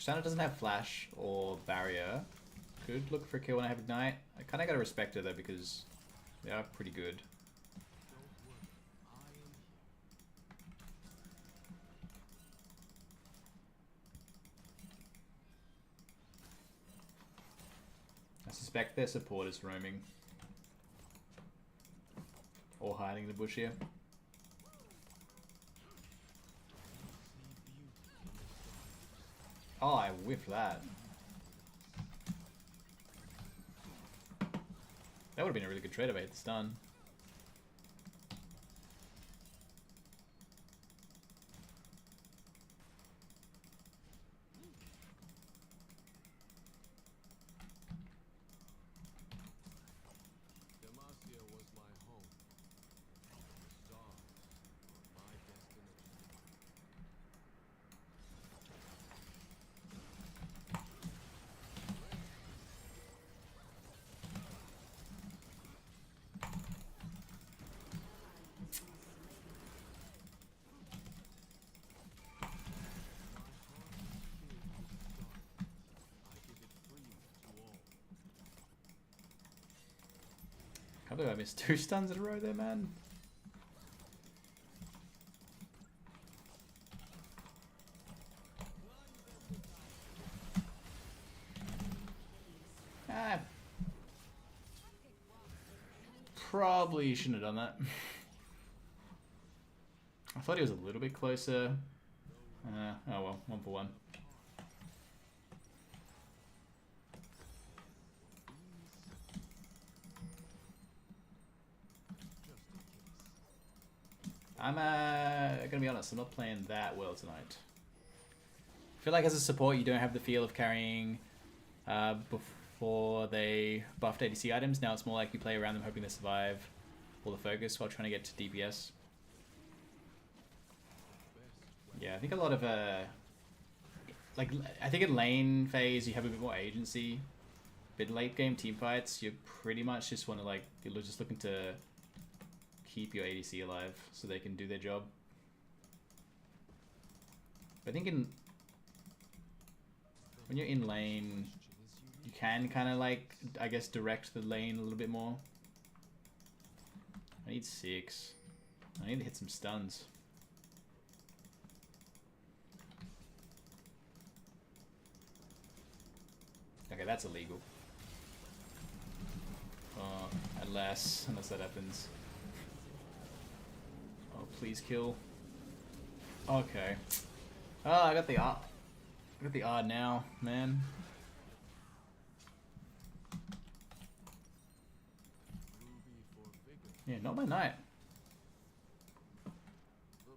[SPEAKER 1] Tristana doesn't have flash or barrier. Could look for a kill when I have ignite. I kind of gotta respect her though because they are pretty good. I suspect their support is roaming. Or hiding in the bush here. Oh, I whiffed that. That would have been a really good trade if I hit the stun.
[SPEAKER 6] Demacia was my home. The stars were my destination.
[SPEAKER 1] Can't believe I missed 2 stuns in a row there, man. Ah. Probably shouldn't have done that. I thought he was a little bit closer. Oh well, 1 for 1. I'm gonna be honest, I'm not playing that well tonight. I feel like as a support you don't have the feel of carrying before they buffed ADC items. Now it's more like you play around them hoping they survive all the focus while trying to get to DPS. Yeah, I think a lot of like I think in lane phase you have a bit more agency. But in late game team fights you pretty much just want to like you're just looking to keep your ADC alive so they can do their job. I think when you're in lane, you can kind of like, I guess, direct the lane a little bit more. I need 6. I need to hit some stuns. Okay, that's illegal. Unless that happens. Oh, please kill. Okay. Oh, I got the R. I got the R now, man. Yeah, not my knight.
[SPEAKER 6] The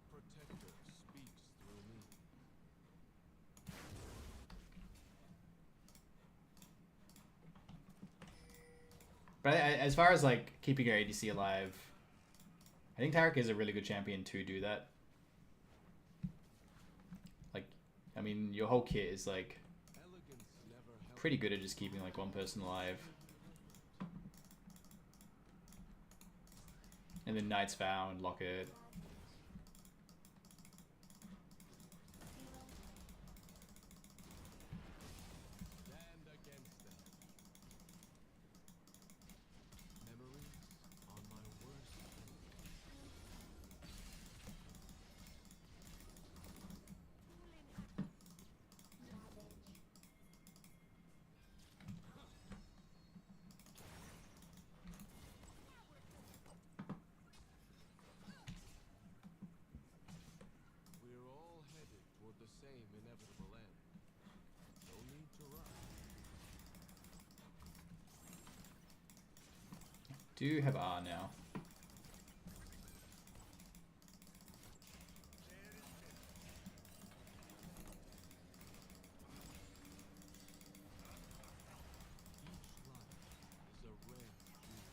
[SPEAKER 6] protector speaks through me.
[SPEAKER 1] But as far as like keeping your ADC alive, I think Taric is a really good champion to do that. Like, I mean, your whole kit is like pretty good at just keeping like one person alive. And then Knight's Vow and Locket.
[SPEAKER 6] Stand against them. Memories on my worst We're all headed toward the same inevitable end. No need to rush.
[SPEAKER 1] Do have R now.
[SPEAKER 6] Each life is a rare jewel.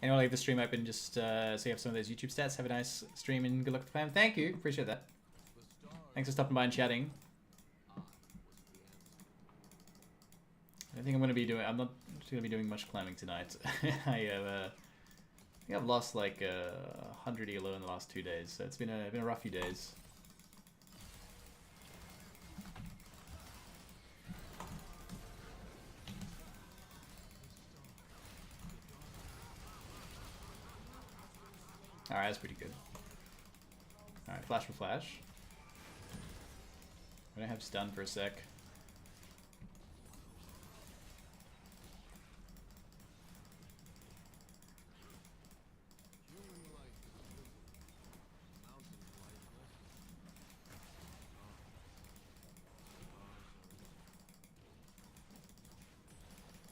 [SPEAKER 1] And I'll leave the stream open just so you have some of those YouTube stats. Have a nice stream and good luck with the fam. Thank you. Appreciate that. Thanks for stopping by and chatting. I don't think I'm going to be doing... I'm not going to be doing much climbing tonight. I have... I think I've lost like 100 elo in the last 2 days, so it's been a rough few days. Alright, that's pretty good. Alright, flash for flash. I'm gonna have stun for a sec.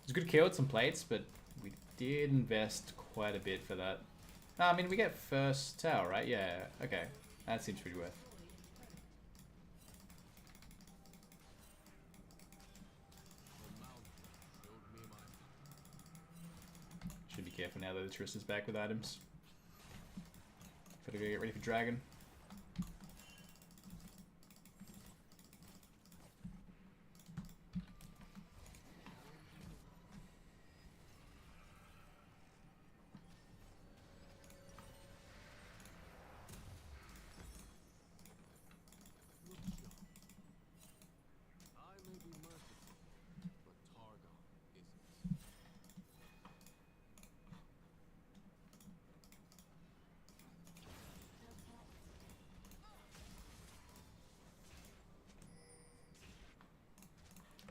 [SPEAKER 1] It's a good kill with some plates, but we did invest quite a bit for that. I mean, we get first tower, right? Yeah, okay. That seems pretty worth. Should be careful now that the Tristan's back with items. Gotta go get ready for Dragon.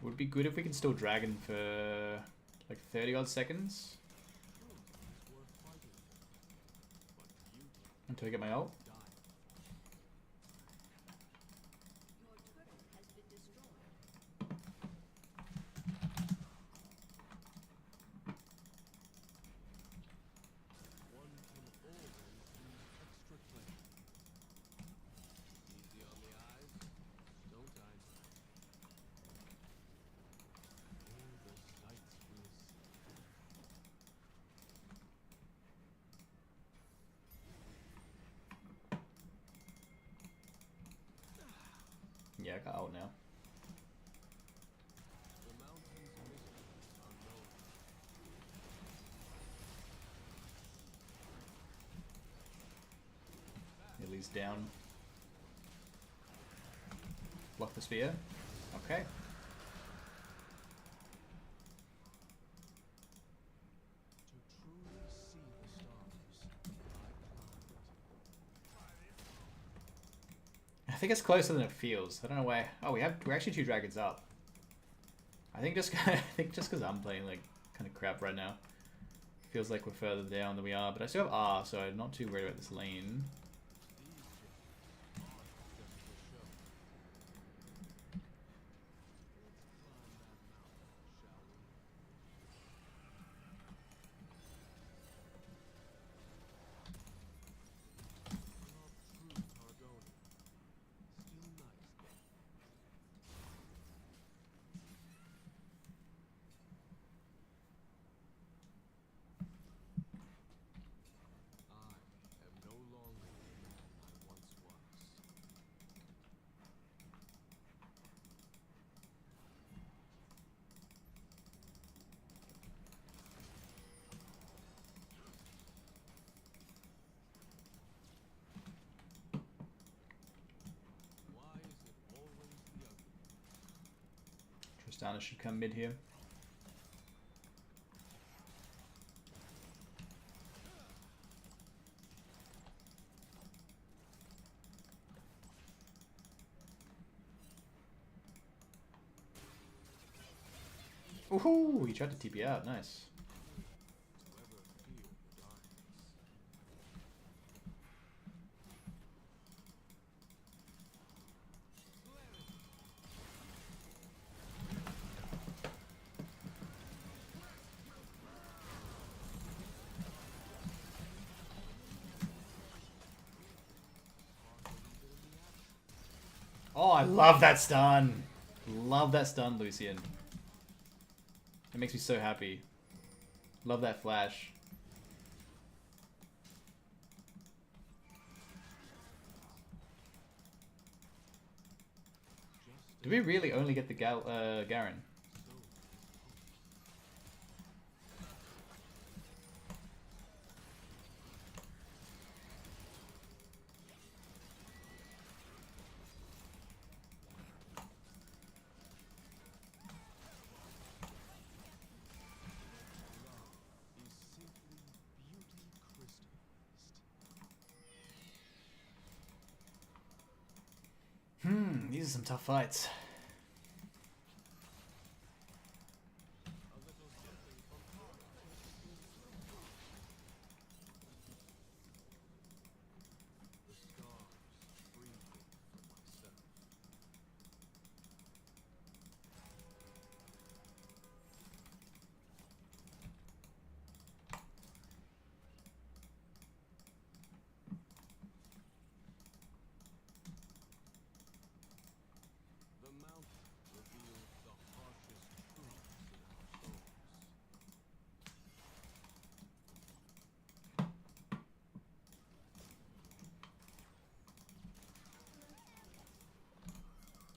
[SPEAKER 1] Would be good if we can still Dragon for like 30 odd seconds until I get my ult. Yeah, I got out now. Lily's down. Block the spear. Okay. I think it's closer than it feels. I don't know why. Oh, we're actually 2 dragons up. I think just because I'm playing like kind of crap right now. Feels like we're further down than we are, but I still have R, so I'm not too worried about this lane. Tristana should come mid here. Ooh, he tried to TP out. Nice. Oh, I love that stun. Love that stun, Lucian. It makes me so happy. Love that flash. Do we really only get the Garen?
[SPEAKER 6] is simply beauty crystallized.
[SPEAKER 1] These are some tough fights.
[SPEAKER 6] A little something from Taric. The scars breathing for myself. The mountain reveals the harshest truths in our souls.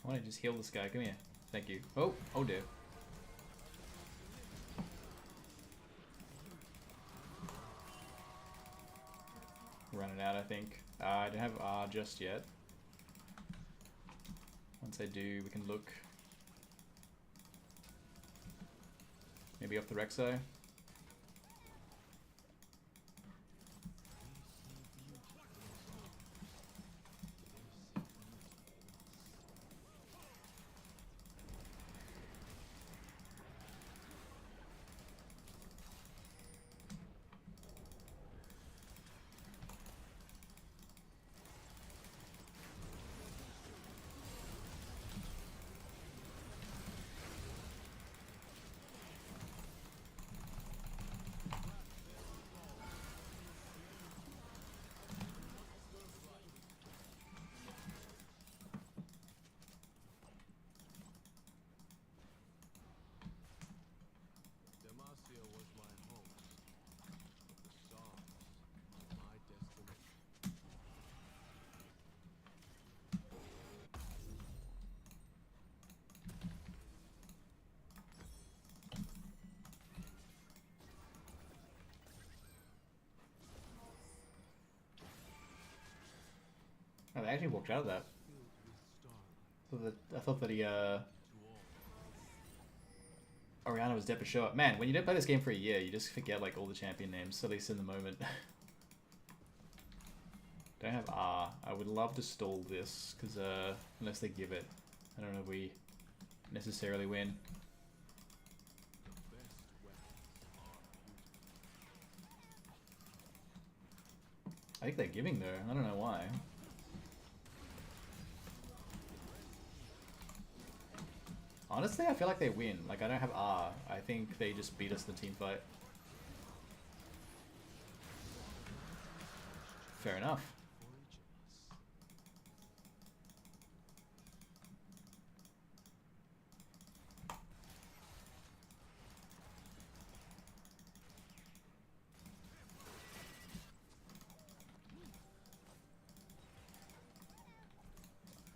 [SPEAKER 1] I want to just heal this guy. Come here. Thank you. Oh, oh dear. Running out, I think. I don't have R just yet. Once I do, we can look. Maybe off the Rexo.
[SPEAKER 6] Demacia was my home, but the stars are my destination.
[SPEAKER 1] Oh, they actually walked out of that.
[SPEAKER 6] Filled with starlight
[SPEAKER 1] I thought that he,
[SPEAKER 6] to all.
[SPEAKER 1] Oriana was dead for sure. Man, when you don't play this game for a year, you just forget like all the champion names, at least in the moment. Don't have R. I would love to stall this, because unless they give it, I don't know if we necessarily win.
[SPEAKER 6] The best weapons are beautiful.
[SPEAKER 1] I think they're giving though, I don't know why. Honestly, I feel like they win. Like, I don't have R. I think they just beat us in the team fight. Fair enough.
[SPEAKER 6] For each of us.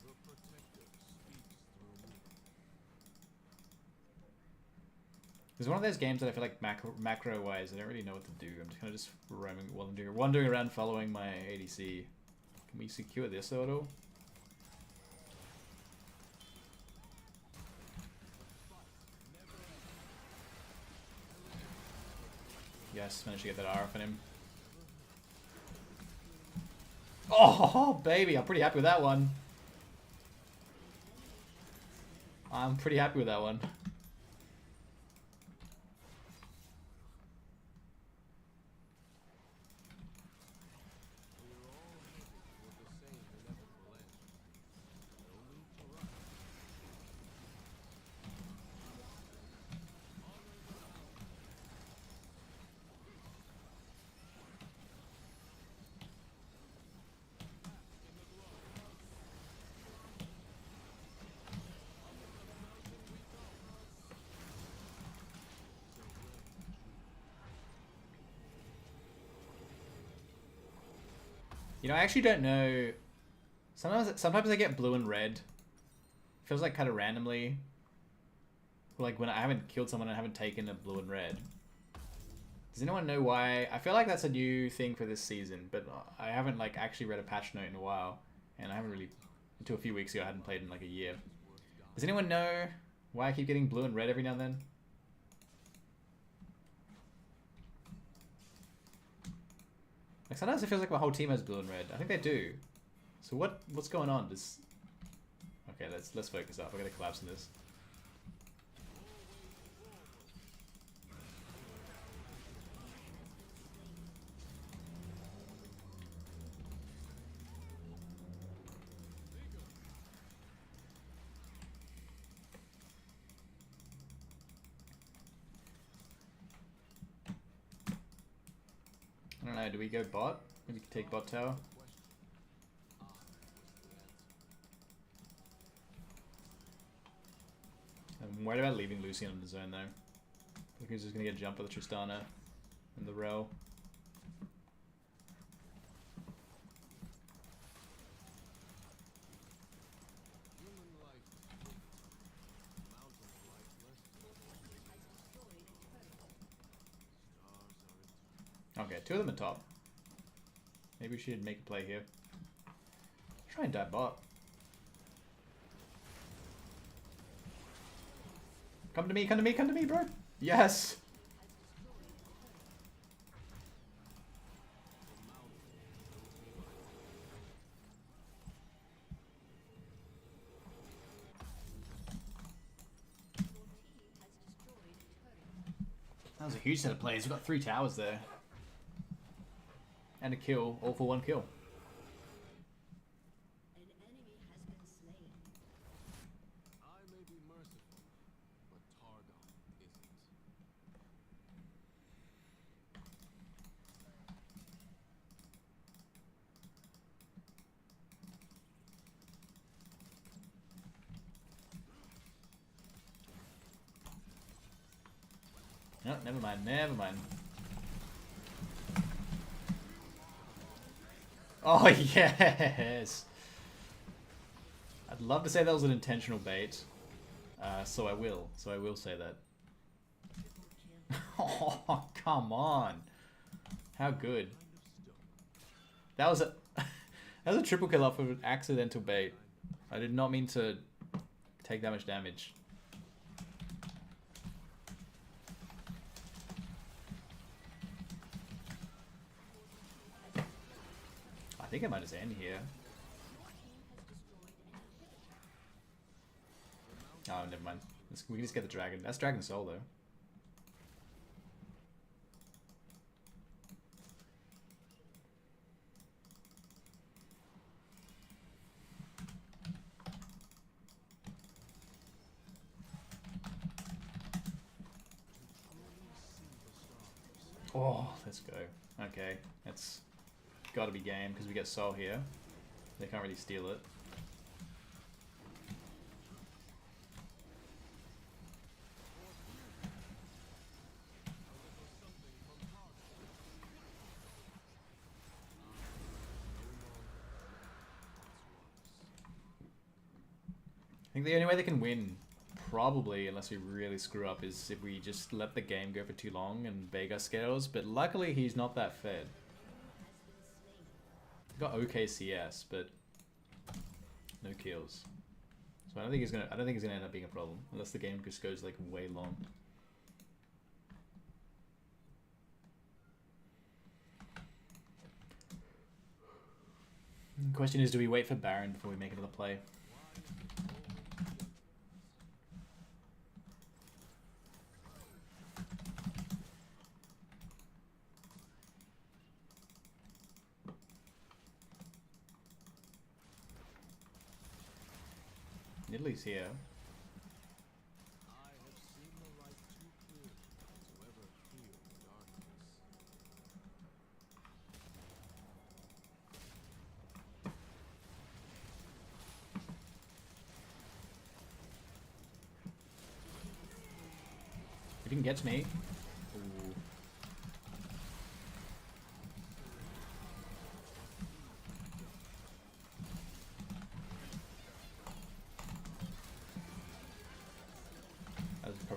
[SPEAKER 6] The protector speaks through me.
[SPEAKER 1] It's one of those games that I feel like macro wise, I don't really know what to do. I'm just kind of just roaming, wandering around following my ADC. Can we secure this at all? Yes, managed to get that R off on him. Oh, baby, I'm pretty happy with that one. I'm pretty happy with that one.
[SPEAKER 6] We're all headed toward the same inevitable end. No need to rush.
[SPEAKER 1] You know, I actually don't know. Sometimes I get blue and red feels like kind of randomly. Like when I haven't killed someone and I haven't taken a blue and red. Does anyone know why? I feel like that's a new thing for this season, but I haven't like actually read a patch note in a while, and I haven't really, until a few weeks ago, I hadn't played in like a year. Does anyone know why I keep getting blue and red every now and then? Like sometimes it feels like my whole team has blue and red. I think they do. So what's going on? Does... Okay, let's focus up. I gotta collapse in this. I don't know, do we go bot? Maybe we can take bot tower. I'm worried about leaving Lucian in the zone though. I think he's just gonna get jumped by the Tristana and the Rel. Okay, two of them are top. Maybe we should make a play here. Try and dive bot. Come to me, come to me, come to me, bro! Yes! That was a huge set of plays. We've got 3 towers there. And a kill, all for 1 kill.
[SPEAKER 7] An enemy has been slain.
[SPEAKER 6] I may be merciful, but Targon isn't.
[SPEAKER 1] No, never mind, never mind. Oh, yes! I'd love to say that was an intentional bait. So I will say that. Oh, come on. How good. That was a that was a triple kill off of an accidental bait. I did not mean to take that much damage. I think I might just end here. Oh, never mind. We can just get the dragon. That's Dragon Soul, though. Oh, let's go. Okay, that's gotta be game, because we get Soul here. They can't really steal it. I think the only way they can win, probably, unless we really screw up, is if we just let the game go for too long and Vega scales, but luckily he's not that fed. Got okay CS, but no kills. So I don't think he's gonna end up being a problem, unless the game just goes like way long. The question is, do we wait for Baron before we make another play? Italy's here.
[SPEAKER 6] I have seen the light too clearly to ever fear the darkness.
[SPEAKER 1] If you can get to me. Ooh.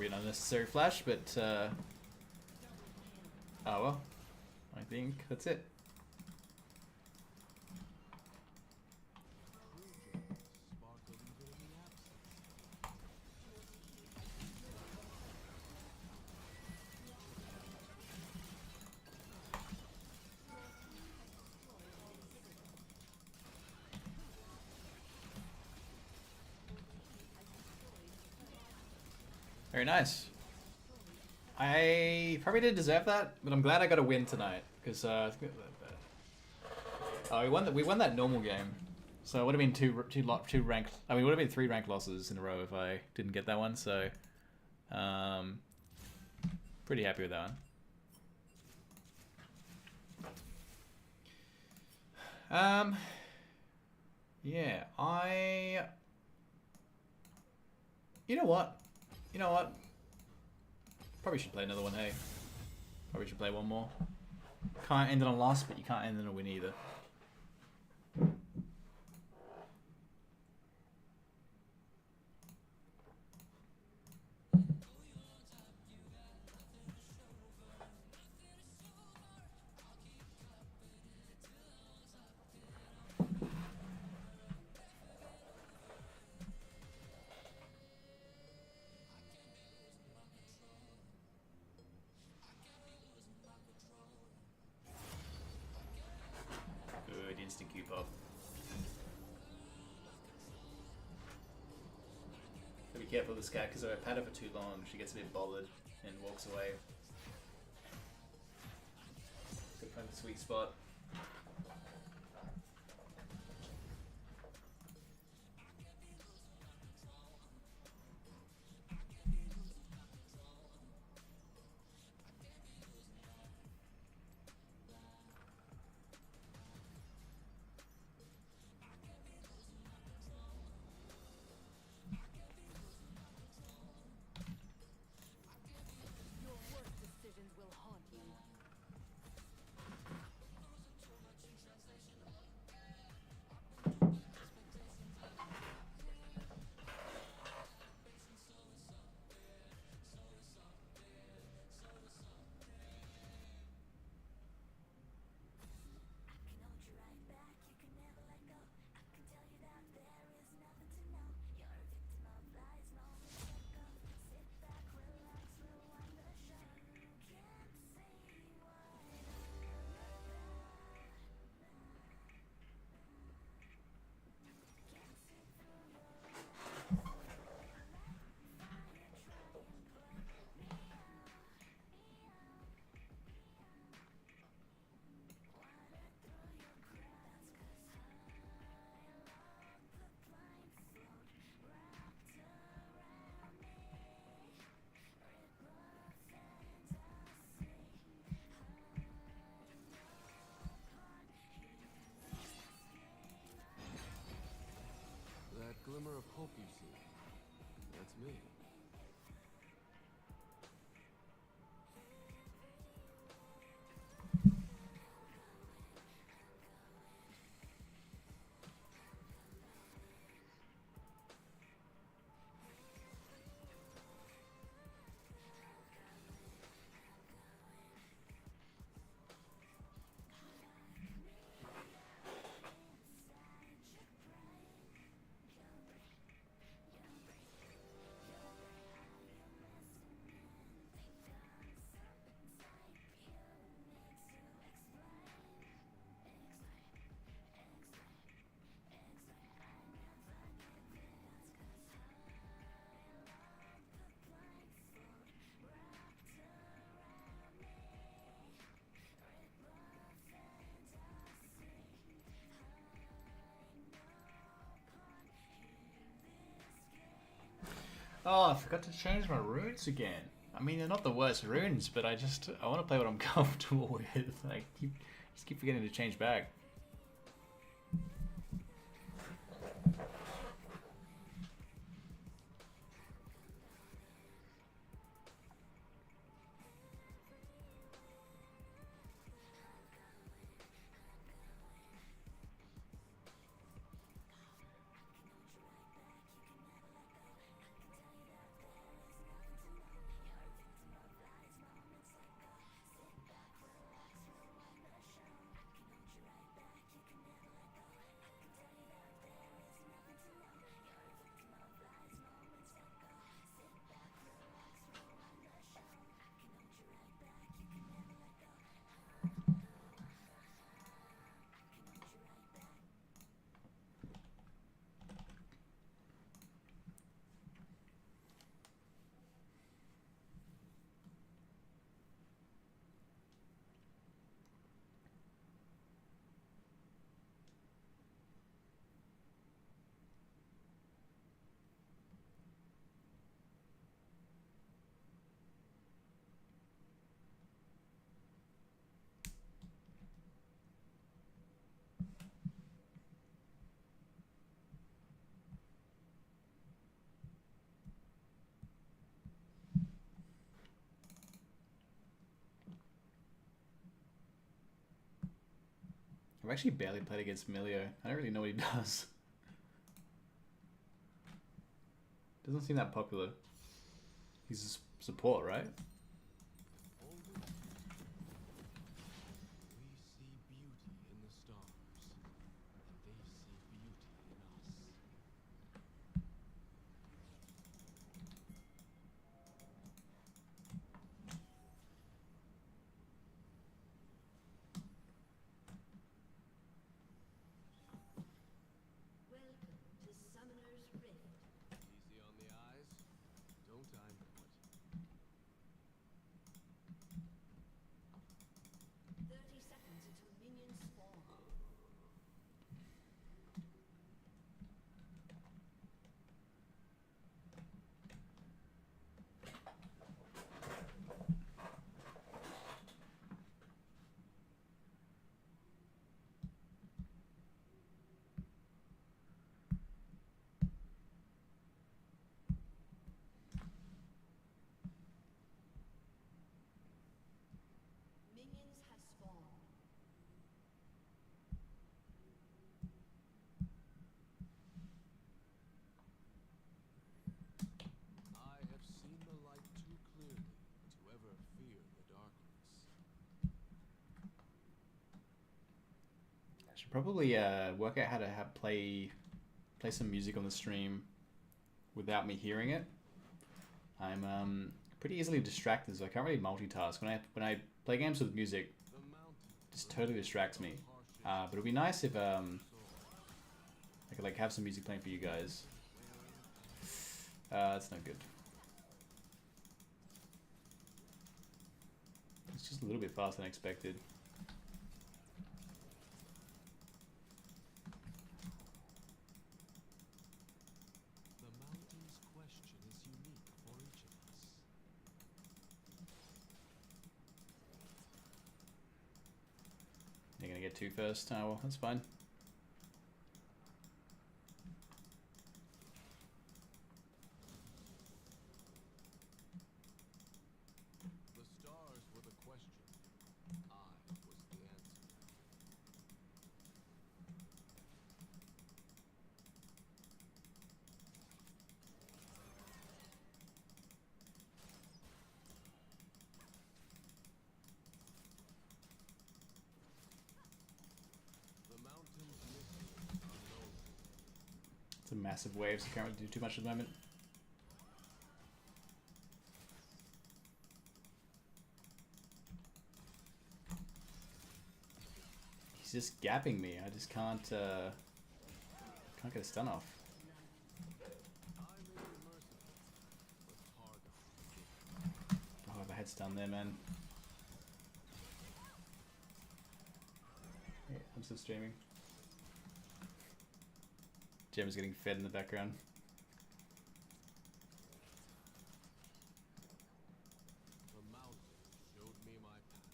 [SPEAKER 1] probably an unnecessary flash, but oh well. I think that's it.
[SPEAKER 6] Sparkle even in the absence.
[SPEAKER 1] Very nice. I probably didn't deserve that, but I'm glad I got a win tonight because we won that normal game, so it would have been two rank. I mean, it would have been 3 rank losses in a row if I didn't get that one. So, pretty happy with that one. Yeah, You know what? Probably should play another one, hey. Probably should play one more. Can't end it on a loss, but you can't end it on a win either. Good instant Q pop. Be careful of this cat because if I pat her for too long, she gets a bit bothered and walks away. Gotta find the sweet spot.
[SPEAKER 7] Your worst decisions will haunt you.
[SPEAKER 6] That glimmer of hope you see, that's me.
[SPEAKER 1] Oh, I forgot to change my runes again. I mean, they're not the worst runes, but I want to play what I'm comfortable with. I just keep forgetting to change back. I've actually barely played against Milio. I don't really know what he does. Doesn't seem that popular. He's a support, right?
[SPEAKER 6] We see beauty in the stars, and they see beauty in us.
[SPEAKER 7] Welcome to Summoner's Rift.
[SPEAKER 6] Easy on the eyes. Don't I know it?
[SPEAKER 7] 30 seconds until minions spawn. Minions have spawned.
[SPEAKER 6] I have seen the light too clearly to ever fear the darkness.
[SPEAKER 1] I should probably work out how to play some music on the stream without me hearing it. I'm pretty easily distracted, so I can't really multitask. When I play games with music,
[SPEAKER 6] The mountain
[SPEAKER 1] it just totally distracts me. But it'd be nice if I could like have some music playing for you guys. That's not good. It's just a little bit faster than expected.
[SPEAKER 6] The mountain's question is unique for each of us.
[SPEAKER 1] You're gonna get two first. Oh, well, that's fine.
[SPEAKER 6] The stars were the question. I was the answer. The mountain's mystery unknown.
[SPEAKER 1] It's a massive wave, so I can't really do too much at the moment. He's just gapping me. I just can't get a stun off.
[SPEAKER 6] I may be merciful, but hard to forgive.
[SPEAKER 1] Oh, if I had stun there, man. Yeah, I'm still streaming. Gem's getting fed in the background.
[SPEAKER 6] The mountain showed me my path.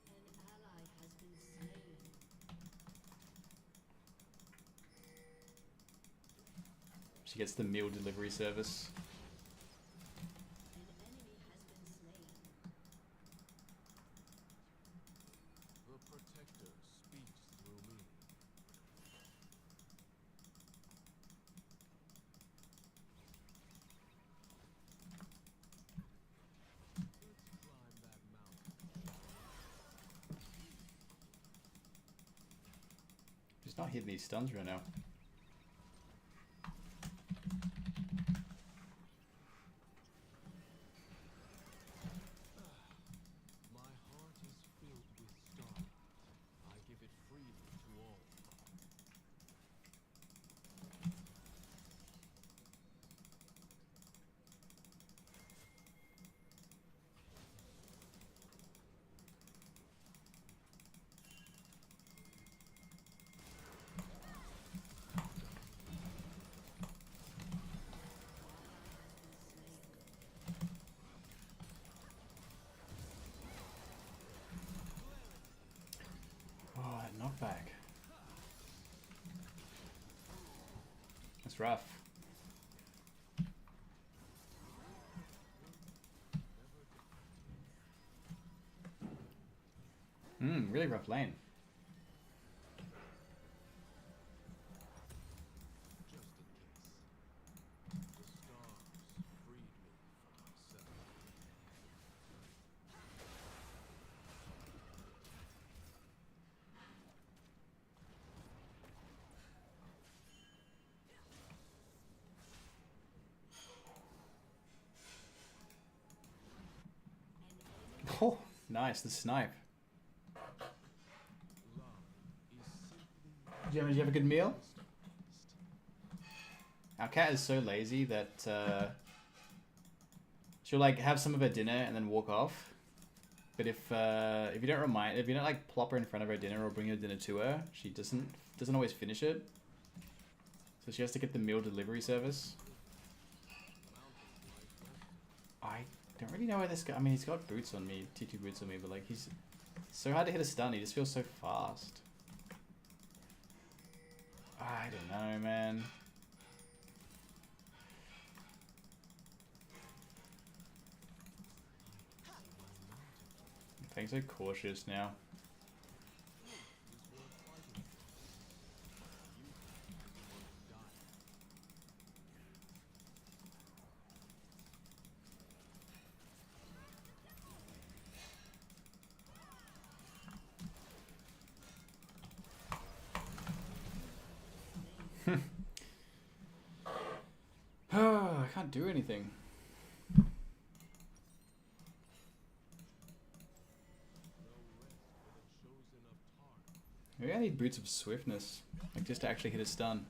[SPEAKER 7] An ally has been slain.
[SPEAKER 1] She gets the meal delivery service.
[SPEAKER 7] An enemy has been slain.
[SPEAKER 6] The protector speaks through me. Let's climb that mountain.
[SPEAKER 1] She's not hitting these stuns right now.
[SPEAKER 6] My heart is filled with starlight. I give it freely to all.
[SPEAKER 1] Oh, that knockback. That's rough. Really rough lane. Oh, nice, the snipe. Gemma, did you have a good meal? Our cat is so lazy that she'll like have some of her dinner and then walk off. But if you don't like plop her in front of her dinner or bring her dinner to her, she doesn't always finish it. So she has to get the meal delivery service. I don't really know where this guy. I mean, he's got boots on me, T2 boots on me, but like he's so hard to hit a stun. He just feels so fast. I don't know, man. I'm being so cautious now. I can't do anything. Maybe I need boots of swiftness, like just to actually hit a stun.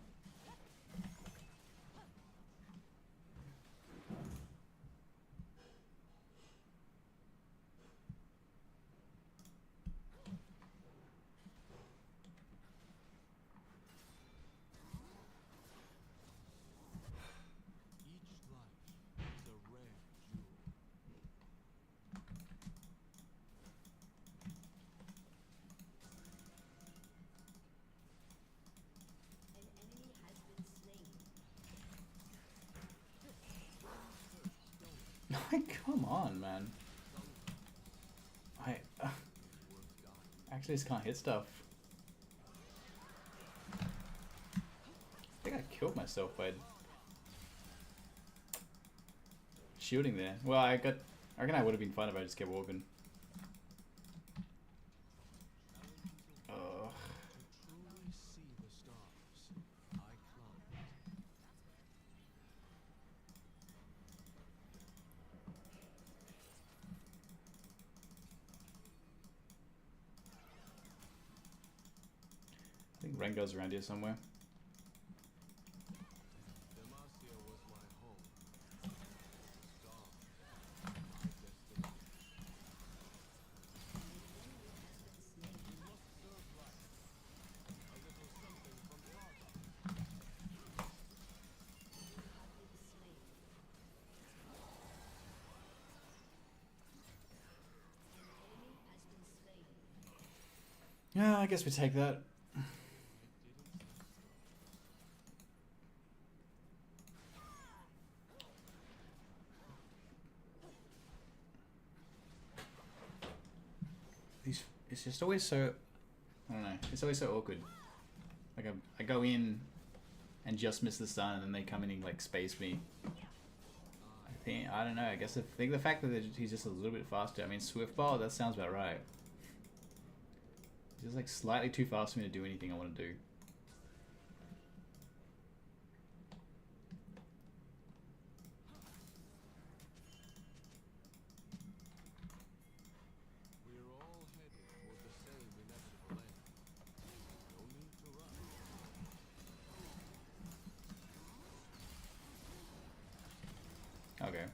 [SPEAKER 6] Each life is a rare jewel.
[SPEAKER 7] An enemy has been slain.
[SPEAKER 1] Come on, man. I actually just can't hit stuff. I think I killed myself by shooting there. Well, I reckon I would have been fine if I just kept walking. Ugh.
[SPEAKER 6] To truly see the stars, I climbed.
[SPEAKER 1] I think Rengar's around here somewhere.
[SPEAKER 6] Demacia was my home. Stars, my destination. We must serve life. A little something from the art.
[SPEAKER 1] Yeah, I guess we take that. It's just always so, I don't know, it's always so awkward. Like I go in and just miss the stun and then they come in and like space me. I don't know, I think the fact that he's just a little bit faster, I mean Swift Ball, that sounds about right. He's just like slightly too fast for me to do anything I want to do.
[SPEAKER 6] We're all headed toward the same inevitable end. No need to rush.
[SPEAKER 1] Okay.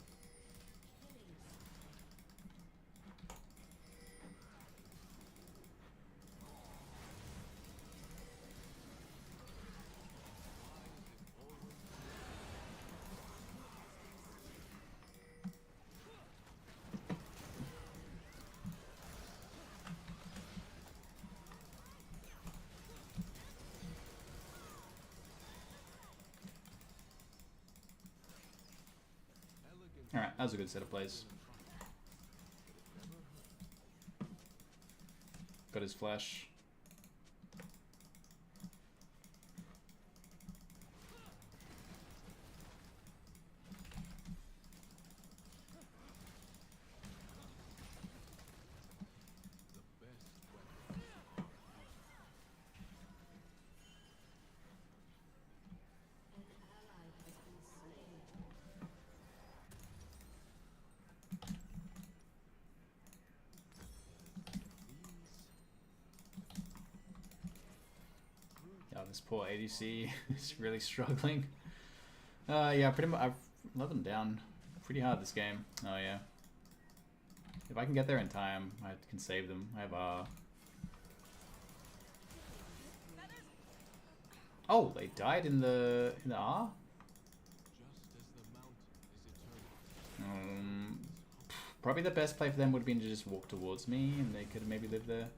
[SPEAKER 1] Alright, that was a good set of plays. Got his flash.
[SPEAKER 6] The best weapons
[SPEAKER 7] An ally has been slain.
[SPEAKER 1] this poor ADC is really struggling. Yeah, pretty much. I've let them down pretty hard this game. Oh yeah. If I can get there in time, I can save them. I have Oh, they died in the R? Probably the best play for them would have been to just walk towards me and they could have maybe lived there.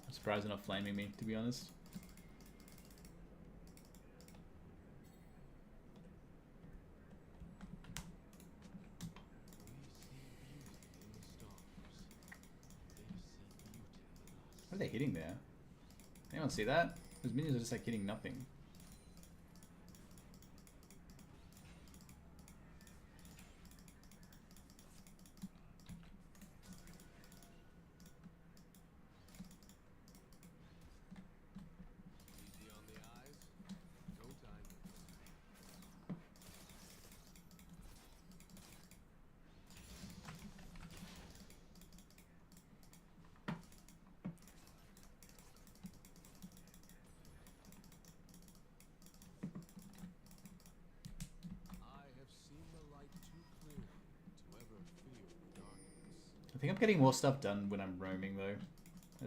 [SPEAKER 1] I'm surprised they're not flaming me, to be honest. What are they hitting there? Anyone see that? Those minions are just like hitting nothing.
[SPEAKER 6] Easy on the eyes. No time. I have seen the light too clearly to ever fear the darkness.
[SPEAKER 1] I think I'm getting more stuff done when I'm roaming though.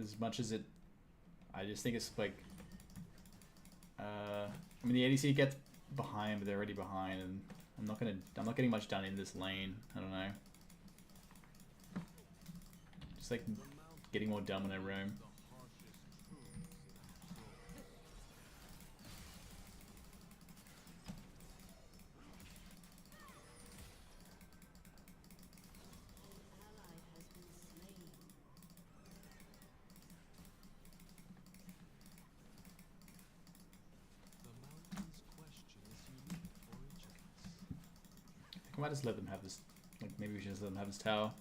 [SPEAKER 1] As much as it... I just think it's like... I mean the ADC gets behind, but they're already behind and I'm not getting much done in this lane. I don't know. Just like getting more done when I roam.
[SPEAKER 6] The harshest truths in control.
[SPEAKER 7] Ally has been slain.
[SPEAKER 6] The mountain's question is unique for each of us.
[SPEAKER 1] I think I might just let them have this. Like maybe we should just let them have this tower.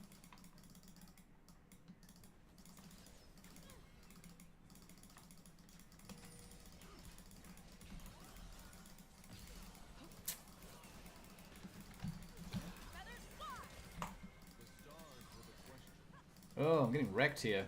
[SPEAKER 6] The stars were the question.
[SPEAKER 1] Oh, I'm getting wrecked here.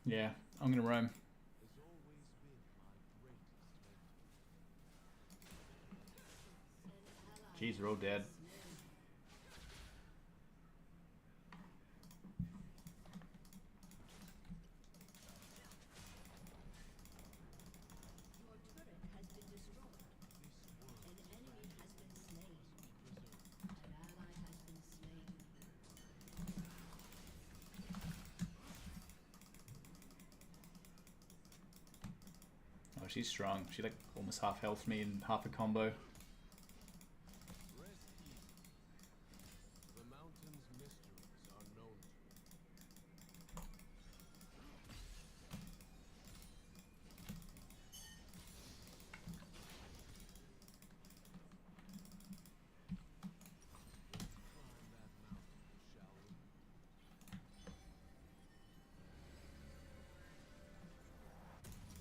[SPEAKER 1] Yeah, I'm gonna roam.
[SPEAKER 6] Has always been my greatest mentor.
[SPEAKER 1] Jeez, they're all dead.
[SPEAKER 7] Your turret has been destroyed. An enemy has been slain. An ally has been slain.
[SPEAKER 1] Oh, she's strong. She like almost half health me in half a combo.
[SPEAKER 6] Rest easy. The mountain's mysteries are known to me. Let's climb that mountain, shall we?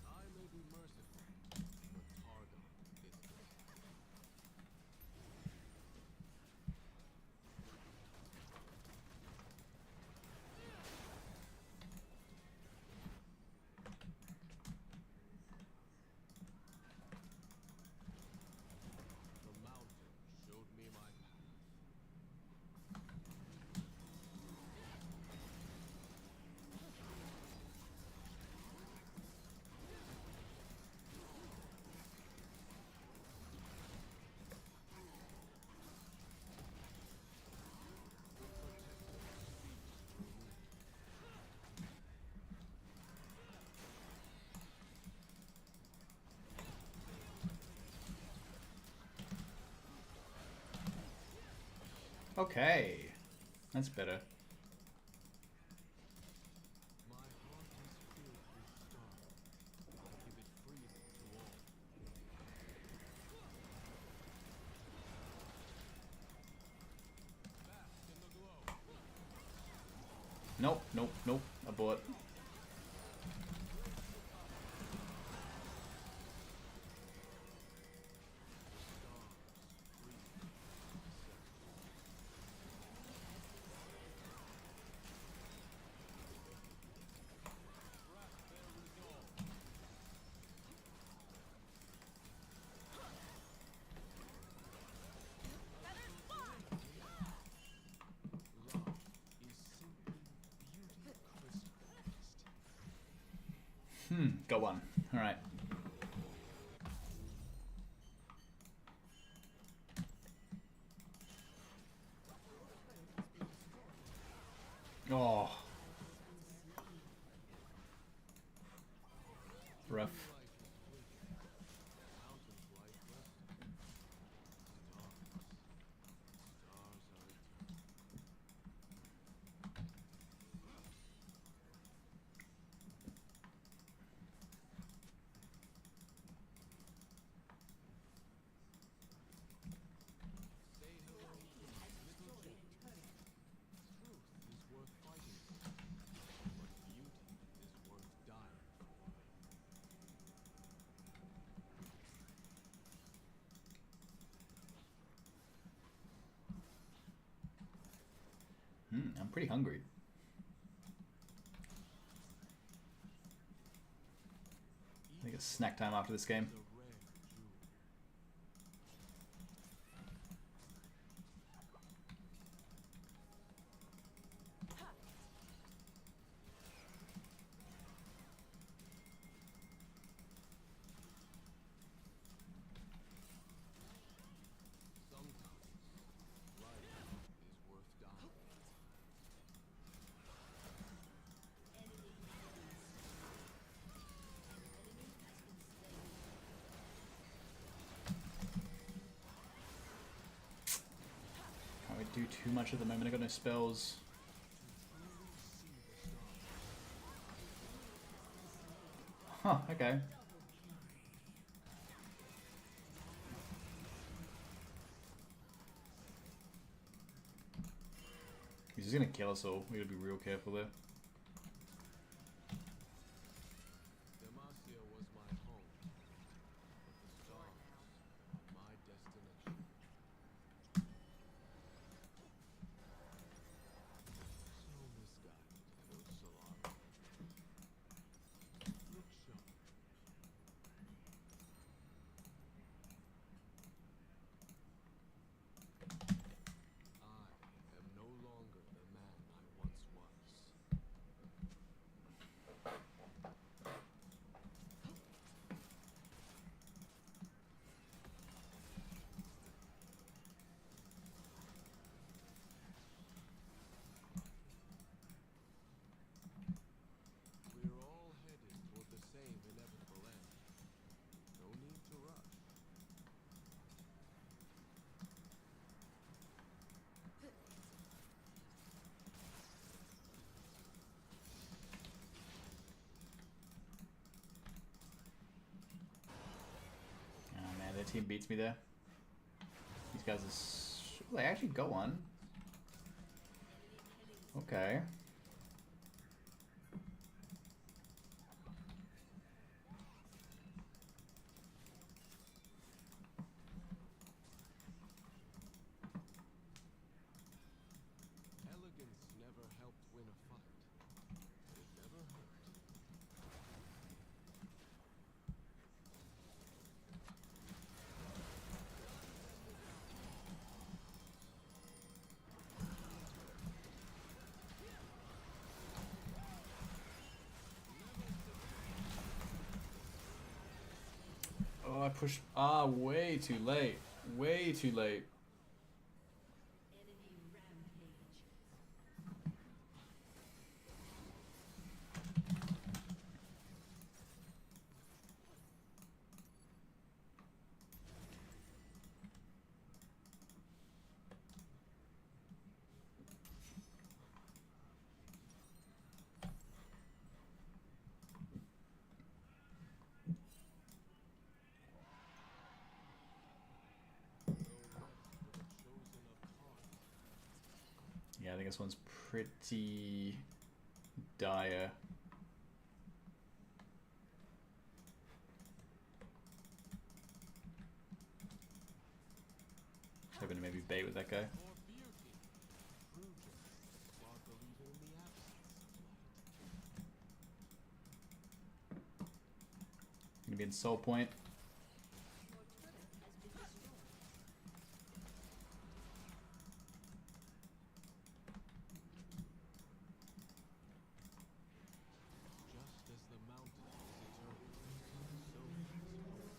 [SPEAKER 6] I may be merciful, but Targon isn't. The mountain showed me my path.
[SPEAKER 1] Okay, that's better.
[SPEAKER 6] My heart is filled with stars.
[SPEAKER 1] Nope, nope, nope. Abort. Go on. Alright. Oh. Rough. I'm pretty hungry. I think it's snack time after this game. Can't really do too much at the moment. I got no spells. Huh, okay. He's just gonna kill us all. We gotta be real careful there.
[SPEAKER 6] Demacia was my home, but the stars are my destination. So misguided, Solar. Look sharp. I am no longer the man I once was. We're all headed toward the same inevitable end. No need to rush.
[SPEAKER 1] Oh man, their team beats me there. These guys are... They actually go on. Okay.
[SPEAKER 6] Elegance never helped win a fight, but it never hurt.
[SPEAKER 1] Oh, I pushed way too late. Way too late.
[SPEAKER 7] Enemy rampage.
[SPEAKER 1] Yeah, I think this one's pretty dire. Hoping to maybe bait with that guy.
[SPEAKER 6] For beauty, true gems sparkle even in the absence of light.
[SPEAKER 1] Gonna be in Soul Point.
[SPEAKER 6] Just as the mountain is eternal, so is hope.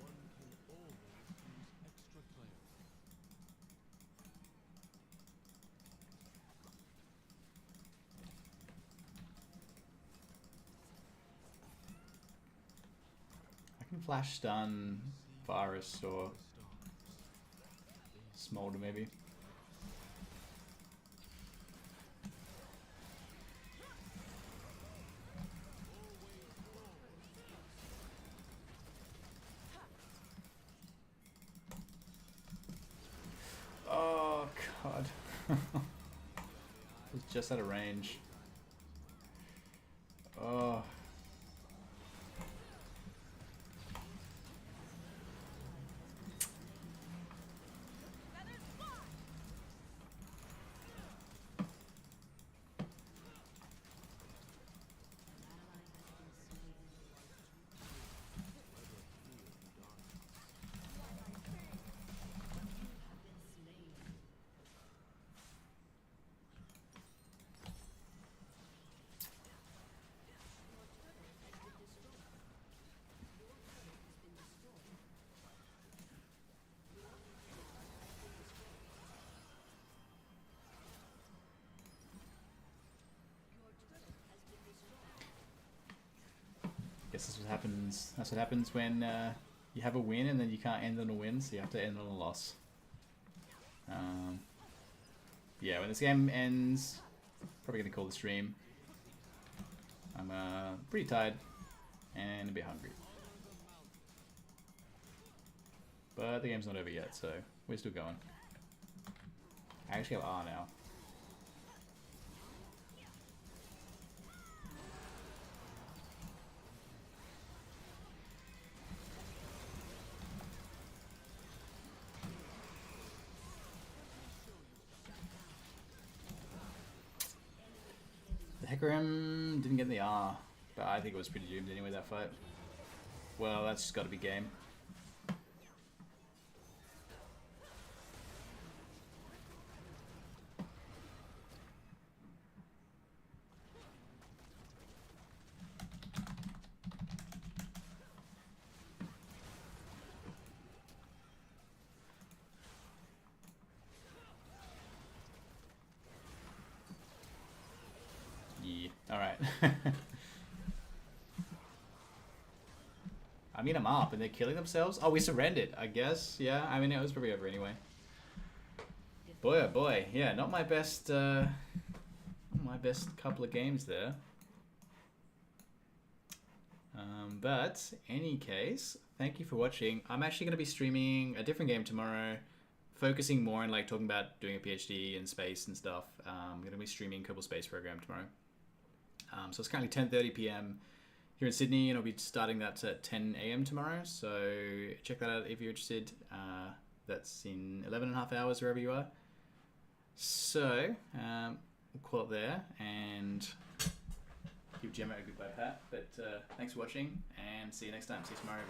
[SPEAKER 6] One can always use extra clarity.
[SPEAKER 1] I can flash stun Virus or Smolder maybe. Oh god. Was just out of range. Oh. Guess that's what happens. That's what happens when you have a win and then you can't end on a win, so you have to end on a loss. Yeah, when this game ends, probably gonna call the stream. I'm pretty tired and a bit hungry, but the game's not over yet, so we're still going. I actually have R now. Hecarim didn't get the R, but I think it was pretty doomed anyway, that fight. Well, that's just got to be game. Alright. I mean, I'm up and they're killing themselves. Oh, we surrendered, I guess. Yeah, I mean, it was probably over anyway. Boy, oh boy. Yeah, not my best couple of games there. But, any case, thank you for watching. I'm actually going to be streaming a different game tomorrow, focusing more on like talking about doing a PhD in space and stuff. I'm going to be streaming Kerbal Space Program tomorrow. So it's currently 10:30 p.m. here in Sydney, and I'll be starting that at 10 a.m. tomorrow. So check that out if you're interested. That's in 11.5 hours wherever you are. So we'll call it there and give Gemma a goodbye pat. But thanks for watching, and see you next time. See you tomorrow.